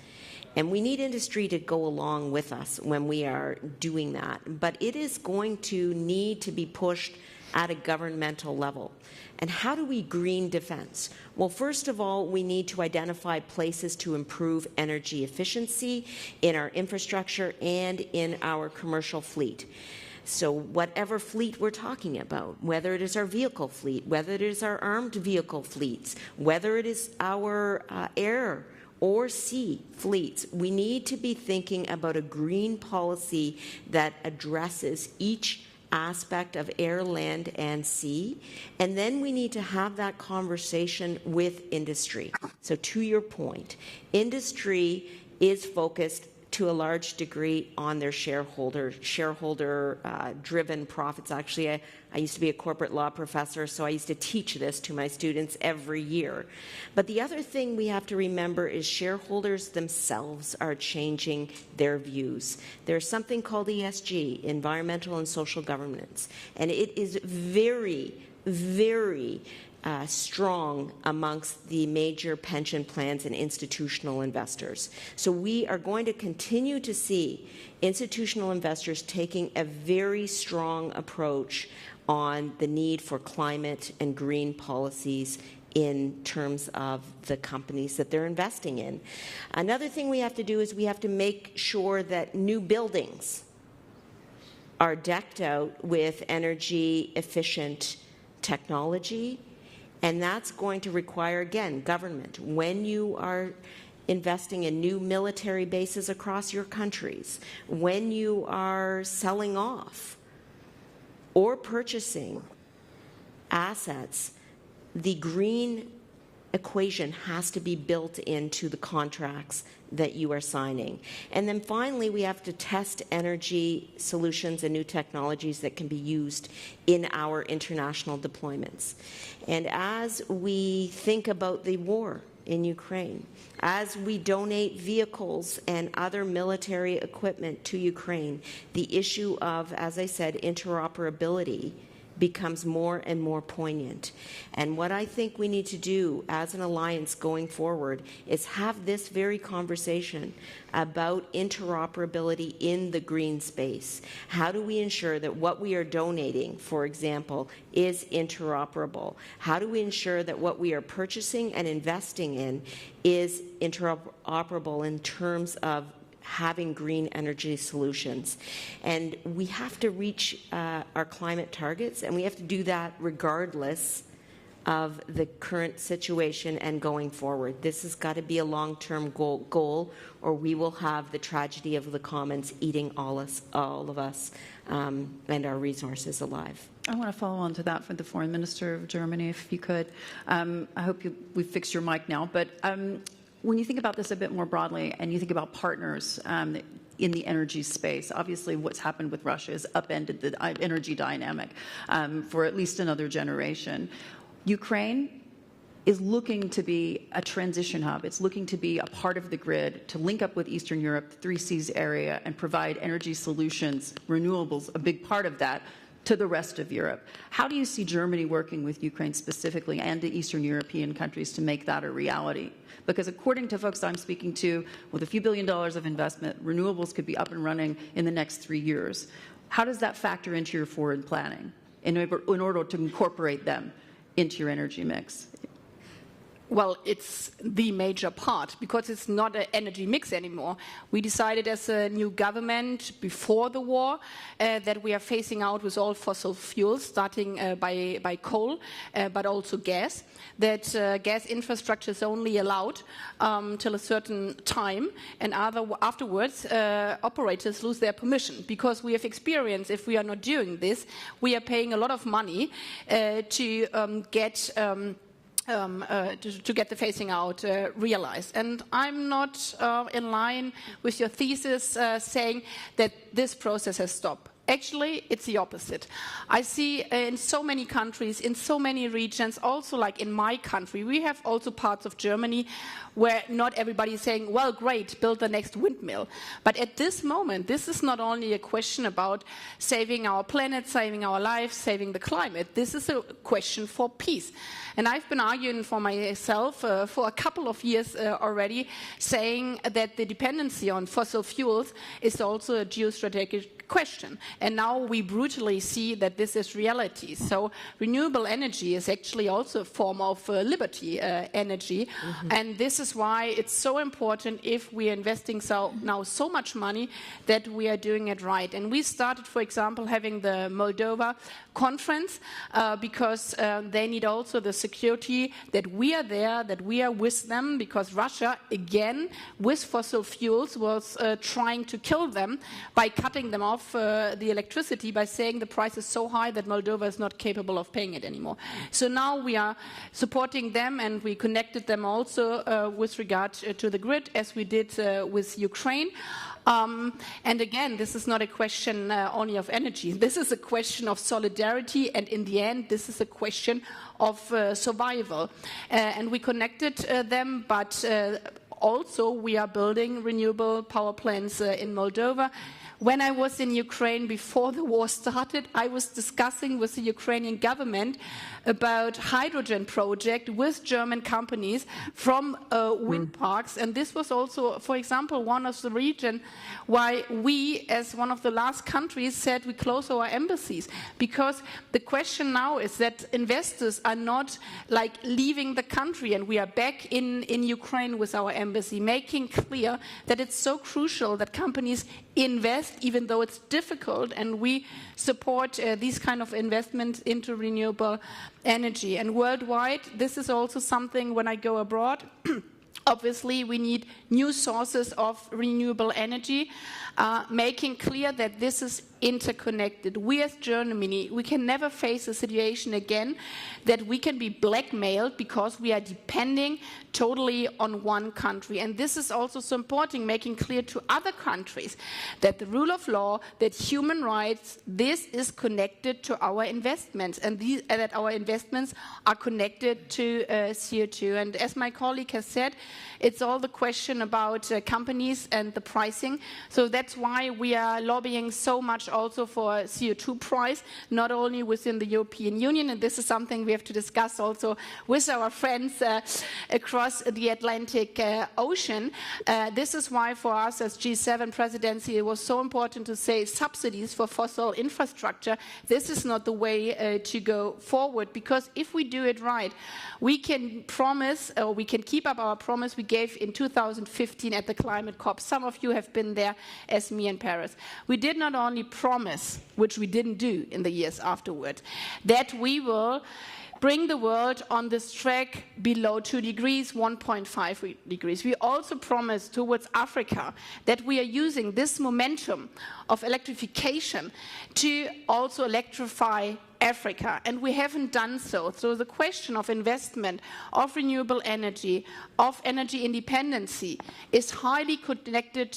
And we need industry to go along with us when we are doing that. But it is going to need to be pushed at a governmental level. And how do we green defense? Well, first of all, we need to identify places to improve energy efficiency in our infrastructure and in our commercial fleet. So whatever fleet we're talking about, whether it is our vehicle fleet, whether it is our armed vehicle fleets, whether it is our air or sea fleets, we need to be thinking about a green policy that addresses each aspect of air, land, and sea. And then we need to have that conversation with industry. So to your point, industry is focused to a large degree on their shareholder-driven profits. Actually, I used to be a corporate law professor, so I used to teach this to my students every year. But the other thing we have to remember is shareholders themselves are changing their views. There's something called ESG, environmental and social governance, and it is very, very strong amongst the major pension plans and institutional investors. So we are going to continue to see institutional investors taking a very strong approach on the need for climate and green policies in terms of the companies that they're investing in. Another thing we have to do is we have to make sure that new buildings are decked out with energy efficient technology. And that's going to require, again, government. When you are investing in new military bases across your countries, when you are selling off or purchasing assets, the green equation has to be built into the contracts that you are signing. And then finally, we have to test energy solutions and new technologies that can be used in our international deployments. And as we think about the war in Ukraine, as we donate vehicles and other military equipment to Ukraine, the issue of, as I said, interoperability becomes more and more poignant. And what I think we need to do as an alliance going forward is have this very conversation about interoperability in the green space. How do we ensure that what we are donating, for example, is interoperable? How do we ensure that what we are purchasing and investing in is interoperable in terms of having green energy solutions? And we have to reach our climate targets, and we have to do that regardless of the current situation and going forward. This has got to be a long-term goal, or we will have the tragedy of the commons eating all of us and our resources alive. I want to follow on to that for the Foreign Minister of Germany, if you could. I hope we've fixed your mic now, but when you think about this a bit more broadly and you think about partners in the energy space, obviously what's happened with Russia has upended the energy dynamic for at least another generation. Ukraine is looking to be a transition hub. It's looking to be a part of the grid, to link up with Eastern Europe, the Three Seas area, and provide energy solutions, renewables, a big part of that, to the rest of Europe. How do you see Germany working with Ukraine specifically and the Eastern European countries to make that a reality? Because according to folks I'm speaking to, with a few $1 billion of investment, renewables could be up and running in the next 3 years. How does that factor into your forward planning in order to incorporate them into your energy mix? Well, it's the major part, because it's not an energy mix anymore. We decided as a new government before the war that we are phasing out with all fossil fuels, starting by coal, but also gas, that gas infrastructure is only allowed till a certain time, and afterwards operators lose their permission, because we have experience, if we are not doing this, we are paying a lot of money to get the phasing out realized. And I'm not in line with your thesis saying that this process has stopped. Actually, it's the opposite. I see in so many countries, in so many regions, also like in my country, we have also parts of Germany where not everybody is saying, well, great, build the next windmill. But at this moment, this is not only a question about saving our planet, saving our lives, saving the climate. This is a question for peace. And I've been arguing for myself for a couple of years already, saying that the dependency on fossil fuels is also a geostrategic question. And now we brutally see that this is reality. So renewable energy is actually also a form of liberty energy. Mm-hmm. And this is why it's so important, if we are investing now so much money, that we are doing it right. And we started, for example, having the Moldova conference because they need also the security that we are there, that we are with them, because Russia, again, with fossil fuels, was trying to kill them by cutting them off off the electricity by saying the price is so high that Moldova is not capable of paying it anymore. So now we are supporting them, and we connected them also with regard to the grid, as we did with Ukraine. And again, this is not a question only of energy. This is a question of solidarity, and in the end, this is a question of survival. And we connected them, but also we are building renewable power plants in Moldova. When I was in Ukraine before the war started, I was discussing with the Ukrainian government about hydrogen project with German companies from wind parks. And this was also, for example, one of the reasons why we, as one of the last countries, said we close our embassies. Because the question now is that investors are not like leaving the country, and we are back in Ukraine with our embassy, making clear that it's so crucial that companies invest, even though it's difficult, and we support these kind of investments into renewable energy. And worldwide, this is also something when I go abroad, obviously we need new sources of renewable energy, making clear that this is interconnected. We as Germany, we can never face a situation again that we can be blackmailed because we are depending totally on one country. And this is also so important, making clear to other countries that the rule of law, that human rights, this is connected to our investments, and that our investments are connected to CO2. And as my colleague has said, it's all the question about companies and the pricing. So that's why we are lobbying so much also for CO2 price, not only within the European Union, and this is something we have to discuss also with our friends across the Atlantic Ocean. This is why for us as G7 presidency it was so important to say subsidies for fossil infrastructure. This is not the way to go forward, because if we do it right, we can promise, or we can keep up our promise we gave in 2015 at the climate COP. Some of you have been there as me in Paris. We did not only promise, which we didn't do in the years afterward, that we will bring the world on this track below 2 degrees, 1.5 degrees. We also promised towards Africa that we are using this momentum of electrification to also electrify Africa, and we haven't done so. So the question of investment, of renewable energy, of energy independency is highly connected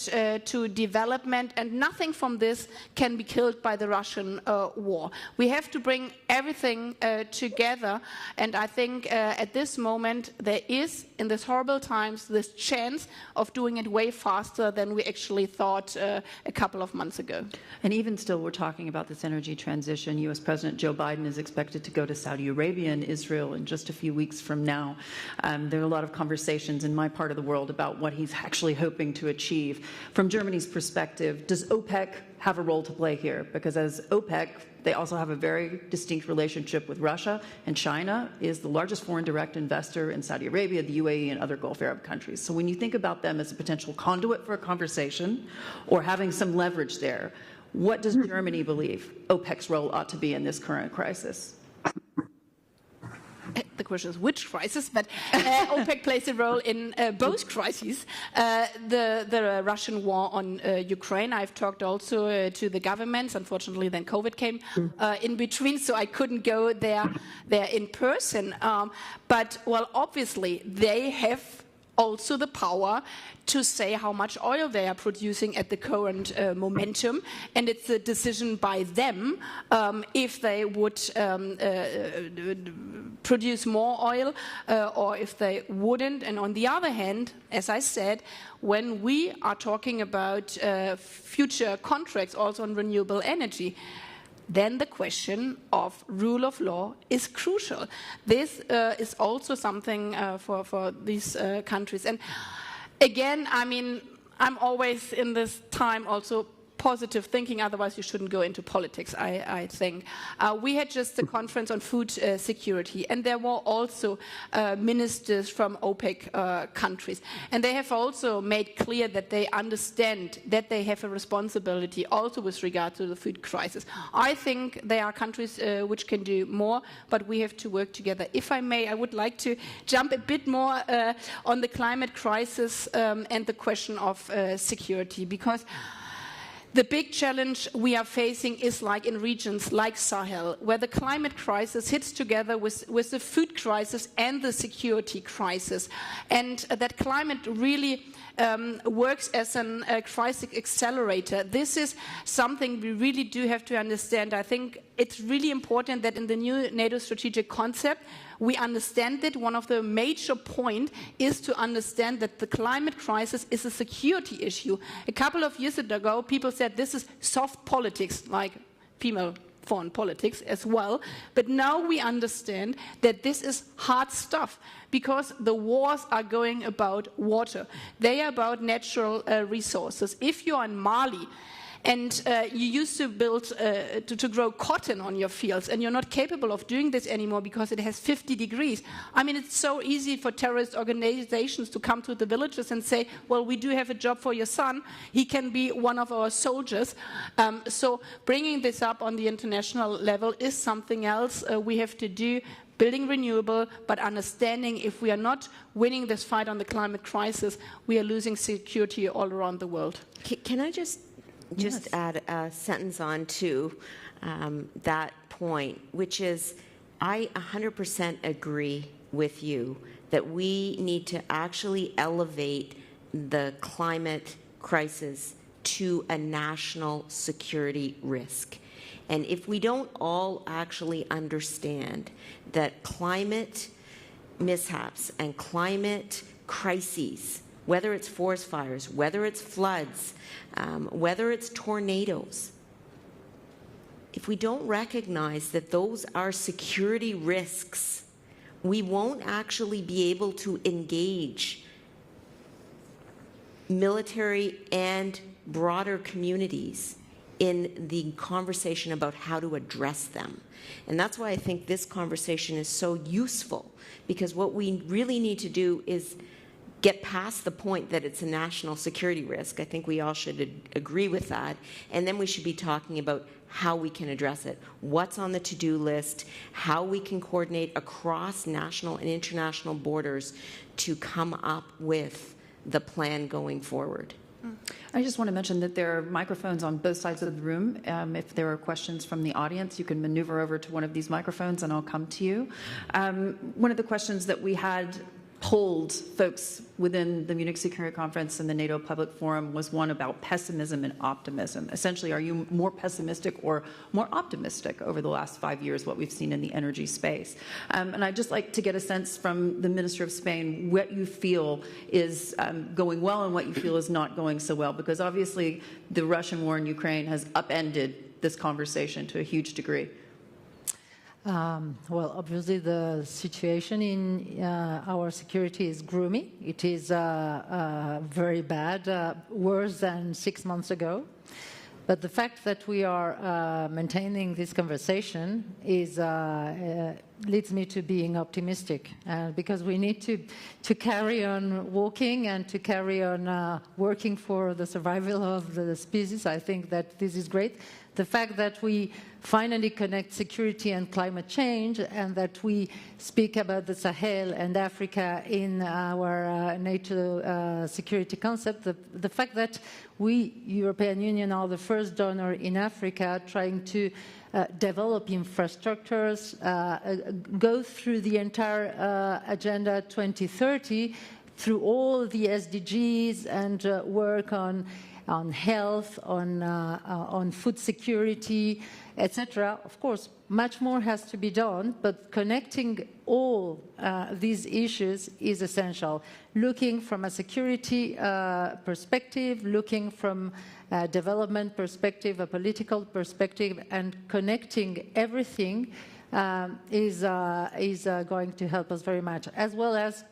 to development, and nothing from this can be killed by the Russian war. We have to bring everything together, and I think at this moment there is, in these horrible times, this chance of doing it way faster than we actually thought a couple of months ago. And even still, we're talking about this energy transition. U.S. President Joe Biden is expected to go to Saudi Arabia and Israel in just a few weeks from now. There are a lot of conversations in my part of the world about what he's actually hoping to achieve. From Germany's perspective, does OPEC have a role to play here? Because as OPEC, they also have a very distinct relationship with Russia, and China is the largest foreign direct investor in Saudi Arabia, the UAE, and other Gulf Arab countries. So when you think about them as a potential conduit for a conversation or having some leverage there, what does Germany believe OPEC's role ought to be in this current crisis? The question is which crisis, but OPEC plays a role in both crises. The Russian war on Ukraine, I've talked also to the governments. Unfortunately, then COVID came in between, so I couldn't go there in person. But, well, obviously, they have also the power to say how much oil they are producing at the current momentum, and it's a decision by them if they would produce more oil or if they wouldn't. And on the other hand, as I said, when we are talking about future contracts also on renewable energy, then the question of rule of law is crucial. This is also something for these countries. And again, I mean, I'm always in this time also positive thinking, otherwise you shouldn't go into politics, I think. We had just a conference on food security, and there were also ministers from OPEC countries. And they have also made clear that they understand that they have a responsibility also with regard to the food crisis. I think there are countries which can do more, but we have to work together. If I may, I would like to jump a bit more on the climate crisis and the question of security, because The big challenge we are facing is like in regions like Sahel, where the climate crisis hits together with the food crisis and the security crisis. And that climate really works as a crisis accelerator. This is something we really do have to understand. I think it's really important that in the new NATO strategic concept, we understand that one of the major points is to understand that the climate crisis is a security issue. A couple of years ago, people said this is soft politics, like female foreign politics as well. But now we understand that this is hard stuff because the wars are going about water. They are about natural resources. If you are in Mali, and you used to build, to grow cotton on your fields, and you're not capable of doing this anymore because it has 50 degrees. I mean, it's so easy for terrorist organizations to come to the villages and say, well, we do have a job for your son. He can be one of our soldiers. So bringing this up on the international level is something else we have to do. Building renewable, but understanding if we are not winning this fight on the climate crisis, we are losing security all around the world. Can I just add a sentence on to that point, which is I 100% agree with you that we need to actually elevate the climate crisis to a national security risk. And if we don't all actually understand that climate mishaps and climate crises, whether it's forest fires, whether it's floods, whether it's tornadoes, if we don't recognize that those are security risks, we won't actually be able to engage military and broader communities in the conversation about how to address them. And that's why I think this conversation is so useful, because what we really need to do is get past the point that it's a national security risk. I think we all should agree with that. And then we should be talking about how we can address it, what's on the to-do list, how we can coordinate across national and international borders to come up with the plan going forward. I just want to mention that there are microphones on both sides of the room. If there are questions from the audience, you can maneuver over to one of these microphones and I'll come to you. One of the questions that we had polled folks within the Munich Security Conference and the NATO Public Forum was one about pessimism and optimism. Essentially, are you more pessimistic or more optimistic over the last 5 years, what we've seen in the energy space? And I'd just like to get a sense from the Minister of Spain what you feel is going well and what you feel is not going so well, because obviously the Russian war in Ukraine has upended this conversation to a huge degree. Well, obviously the situation in our security is gloomy. It is very bad, worse than 6 months ago. But the fact that we are maintaining this conversation is leads me to being optimistic, because we need to carry on walking and to carry on working for the survival of the species. I think that this is great. The fact that we finally connect security and climate change, and that we speak about the Sahel and Africa in our NATO security concept, the fact that we, European Union, are the first donor in Africa trying to develop infrastructures, go through the entire Agenda 2030, through all the SDGs, and work on health, on food security, etc. Of course, much more has to be done, but connecting all these issues is essential. Looking from a security perspective, looking from a development perspective, a political perspective, and connecting everything is going to help us very much, as well as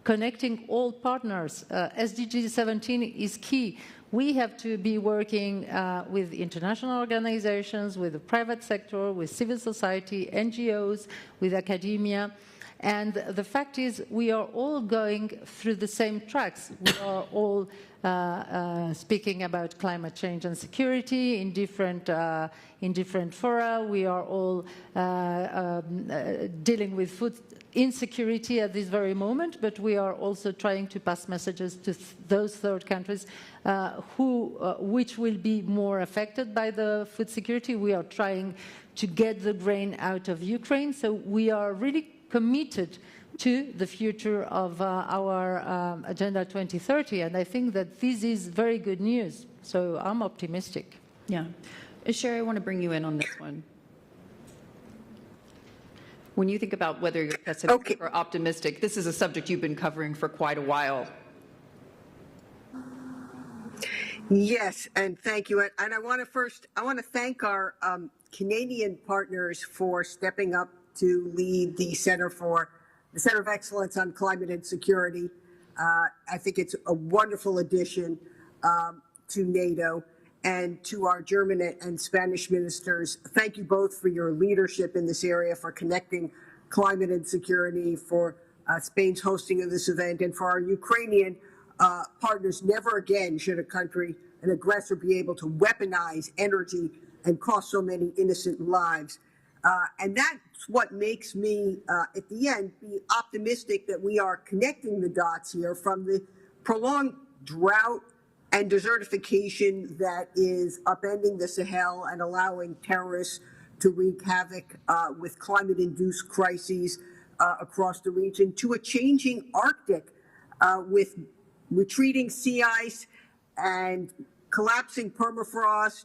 connecting all partners. SDG 17 is key. We have to be working with international organizations, with the private sector, with civil society, NGOs, with academia. And the fact is, we are all going through the same tracks. We are all speaking about climate change and security in different fora. We are all dealing with food insecurity at this very moment, but we are also trying to pass messages to those third countries which will be more affected by the food security. We are trying to get the grain out of Ukraine, so we are really committed to the future of our Agenda 2030, and I think that this is very good news, so I'm optimistic. Yeah. Sherry, I want to bring you in on this one. When you think about whether you're pessimistic or optimistic, this is a subject you've been covering for quite a while. Yes, and thank you. And I want to thank our Canadian partners for stepping up to lead the Center of Excellence on Climate and Security. I think it's a wonderful addition to NATO. And to our German and Spanish ministers, thank you both for your leadership in this area, for connecting climate and security, for Spain's hosting of this event, and for our Ukrainian partners. Never again should an aggressor be able to weaponize energy and cost so many innocent lives. And that's what makes me, at the end, be optimistic that we are connecting the dots here from the prolonged drought and desertification that is upending the Sahel and allowing terrorists to wreak havoc with climate-induced crises across the region, to a changing Arctic with retreating sea ice and collapsing permafrost.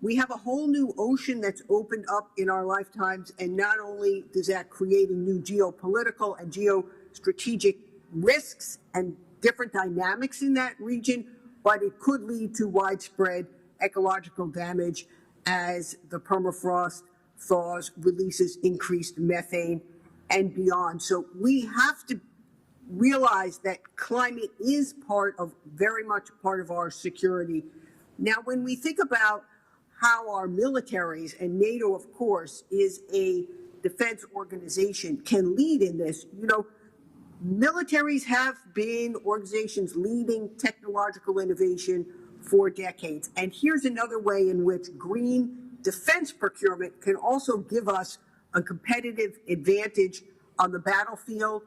We have a whole new ocean that's opened up in our lifetimes, and not only does that create a new geopolitical and geostrategic risks and different dynamics in that region, but it could lead to widespread ecological damage as the permafrost thaws, releases increased methane, and beyond. So we have to realize that climate is very much part of our security. Now, when we think about how our militaries, and NATO, of course, is a defense organization, can lead in this, militaries have been organizations leading technological innovation for decades. And here's another way in which green defense procurement can also give us a competitive advantage on the battlefield.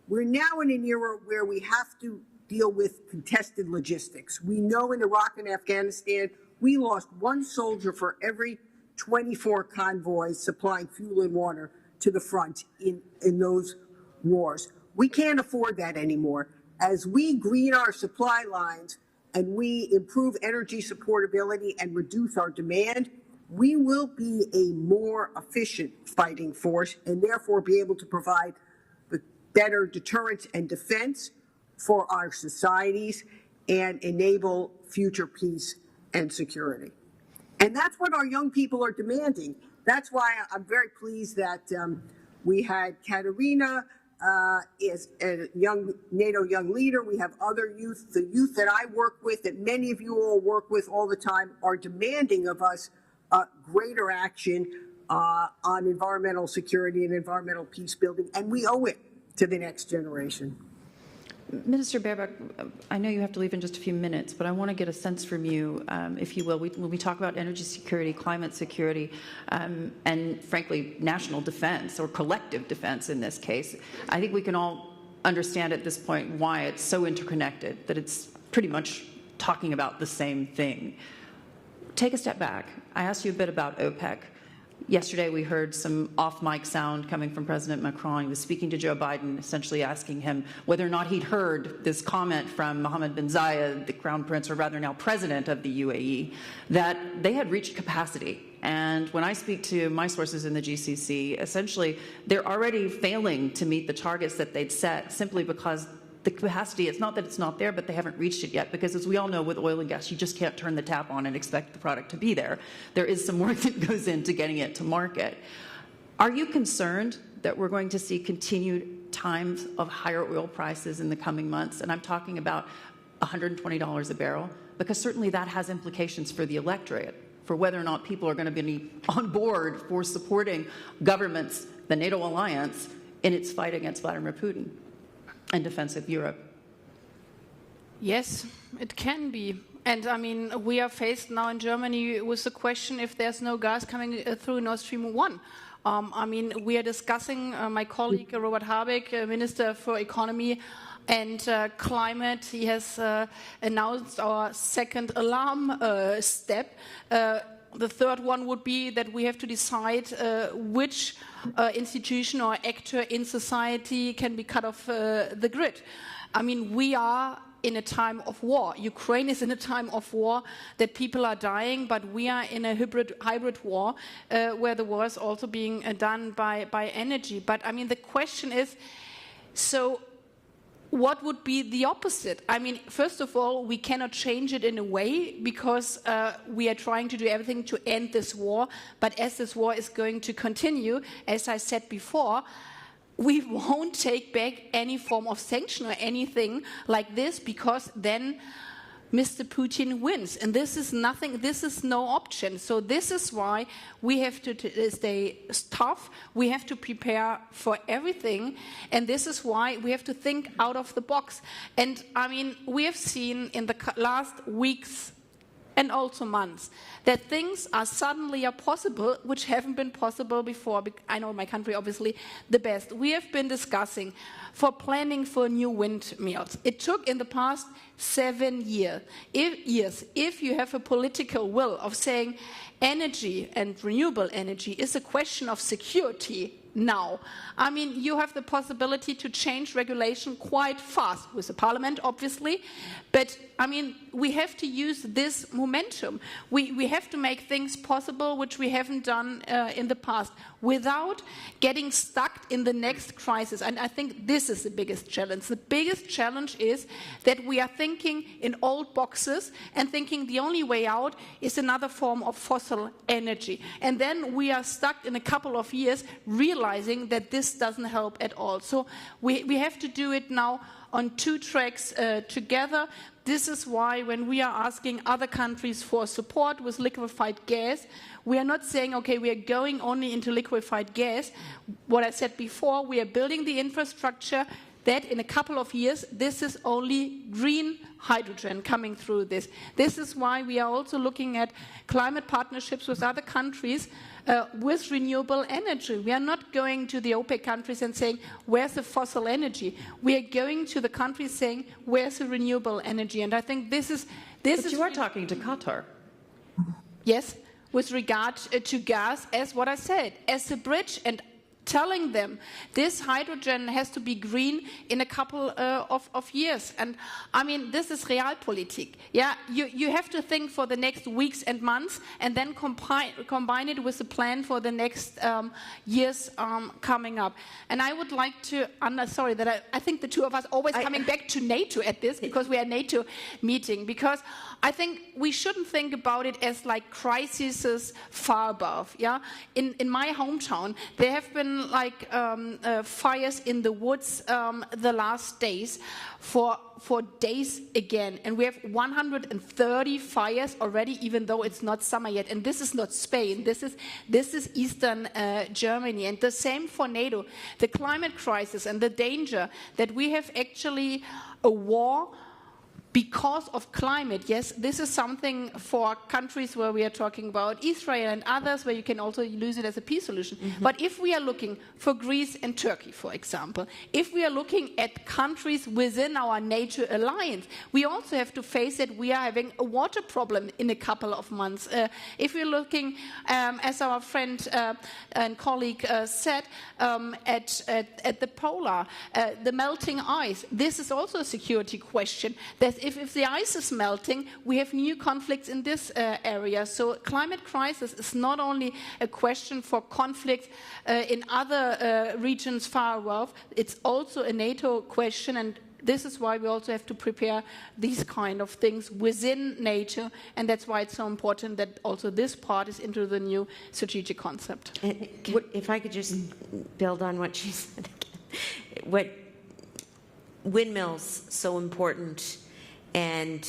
We're now in an era where we have to deal with contested logistics. We know in Iraq and Afghanistan, we lost one soldier for every 24 convoys supplying fuel and water to the front in those wars. We can't afford that anymore. As we green our supply lines and we improve energy supportability and reduce our demand, we will be a more efficient fighting force and therefore be able to provide better deterrence and defense for our societies and enable future peace and security. And that's what our young people are demanding. That's why I'm very pleased that we had Katarina is a young NATO young leader. We have other youth. The youth that I work with, that many of you all work with all the time, are demanding of us greater action on environmental security and environmental peace building, and we owe it to the next generation. Minister Baerbock, I know you have to leave in just a few minutes, but I want to get a sense from you, if you will, when we talk about energy security, climate security, and frankly, national defense or collective defense in this case. I think we can all understand at this point why it's so interconnected, that it's pretty much talking about the same thing. Take a step back. I asked you a bit about OPEC. Yesterday, we heard some off-mic sound coming from President Macron. He was speaking to Joe Biden, essentially asking him whether or not he'd heard this comment from Mohammed bin Zayed, the Crown Prince, or rather now President of the UAE, that they had reached capacity. And when I speak to my sources in the GCC, essentially, they're already failing to meet the targets that they'd set simply because the capacity, it's not that it's not there, but they haven't reached it yet, because as we all know with oil and gas, you just can't turn the tap on and expect the product to be there. There is some work that goes into getting it to market. Are you concerned that we're going to see continued times of higher oil prices in the coming months? And I'm talking about $120 a barrel, because certainly that has implications for the electorate, for whether or not people are going to be on board for supporting governments, the NATO alliance, in its fight against Vladimir Putin and defense of Europe. Yes, it can be. And I mean, we are faced now in Germany with the question, if there's no gas coming through Nord Stream 1, I mean, we are discussing, my colleague Robert Habeck, Minister for Economy and Climate, he has announced our second alarm step. The third one would be that we have to decide which institution or actor in society can be cut off the grid. I mean, we are in a time of war. Ukraine is in a time of war, that people are dying, but we are in a hybrid war where the war is also being done by energy. But I mean, the question is, so what would be the opposite? I mean, first of all, we cannot change it in a way because we are trying to do everything to end this war. But as this war is going to continue, as I said before, we won't take back any form of sanction or anything like this, because then Mr. Putin wins. And this is nothing, this is no option. So this is why we have to stay tough. We have to prepare for everything. And this is why we have to think out of the box. And I mean, we have seen in the last weeks and also months that things are suddenly possible which haven't been possible before. I know my country obviously the best. We have been discussing for planning for new windmills. It took in the past 7 years. If you have a political will of saying energy and renewable energy is a question of security now, I mean, you have the possibility to change regulation quite fast with the parliament, obviously, but I mean, we have to use this momentum. We have to make things possible which we haven't done in the past without getting stuck in the next crisis. And I think this is the biggest challenge. The biggest challenge is that we are thinking in old boxes and thinking the only way out is another form of fossil energy. And then we are stuck in a couple of years realizing that this doesn't help at all. So we have to do it now on two tracks together. This is why when we are asking other countries for support with liquefied gas, we are not saying, okay, we are going only into liquefied gas. What I said before, we are building the infrastructure that in a couple of years, this is only green hydrogen coming through this. This is why we are also looking at climate partnerships with other countries with renewable energy. We are not going to the OPEC countries and saying, where's the fossil energy? We are going to the countries saying, where's the renewable energy? And I think this is... But you are talking to Qatar. Yes, with regard to gas, as what I said, as a bridge, and telling them this hydrogen has to be green in a couple of years. And I mean, this is realpolitik. Yeah, you have to think for the next weeks and months and then combine it with the plan for the next years coming up. And I would like to, sorry that I think the two of us always coming back to NATO at this, because we are NATO meeting, because I think we shouldn't think about it as like crises far above. Yeah, in my hometown, there have been like fires in the woods the last days for days again, and we have 130 fires already, even though it's not summer yet. And this is not Spain. This is Eastern Germany, and the same for NATO. The climate crisis and the danger that we have actually a war because of climate. Yes, this is something for countries where we are talking about Israel and others, where you can also use it as a peace solution. Mm-hmm. But if we are looking for Greece and Turkey, for example, if we are looking at countries within our NATO alliance, we also have to face that we are having a water problem in a couple of months. If we're looking, as our friend and colleague said, at the polar, the melting ice, this is also a security question. That if the ice is melting, we have new conflicts in this area. So climate crisis is not only a question for conflict in other regions far above, it's also a NATO question, and this is why we also have to prepare these kind of things within NATO, and that's why it's so important that also this part is into the new strategic concept. If I could just build on what she said again. What windmills so important, and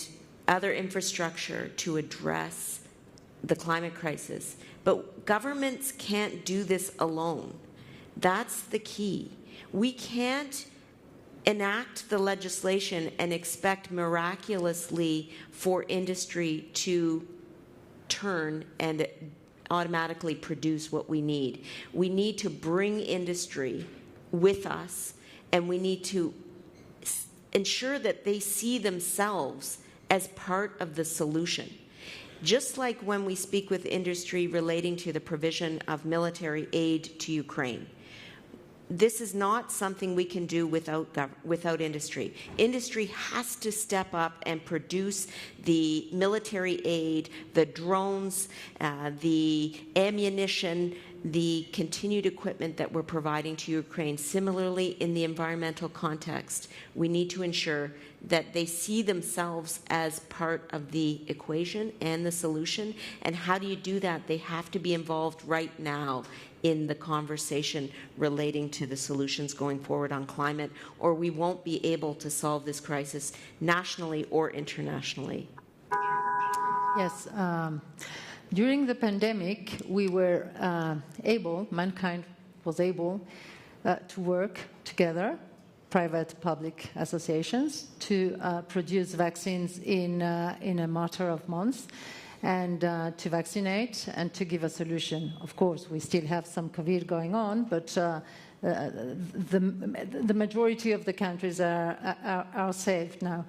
other infrastructure to address the climate crisis. But governments can't do this alone. That's the key. We can't enact the legislation and expect miraculously for industry to turn and automatically produce what we need. We need to bring industry with us, and we need to ensure that they see themselves as part of the solution. Just like when we speak with industry relating to the provision of military aid to Ukraine, this is not something we can do without industry. Industry has to step up and produce the military aid, the drones, the ammunition, the continued equipment that we're providing to Ukraine. Similarly, in the environmental context, we need to ensure that they see themselves as part of the equation and the solution. And how do you do that? They have to be involved right now in the conversation relating to the solutions going forward on climate, or we won't be able to solve this crisis nationally or internationally. Yes. During the pandemic, we were mankind was able to work together, private-public associations, to produce vaccines in a matter of months, and to vaccinate and to give a solution. Of course, we still have some COVID going on, but the majority of the countries are safe now.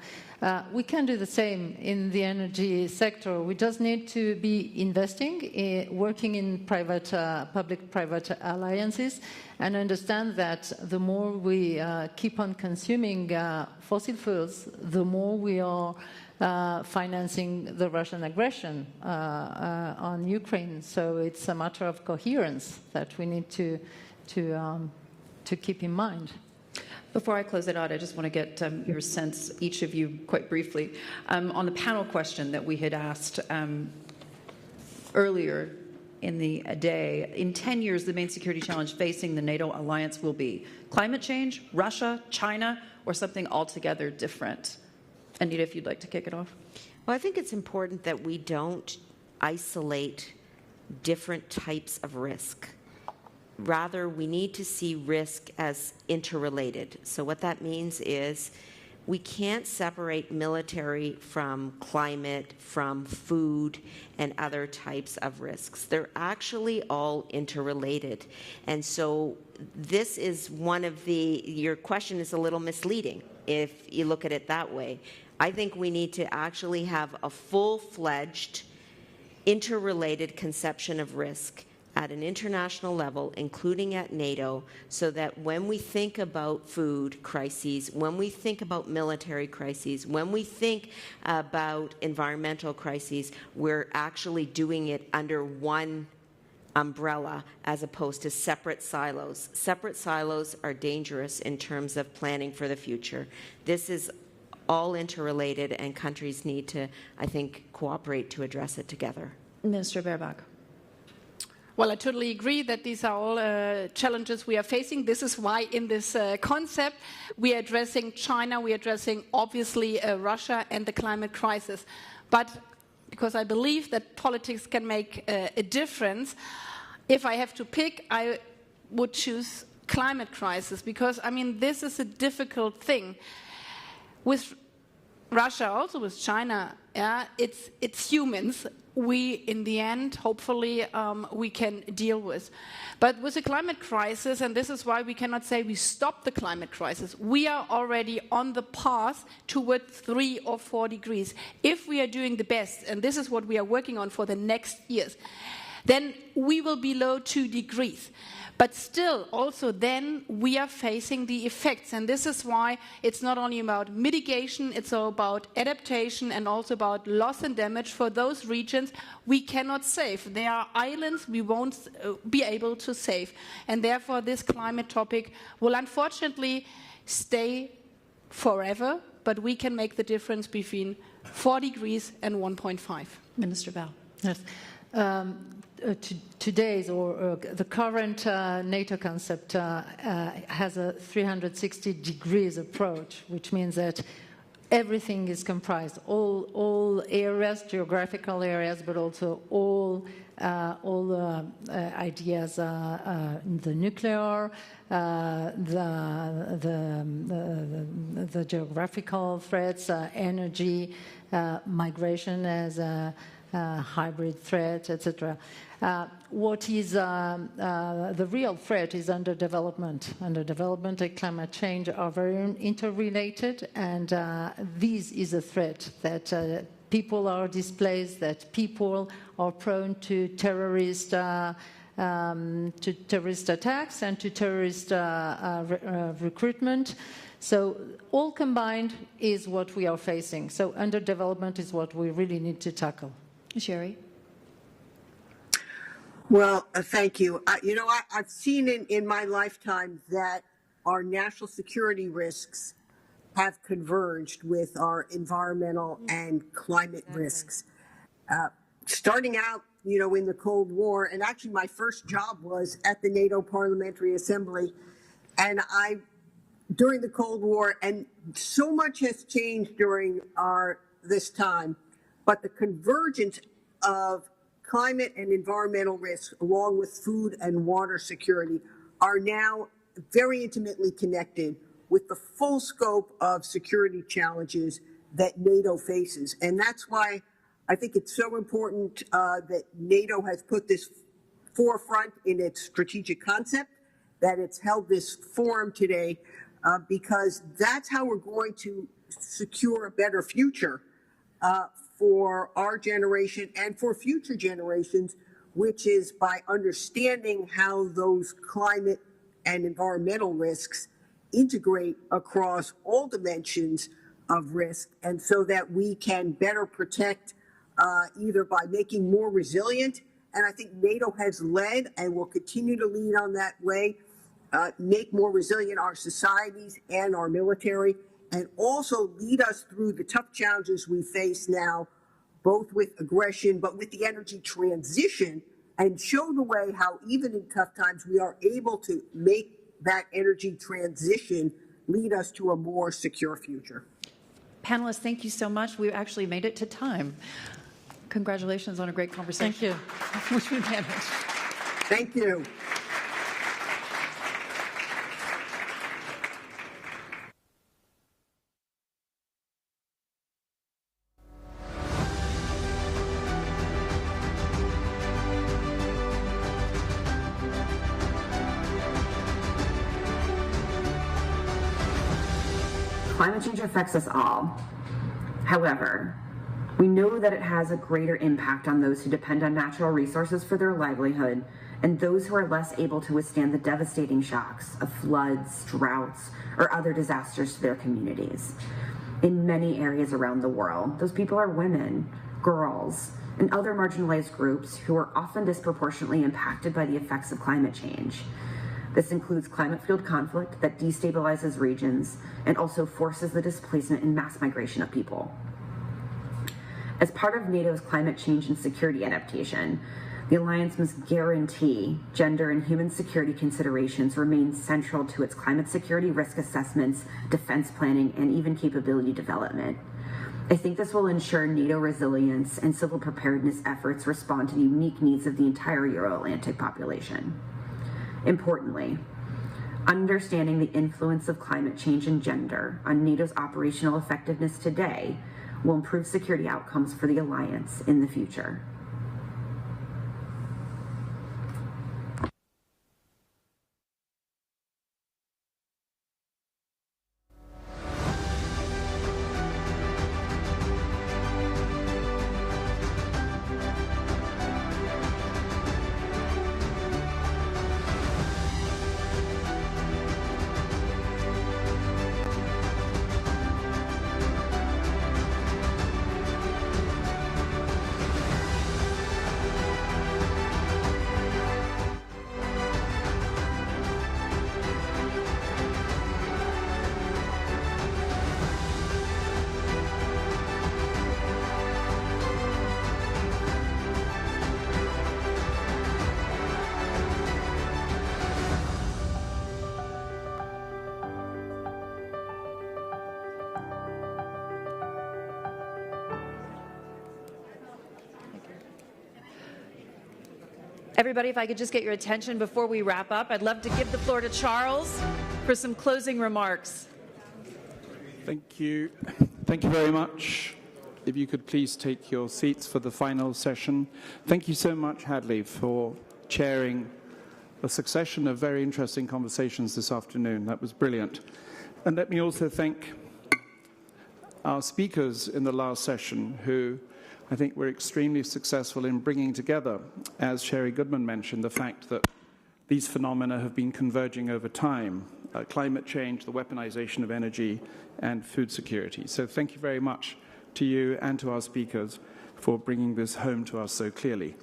We can do the same in the energy sector. We just need to be investing, working in public-private alliances, and understand that the more we keep on consuming fossil fuels, the more we are financing the Russian aggression on Ukraine. So it's a matter of coherence that we need to keep in mind. Before I close it out, I just want to get your sense, each of you, quite briefly, on the panel question that we had asked earlier in the day. In 10 years, the main security challenge facing the NATO alliance will be climate change, Russia, China, or something altogether different. Anita, if you'd like to kick it off. Well, I think it's important that we don't isolate different types of risk. Rather, we need to see risk as interrelated. So what that means is we can't separate military from climate, from food, and other types of risks. They're actually all interrelated. And so this is one of your question is a little misleading if you look at it that way. I think we need to actually have a full-fledged, interrelated conception of risk at an international level, including at NATO, so that when we think about food crises, when we think about military crises, when we think about environmental crises, we're actually doing it under one umbrella as opposed to separate silos. Separate silos are dangerous in terms of planning for the future. This is all interrelated, and countries need to, I think, cooperate to address it together. Minister Baerbock. Well, I totally agree that these are all challenges we are facing. This is why in this concept we are addressing China, we are addressing obviously Russia and the climate crisis. But because I believe that politics can make a difference, if I have to pick, I would choose climate crisis, because, I mean, this is a difficult thing. With Russia, also with China, it's humans we, in the end, hopefully, we can deal with. But with the climate crisis, and this is why we cannot say we stop the climate crisis, we are already on the path towards 3 or 4 degrees. If we are doing the best, and this is what we are working on for the next years, then we will be below 2 degrees. But still, also then, we are facing the effects. And this is why it's not only about mitigation, it's all about adaptation and also about loss and damage for those regions we cannot save. There are islands we won't be able to save. And therefore, this climate topic will unfortunately stay forever, but we can make the difference between 4 degrees and 1.5. Minister Bell. Yes. Today's or the current NATO concept has a 360 degrees approach, which means that everything is comprised, all areas, geographical areas, but also all ideas, the nuclear, the geographical threats, energy, migration as hybrid threat, etc. What is the real threat is underdevelopment. Underdevelopment and climate change are very interrelated, and this is a threat that people are displaced, that people are prone to terrorist attacks and to terrorist recruitment. So all combined is what we are facing. So underdevelopment is what we really need to tackle. Sherry? Well, thank you. I've seen in my lifetime that our national security risks have converged with our environmental and climate risks. Starting out, in the Cold War, and actually my first job was at the NATO Parliamentary Assembly, and during the Cold War, and so much has changed during this time, but the convergence of climate and environmental risks, along with food and water security, are now very intimately connected with the full scope of security challenges that NATO faces. And that's why I think it's so important that NATO has put this forefront in its strategic concept, that it's held this forum today, because that's how we're going to secure a better future for our generation and for future generations, which is by understanding how those climate and environmental risks integrate across all dimensions of risk, and so that we can better protect either by making more resilient, and I think NATO has led and will continue to lead on that way, make more resilient our societies and our military, and also lead us through the tough challenges we face now, both with aggression, but with the energy transition, and show the way how even in tough times we are able to make that energy transition lead us to a more secure future. Panelists, thank you so much. We actually made it to time. Congratulations on a great conversation. Thank you. Which we managed. Thank you. Climate change affects us all. However, we know that it has a greater impact on those who depend on natural resources for their livelihood and those who are less able to withstand the devastating shocks of floods, droughts, or other disasters to their communities. In many areas around the world, those people are women, girls, and other marginalized groups who are often disproportionately impacted by the effects of climate change. This includes climate-fueled conflict that destabilizes regions and also forces the displacement and mass migration of people. As part of NATO's climate change and security adaptation, the alliance must guarantee gender and human security considerations remain central to its climate security risk assessments, defense planning, and even capability development. I think this will ensure NATO resilience and civil preparedness efforts respond to the unique needs of the entire Euro-Atlantic population. Importantly, understanding the influence of climate change and gender on NATO's operational effectiveness today will improve security outcomes for the alliance in the future. Everybody, if I could just get your attention before we wrap up, I'd love to give the floor to Charles for some closing remarks. Thank you. Thank you very much. if you could please take your seats for the final session. Thank you so much, Hadley, for chairing a succession of very interesting conversations this afternoon. That was brilliant. And let me also thank our speakers in the last session, who I think were extremely successful in bringing together, as Sherry Goodman mentioned, the fact that these phenomena have been converging over time: climate change, the weaponization of energy, and food security. So thank you very much to you and to our speakers for bringing this home to us so clearly.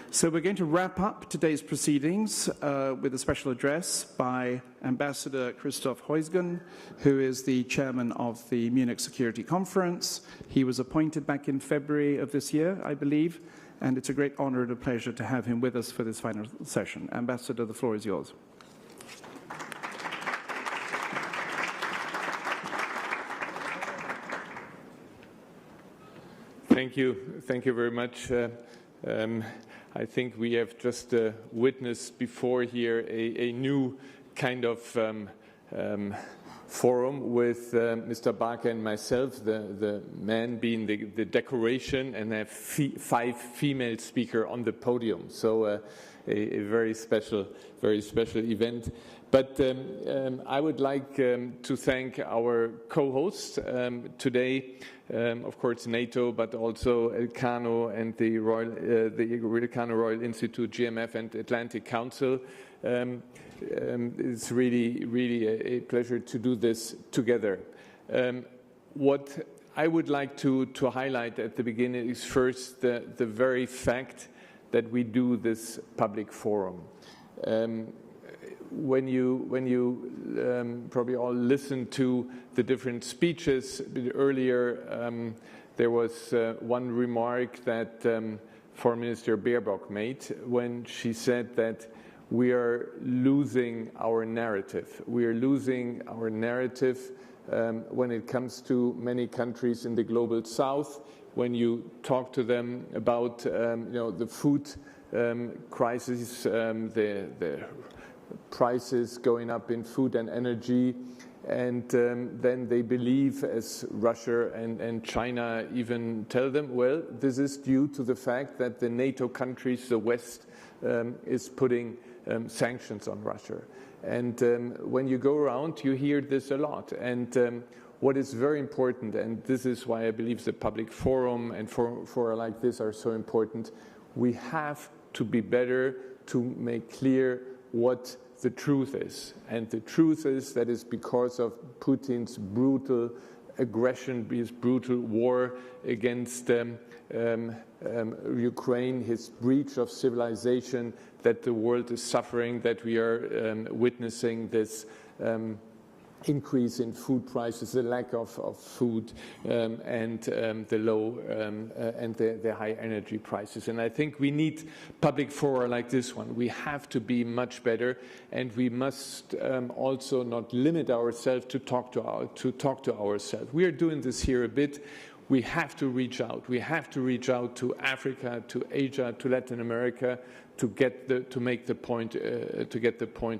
So we're going to wrap up today's proceedings with a special address by Ambassador Christoph Heusgen, who is the chairman of the Munich Security Conference. He was appointed back in February of this year, I believe, and it's a great honor and a pleasure to have him with us for this final session. Ambassador, the floor is yours. Thank you very much. I think we have just witnessed before here a new kind of forum with Mr. Baake and myself, the man being the decoration, and have 5 female speakers on the podium. So a very special event. But I would like to thank our co-hosts today, of course NATO, but also Elcano and the Elcano Royal Institute, GMF, and Atlantic Council. It's really a pleasure to do this together. What I would like to highlight at the beginning is first the very fact that we do this public forum. When you probably all listened to the different speeches earlier, there was one remark that Foreign Minister Baerbock made when she said that we are losing our narrative. We are losing our narrative when it comes to many countries in the global south. When you talk to them about the food crisis, the prices going up in food and energy, and then they believe, as Russia and China even tell them, well, this is due to the fact that the NATO countries, the West, is putting sanctions on Russia. And when you go around, you hear this a lot. And what is very important, and this is why I believe the public forum and fora like this are so important, we have to be better to make clear what the truth is. And the truth is that it's because of Putin's brutal aggression, his brutal war against Ukraine, his breach of civilization, that the world is suffering, that we are witnessing this increase in food prices, the lack of food, and the low and the high energy prices. And I think we need public fora like this one. We have to be much better, and we must also not limit ourselves to talk to ourselves. We are doing this here a bit. We have to reach out. We have to reach out to Africa, to Asia, to Latin America, to make the point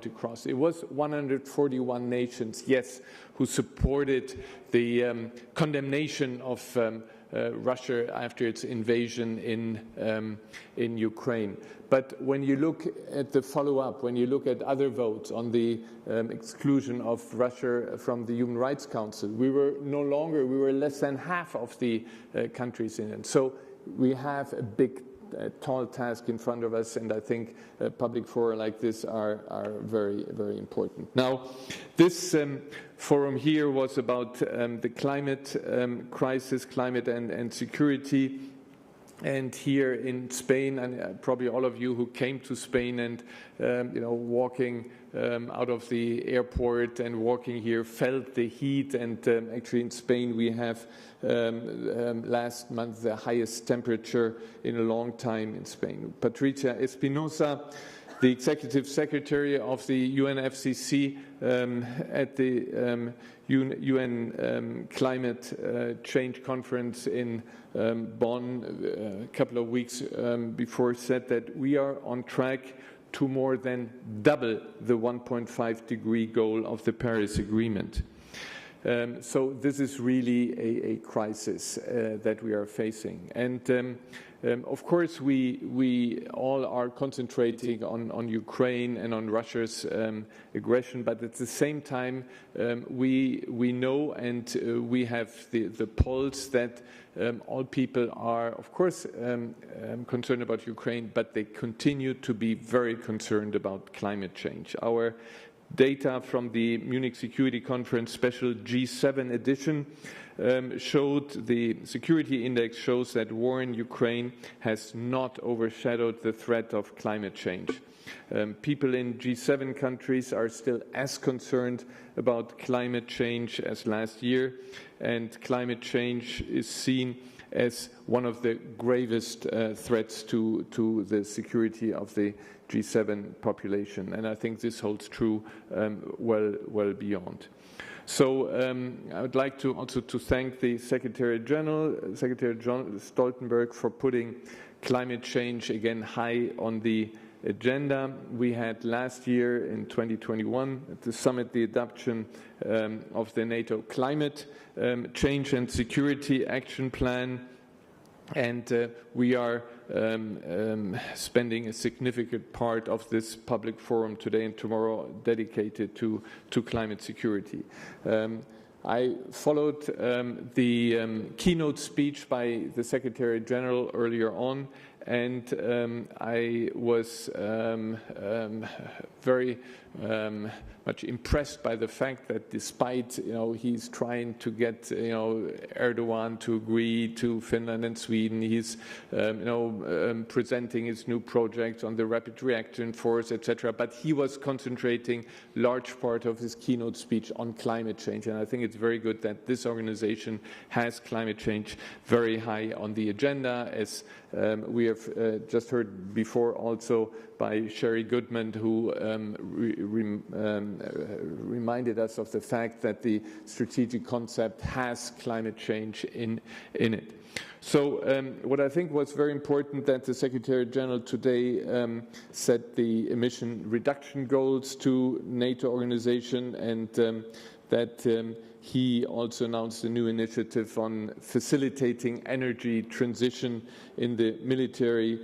across. It was 141 nations, yes, who supported the condemnation of Russia after its invasion in Ukraine. But when you look at the follow-up, when you look at other votes on the exclusion of Russia from the Human Rights Council, we were less than half of the countries in it. So we have a big, tall task in front of us, and I think public fora like this are very, very important. Now, this forum here was about the climate crisis, climate and security. And here in Spain, and probably all of you who came to Spain and walking out of the airport and walking here felt the heat. And actually in Spain we have last month the highest temperature in a long time in Spain. Patricia Espinosa, the executive secretary of the UNFCCC at the UN climate change conference in Bonn a couple of weeks before, said that we are on track to more than double the 1.5 degree goal of the Paris Agreement. So this is really a crisis that we are facing. And of course, we all are concentrating on Ukraine and on Russia's aggression, but at the same time, we know and we have the pulse that all people are, of course, concerned about Ukraine, but they continue to be very concerned about climate change. Our data from the Munich Security Conference Special G7 edition showed, the security index shows that war in Ukraine has not overshadowed the threat of climate change. People in G7 countries are still as concerned about climate change as last year, and climate change is seen as one of the gravest threats to the security of the G7 population. And I think this holds true well beyond. So I would like to also to thank the Secretary General Stoltenberg, for putting climate change again high on the agenda. We had last year in 2021 at the summit the adoption of the NATO Climate Change and Security Action Plan, and we are spending a significant part of this public forum today and tomorrow dedicated to climate security. I followed the keynote speech by the Secretary General earlier on, and I was very much impressed by the fact that despite, he's trying to get, Erdogan to agree to Finland and Sweden, he's, presenting his new project on the rapid reaction force, etc. But he was concentrating large part of his keynote speech on climate change, and I think it's very good that this organization has climate change very high on the agenda, as we have just heard before also by Sherry Goodman, who reminded us of the fact that the strategic concept has climate change in it. So what I think was very important that the Secretary General today set the emission reduction goals to NATO organization, and that he also announced a new initiative on facilitating energy transition in the military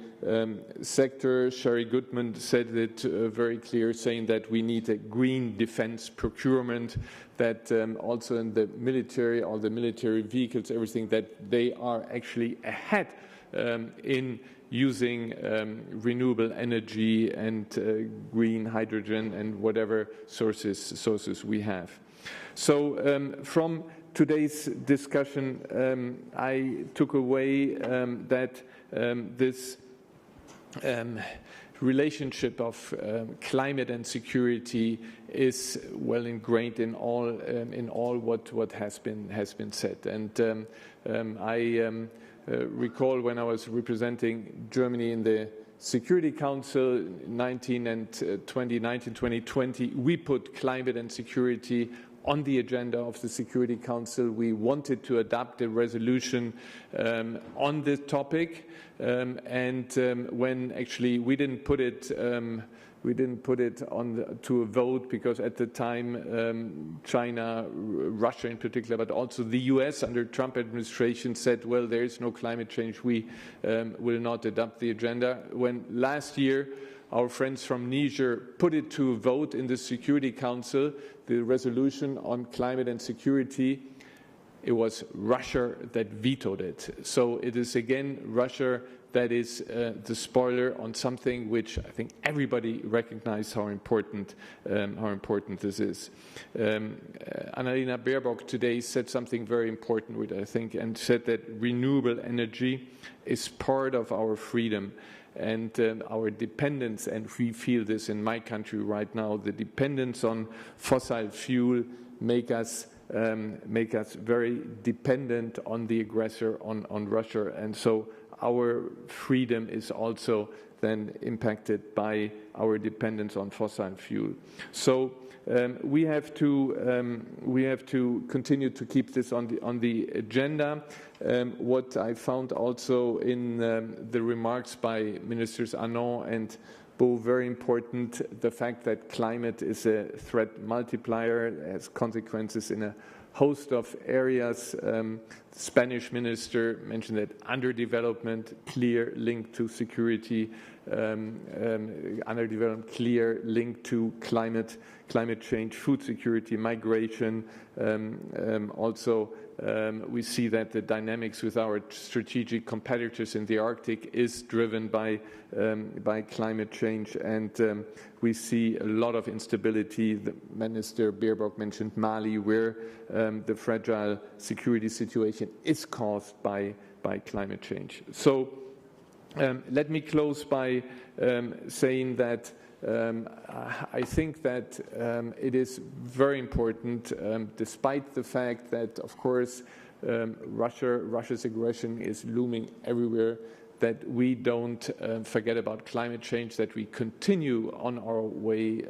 sector. Sherry Goodman said it very clear, saying that we need a green defense procurement, that also in the military, all the military vehicles, everything, that they are actually ahead in using renewable energy and green hydrogen and whatever sources we have. So from today's discussion, I took away that this relationship of climate and security is well ingrained in all what has been said. And I recall when I was representing Germany in the Security Council 2020, we put climate and security on the agenda of the Security Council. We wanted to adopt a resolution on this topic, and when actually we didn't put it on to a vote, because at the time China, Russia in particular, but also the US under Trump administration said, well, there is no climate change, we will not adopt the agenda. When last year our friends from Niger put it to a vote in the Security Council, the resolution on climate and security, it was Russia that vetoed it. So it is again Russia that is the spoiler on something which I think everybody recognizes how important this is. Annalena Baerbock today said something very important, which I think, and said that renewable energy is part of our freedom. And our dependence, and we feel this in my country right now, the dependence on fossil fuel make us very dependent on the aggressor, on Russia. And so our freedom is also then impacted by our dependence on fossil fuel. So we have to continue to keep this on the agenda. What I found also in the remarks by Ministers Anand and Bo, very important, the fact that climate is a threat multiplier, has consequences in a host of areas. The Spanish minister mentioned that underdevelopment, clear link to security, underdevelopment, clear link to climate change, food security, migration. Also, we see that the dynamics with our strategic competitors in the Arctic is driven by climate change, and we see a lot of instability. The Minister Baerbock mentioned Mali, where the fragile security situation is caused by climate change. So let me close by saying that I think that it is very important, despite the fact that, of course, Russia's aggression is looming everywhere, that we don't forget about climate change, that we continue on our way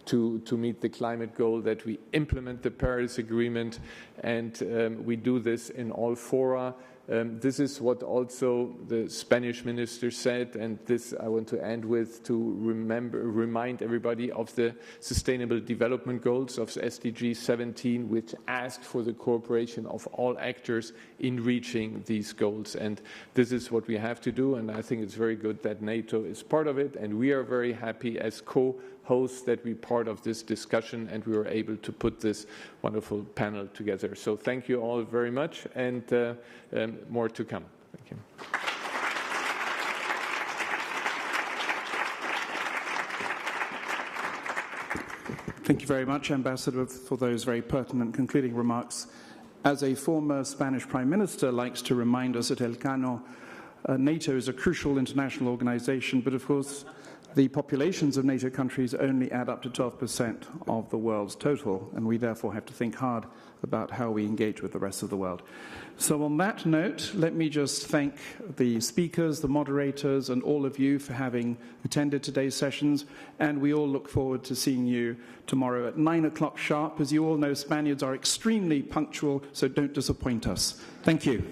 to meet the climate goal, that we implement the Paris Agreement, and we do this in all fora. This is what also the Spanish minister said, and this I want to end with, to remind everybody of the Sustainable Development Goals of SDG 17, which asked for the cooperation of all actors in reaching these goals. And this is what we have to do, and I think it's very good that NATO is part of it, and we are very happy as co-hosts that we're part of this discussion and we were able to put this wonderful panel together. So thank you all very much, and more to come. Thank you. Thank you very much, Ambassador, for those very pertinent concluding remarks. As a former Spanish Prime Minister likes to remind us at Elcano, NATO is a crucial international organization, but of course the populations of NATO countries only add up to 12% of the world's total, and we therefore have to think hard about how we engage with the rest of the world. So on that note, let me just thank the speakers, the moderators, and all of you for having attended today's sessions, and we all look forward to seeing you tomorrow at 9 o'clock sharp. As you all know, Spaniards are extremely punctual, so don't disappoint us. Thank you.